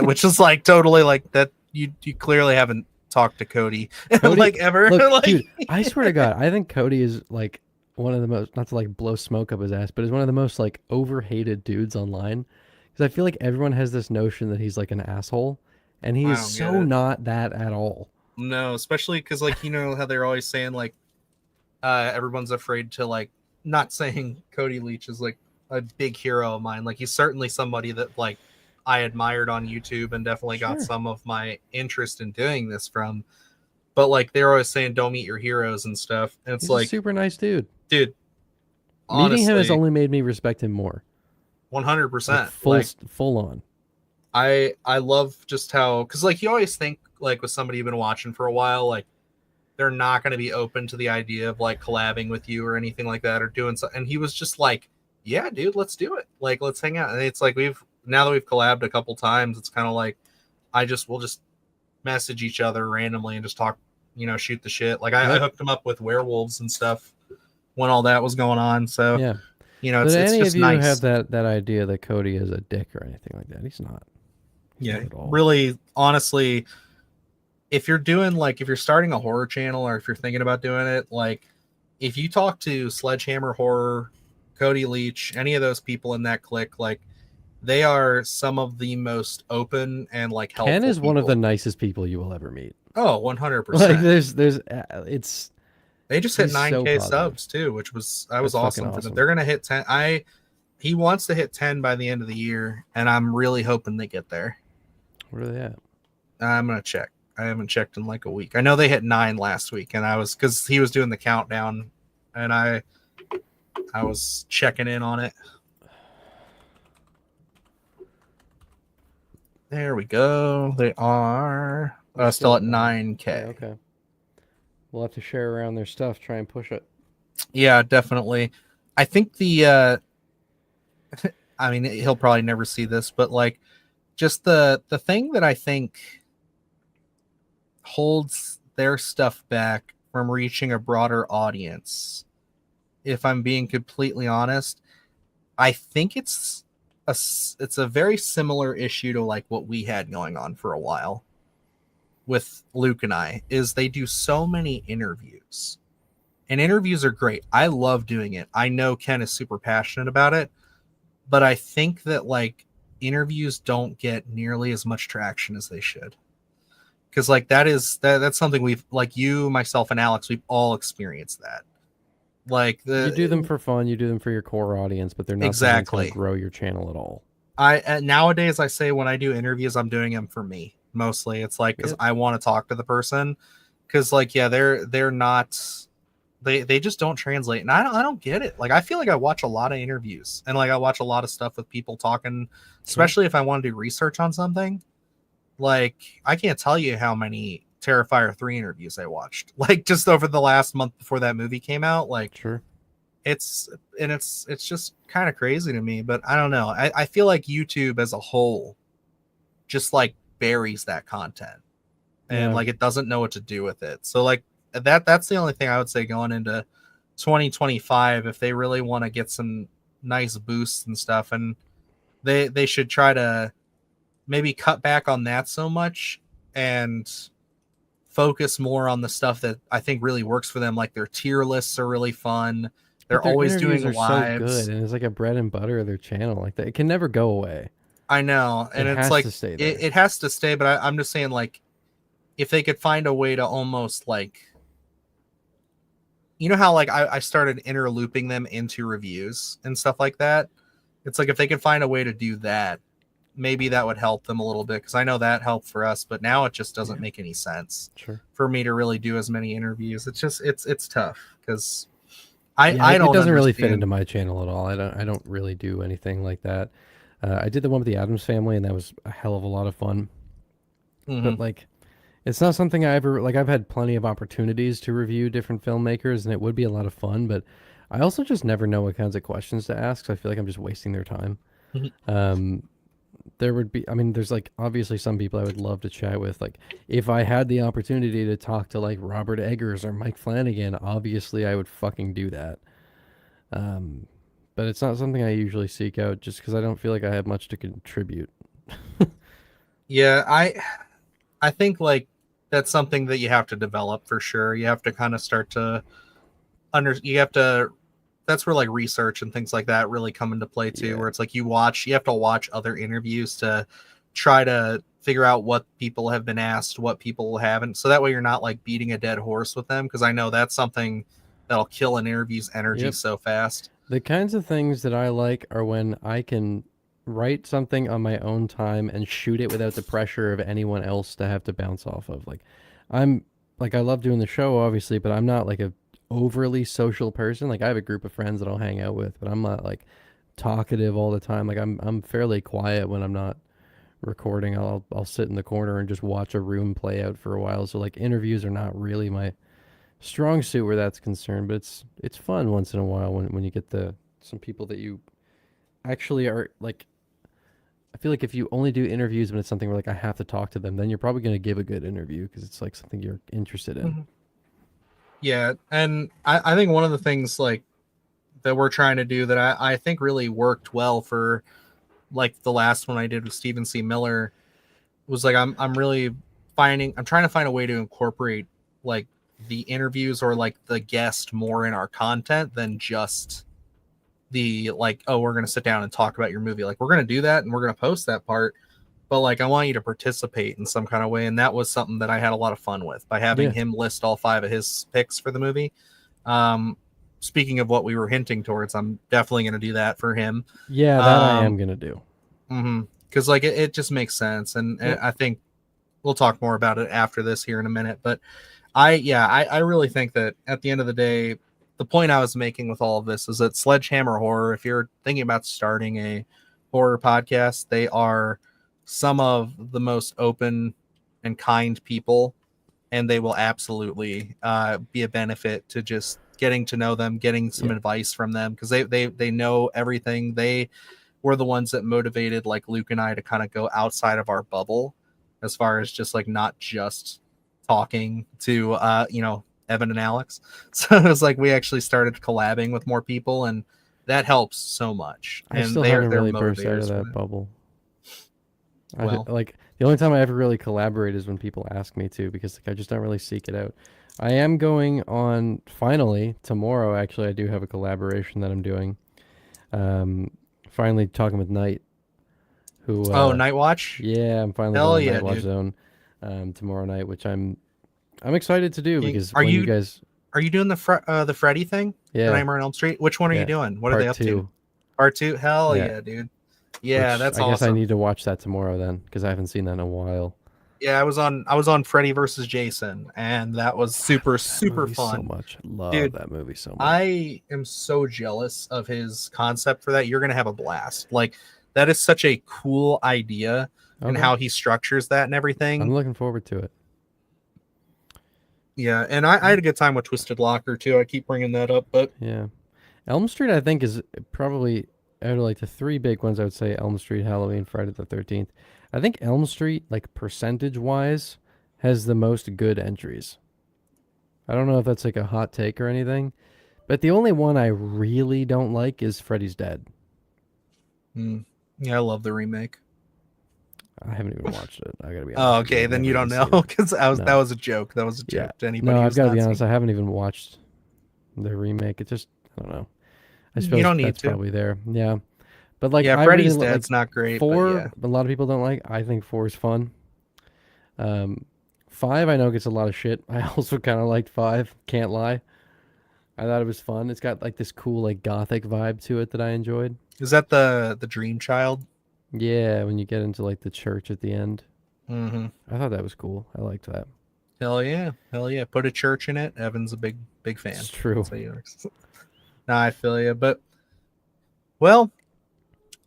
Which is like totally like that. You clearly haven't talked to Cody,
Cody
like ever.
Look,
like,
dude, I swear to God, I think Cody is like one of the most, not to like blow smoke up his ass, but is one of the most like overhated dudes online. Because I feel like everyone has this notion that he's like an asshole, and he
I
is
don't
so
get it.
not that at all.
No, especially because like you know how they're always saying like everyone's afraid to like not saying Cody Leach is like a big hero of mine. Like he's certainly somebody that like I admired on YouTube and definitely got
Sure.
some of my interest in doing this from. But like they're always saying don't meet your heroes and stuff. And it's
He's
like
a super nice dude.
dude,
Meeting him has
honestly,
only made me respect him more.
100%.
Like full on.
I love just how, because like you always think like with somebody you've been watching for a while, like they're not going to be open to the idea of like collabing with you or anything like that or doing so. And he was just like, yeah, dude, let's do it. Like, let's hang out. And it's like now that we've collabed a couple times, it's kind of like we'll just message each other randomly and just talk, shoot the shit. Like I hooked him up with werewolves and stuff when all that was going on. So
Yeah.
it's
any
just
of you
nice.
have that idea that Cody is a dick or anything like that? He's not.
Yeah,
Not at all.
really, honestly, if you're starting a horror channel or if you're thinking about doing it, like if you talk to Sledgehammer Horror, Cody Leach, any of those people in that clique, like they are some of the most open and like helpful
Ken is one of the
people.
nicest people you will ever meet.
Oh, 100%.
Like it's
they just hit
he's so
9K
positive.
subs too, which was
That's
awesome
fucking
for them.
awesome.
They're gonna hit 10. He wants to hit 10 by the end of the year, and I'm really hoping they get there.
Where are they at?
I'm gonna check. I haven't checked in like a week. I know they hit 9 last week, and because he was doing the countdown, and I was checking in on it. There we go. They are still at 9K.
Yeah, okay. We'll have to share around their stuff, try and push it.
Yeah, definitely. I think the I mean, he'll probably never see this, but like just the thing that I think holds their stuff back from reaching a broader audience, if I'm being completely honest, I think it's a very similar issue to like what we had going on for a while with Luke and I, is they do so many interviews. And interviews are great. I love doing it. I know Ken is super passionate about it, but I think that like interviews don't get nearly as much traction as they should. Because like that's something we've, like you, myself, and Alex, we've all experienced that. Like
you do them for fun, you do them for your core audience, but they're not
exactly
going to grow your channel at all.
Nowadays I say when I do interviews, I'm doing them for me mostly. It's like because I want to talk to the person. Because like they're not. They just don't translate, and I don't get it. Like I feel like I watch a lot of interviews, and like I watch a lot of stuff with people talking, especially if I want to do research on something. Like I can't tell you how many Terrifier 3 interviews I watched, like just over the last month before that movie came out. Like
sure,
it's just kind of crazy to me, but I don't know. I feel like YouTube as a whole just like buries that content, and like it doesn't know what to do with it. So like that's the only thing I would say going into 2025, if they really want to get some nice boosts and stuff, and they should try to maybe cut back on that so much and focus more on the stuff that I think really works for them. Like their tier lists are really fun. They're always doing lives.
So good, and it's like a bread and butter of their channel. Like that, it can never go away.
I know, and it's like it has to stay. But I'm just saying, like, if they could find a way to almost like, you know how like I started interlooping them into reviews and stuff like that. It's like if they could find a way to do that, maybe that would help them a little bit, because I know that helped for us, but now it just doesn't make any sense for me to really do as many interviews. It's just it's tough because I don't.
It doesn't really fit into my channel at all. I don't really do anything like that. I did the one with the Addams Family, and that was a hell of a lot of fun. But like, it's not something I ever like. I've had plenty of opportunities to review different filmmakers, and it would be a lot of fun. But I also just never know what kinds of questions to ask, so I feel like I'm just wasting their time. there would be, I mean, there's like obviously some people I would love to chat with. Like if I had the opportunity to talk to like Robert Eggers or Mike Flanagan, obviously I would fucking do that. Um, but it's not something I usually seek out just because I don't feel like I have much to contribute.
Yeah, I think like that's something that you have to develop for sure. You have to kind of start to you have to, that's where like research and things like that really come into play too,
Yeah.
where it's like you have to watch other interviews to try to figure out what people have been asked, what people haven't, so that way you're not like beating a dead horse with them, because I know that's something that'll kill an interview's energy
Yep.
so fast.
The kinds of things that I like are when I can write something on my own time and shoot it without the pressure of anyone else to have to bounce off of. Like I'm like I love doing the show obviously, but I'm not like a overly social person. Like I have a group of friends that I'll hang out with, but I'm not like talkative all the time. Like I'm fairly quiet when I'm not recording. I'll sit in the corner and just watch a room play out for a while. So like interviews are not really my strong suit where that's concerned, but it's fun once in a while when you get some people that you actually are like. I feel like if you only do interviews when it's something where like I have to talk to them, then you're probably going to give a good interview because it's like something you're interested in.
Mm-hmm. Yeah, and I think one of the things like that we're trying to do that I think really worked well for like the last one I did with Stephen C. Miller was like I'm trying to find a way to incorporate like the interviews or like the guest more in our content than just the like, oh, we're gonna sit down and talk about your movie. Like we're gonna do that and we're gonna post that part, but like I want you to participate in some kind of way. And that was something that I had a lot of fun with by having him list all 5 of his picks for the movie. Speaking of what we were hinting towards, I'm definitely gonna do that for him.
Yeah, that I am gonna do.
Because like it just makes sense, and I think we'll talk more about it after this here in a minute. But I really think that at the end of the day, the point I was making with all of this is that Sledgehammer Horror, if you're thinking about starting a horror podcast, they are some of the most open and kind people, and they will absolutely be a benefit to just getting to know them, getting some advice from them, because they know everything. They were the ones that motivated like Luke and I to kind of go outside of our bubble as far as just like not just talking to Evan and Alex. So it was like we actually started collabing with more people, and that helps so much.
I
And
still haven't really burst out of that bubble. Well, like the only time I ever really collaborate is when people ask me to, because like I just don't really seek it out. I am going on finally tomorrow. Actually, I do have a collaboration that I'm doing. Finally talking with Knight, who
Night Watch.
Yeah, I'm finally going to Night Watch Zone tomorrow night, which I'm excited to do because
are you
guys
doing the Freddy thing?
Yeah,
Nightmare on Elm Street. Which one are you doing? What are they up to? Part 2. Hell yeah, dude. Yeah,
which
that's
I
awesome.
guess I need to watch that tomorrow then, because I haven't seen that in a while.
Yeah, I was on Freddy versus Jason, and that was super fun.
So much, love that movie so much.
I am so jealous of his concept for that. You're gonna have a blast. Like that is such a cool idea, and how he structures that and everything.
I'm looking forward to it.
Yeah, and I had a good time with Twisted Locker too. I keep bringing that up, but
yeah, Elm Street I think is probably out of like the 3 big ones. I would say Elm Street, Halloween, Friday the 13th. I think Elm Street, like percentage-wise, has the most good entries. I don't know if that's like a hot take or anything, but the only one I really don't like is Freddy's Dead.
Yeah, I love the remake.
I haven't even watched it. I gotta be honest.
Oh, okay, then you don't know, because that was a joke. That was a joke to anybody.
No, I've got to be honest. I haven't even watched the remake. It just, I don't know. I suppose
you don't need
that's
to.
probably there. Yeah. But like,
Freddy's Dead's not great.
4, a lot of people don't like. I think 4 is fun. 5, I know gets a lot of shit. I also kind of liked 5. Can't lie. I thought it was fun. It's got like this cool like gothic vibe to it that I enjoyed.
Is that the Dream Child?
Yeah, when you get into like the church at the end.
Mm-hmm.
I thought that was cool. I liked that.
Hell yeah. Put a church in it. Evan's a big fan.
It's true.
Nah, I feel you. But well,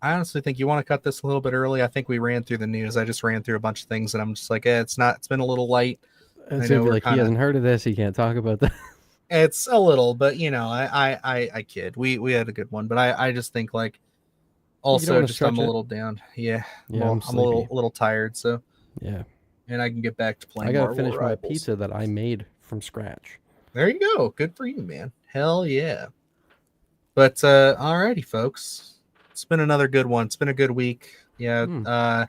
I honestly think you want to cut this a little bit early. I think we ran through the news. I just ran through a bunch of things, and I'm just like, it's been a little light.
It's gonna be like he hasn't heard of this. He can't talk about that.
It's a little, but I kid. We had a good one, but I just think like Also,
wanna
just I'm
stretch
a
it?
little down. Yeah,
Yeah,
well,
I'm
I'm a little
sleepy.
little tired. So,
Yeah.
and I can get back to
I
playing
gotta
Marvel
finish my
Rivals.
pizza that I made from scratch.
There you go. Good for you, man. Hell yeah. But alrighty, folks. It's been another good one. It's been a good week. Yeah.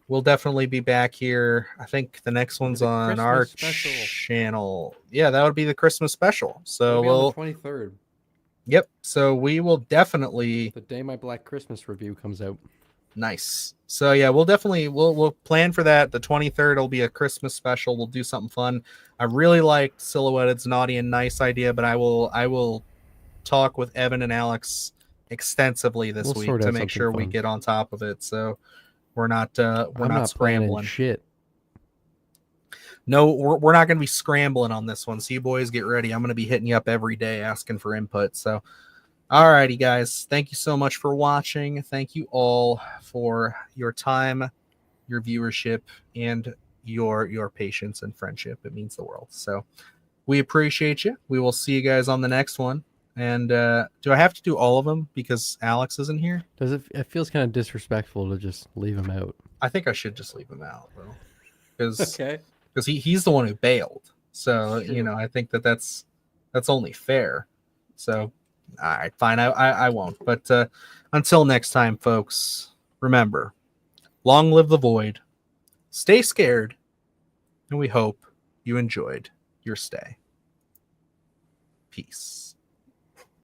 We'll definitely be back here. I think the next
It'll be
one's
the
on
Christmas
our
special.
channel. Yeah, that would be the Christmas special. So
It'll be on the
we'll
23rd,
Yep. So we will definitely
the day my Black Christmas review comes out.
nice. So yeah, we'll definitely we'll plan for that. The 23rd will be a Christmas special. We'll do something fun. I really liked Silhouetted Naughty and Nice idea, but I will talk with Evan and Alex extensively this
We'll
week
sort
to
out
make
something
sure we
fun.
get on top of it. So we're not
I'm not planning
scrambling.
shit.
No, we're not going to be scrambling on this one. So you boys get ready. I'm going to be hitting you up every day asking for input. So, alrighty, guys. Thank you so much for watching. Thank you all for your time, your viewership, and your patience and friendship. It means the world. So we appreciate you. We will see you guys on the next one. And do I have to do all of them because Alex isn't here?
Does it? It feels kind of disrespectful to just leave him out.
I think I should just leave him out, though, because
Okay.
he's the one who bailed. So
It's true.
I think that's only fair. So all right, fine. I won't. But until next time, folks, remember, long live the void. Stay scared, and we hope you enjoyed your stay. Peace.